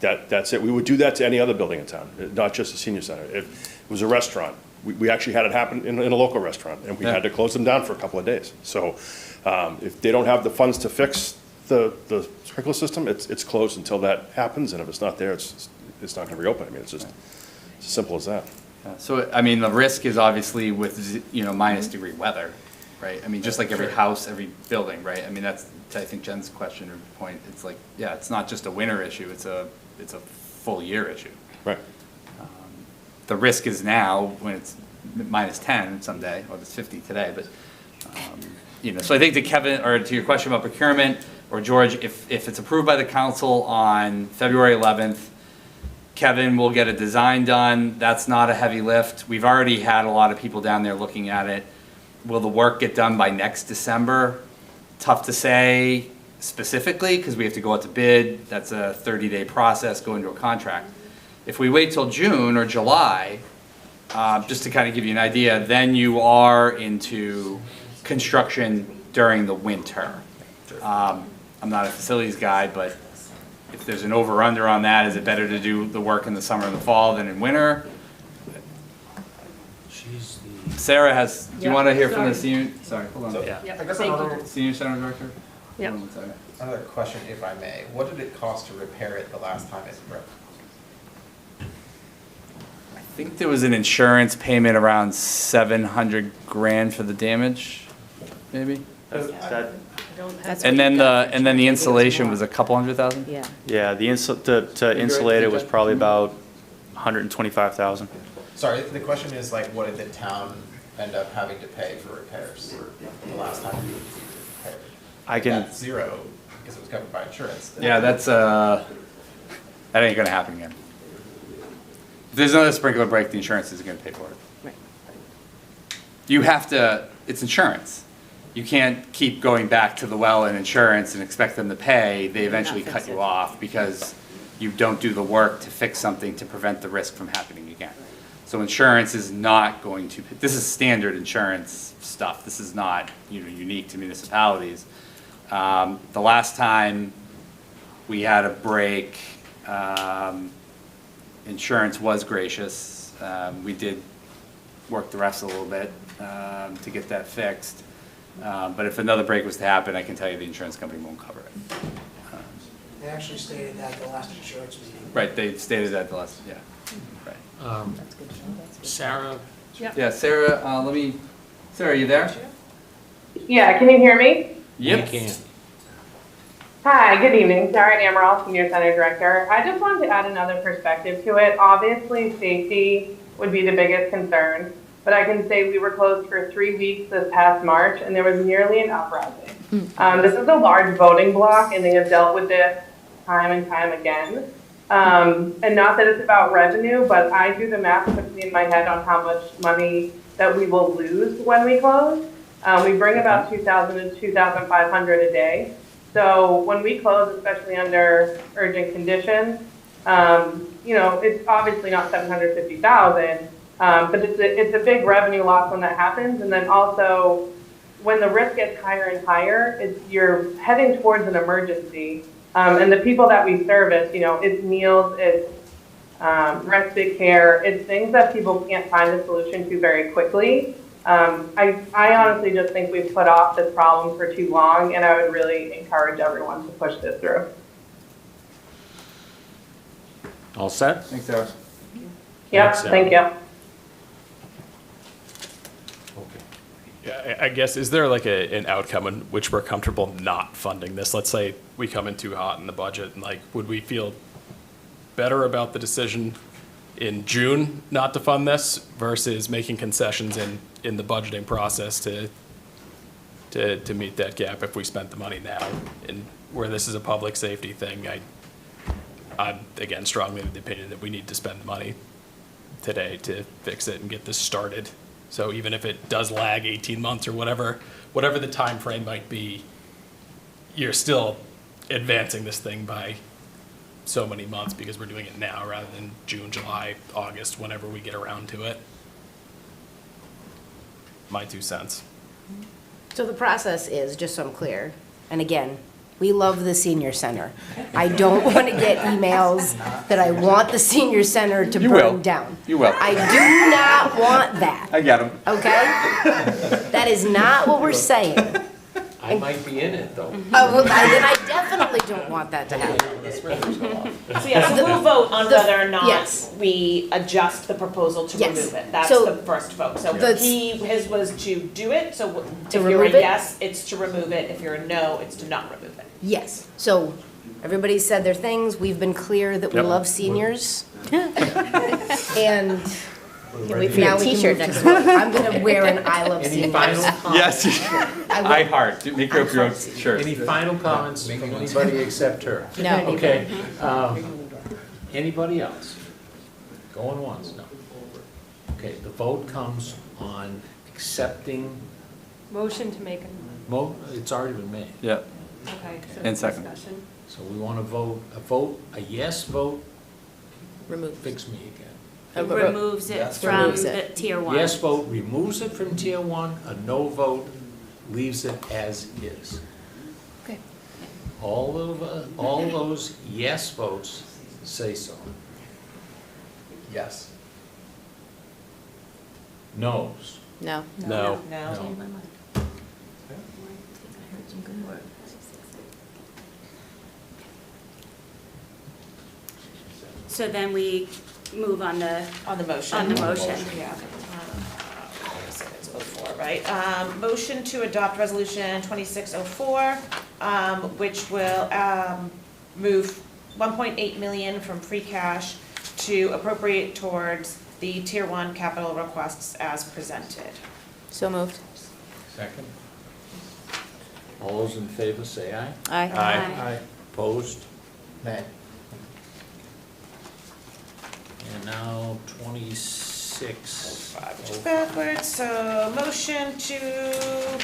That's it. We would do that to any other building in town, not just the senior center. If it was a restaurant, we actually had it happen in a local restaurant, and we had to close them down for a couple of days. So if they don't have the funds to fix the sprinkler system, it's closed until that happens, and if it's not there, it's not gonna reopen. I mean, it's just, it's as simple as that. So, I mean, the risk is obviously with, you know, -degree weather, right? I mean, just like every house, every building, right? I mean, that's, I think Jen's question or point, it's like, yeah, it's not just a winter issue, it's a full year issue. Right. The risk is now when it's -10 someday, or it's 50 today, but, you know, so I think to Kevin, or to your question about procurement, or George, if it's approved by the council on February 11th, Kevin will get a design done. That's not a heavy lift. We've already had a lot of people down there looking at it. Will the work get done by next December? Tough to say specifically, because we have to go out to bid. That's a 30-day process, go into a contract. If we wait till June or July, just to kind of give you an idea, then you are into construction during the winter. I'm not a facilities guy, but if there's an over-under on that, is it better to do the work in the summer and the fall than in winter? She's Sarah has, do you Yeah, want to hear from the sorry. senior, sorry, hold on. Yeah, I guess thank another, you. Senior center director? Yeah. Hold on one second. another question, if I may. What did it cost to repair it the last time it broke? I think there was an insurance payment around 700 grand for the damage, maybe? That's And what then you got. and then the insulation was a couple $100,000? Yeah. Yeah, to insulate it was probably about 125,000. Sorry, the question is like, what did the town end up having to pay for repairs the last time we repaired? I can- That's zero, because it was covered by insurance. Yeah, that's, that ain't gonna happen again. If there's another sprinkler break, the insurance isn't gonna pay for it. Right. You have to, it's insurance. You can't keep going back to the well and insurance and expect them to pay. They eventually fix cut you it. off because you don't do the work to fix something to prevent the risk from happening again. So insurance is not going to, this is standard insurance stuff. This is not, you know, unique to municipalities. The last time we had a break, insurance was gracious. We did work the rest a little bit to get that fixed. But if another break was to happen, I can tell you the insurance company won't cover it. They actually stated that at the last insurance meeting. Right, they stated that the last, yeah, right. Sarah, Yeah, Sarah, Sarah, are you there? Yeah, can you hear me? Yep. We can. Hi, good evening. Sarah Amaral, Senior Center Director. I just wanted to add another perspective to it. Obviously, safety would be the biggest concern, but I can say we were closed for 3 weeks this past March, and there was nearly an uprising. This is a large voting block, and they have dealt with this time and time again. And not that it's about revenue, but I do the math quickly in my head on how much money that we will lose when we close. We bring about 2,000 to 2,500 a day. So when we close, especially under urgent conditions, it's obviously not 750,000, but it's a big revenue loss when that happens. And then also, when the risk gets higher and higher, you're heading towards an emergency. And the people that we service, it's meals, it's respite care, it's things that people can't find a solution to very quickly. I honestly just think we've put off this problem for too long, and I would really encourage everyone to push this through. All set? Thanks, Sarah. Yep, Thanks, Sarah. thank you. Yeah, I guess, is there like an outcome in which we're comfortable not funding this? Let's say we come in too hot in the budget, and would we feel better about the decision in June not to fund this versus making concessions in the budgeting process to meet that gap if we spent the money now? And where this is a public safety thing, I'm again strongly of the opinion that we need to spend the money today to fix it and get this started. So even if it does lag 18 months or whatever the time frame might be, you're still advancing this thing by so many months because we're doing it now rather than June, July, August, whenever we get around to it. My 2 cents. So the process is, just so I'm clear, and again, we love the senior center. I don't want to get emails that I want the senior center to You burn will. down. You will. I do not want that, I get them. okay? That is not what we're saying. I might be in it, though. Oh, well, then I definitely don't want that to happen. So yeah, so we'll vote on whether or not yes. we adjust the proposal to Yes. remove it. That's So the first vote. So the- his was to do it, so To if you're a remove it? yes, it's to remove it. If you're a no, it's to not remove it. Yes, so everybody said their things. We've been clear that we Yep. love seniors. And Can wait for now your we can t-shirt move next to vote. I'm gonna wear an I love Any seniors. final, Yes. I will. I heart. Make up your own shirt. any final comments from anybody except her? No. Okay. Anybody else? Going once? No. Okay, the vote comes on accepting, Motion to make it's already been made. Yeah. okay, so And second. discussion. So we want to a yes vote, Remove. fix me again. It removes it from Removes the it. tier one. Yes vote removes it from tier one, a no vote leaves it as is. Okay. All those yes votes say so. Yes. Noes. No. No. No. So then we move on the motion. On the motion. Yeah. It's 04, right? Motion to adopt resolution 2604, which will move 1.8 million from free cash to appropriate towards the tier one capital requests as presented. So moved. Second. All those in favor say aye. Aye. Aye. Opposed? Nay. And now 26. Which is backwards, so motion to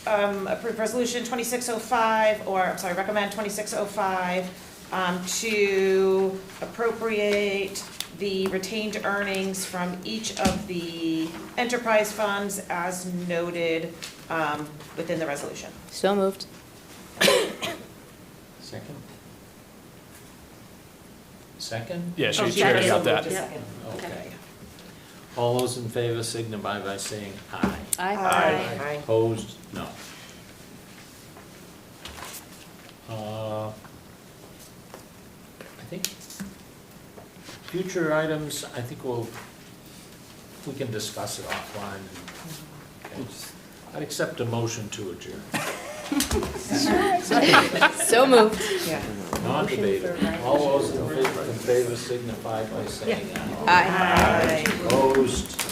approve resolution 2605, or, I'm sorry, recommend 2605, to appropriate the retained earnings from each of the enterprise funds as noted within the resolution. So moved. Second? Second? Yeah, she Oh, already got so moved that. a second. Okay. All those in favor signify by saying aye. Aye. Opposed? No. I think future items, I think we can discuss it offline. I'd accept a motion to adjourn. So moved. Non-debatable. All those in favor signify by saying aye. Aye. Opposed?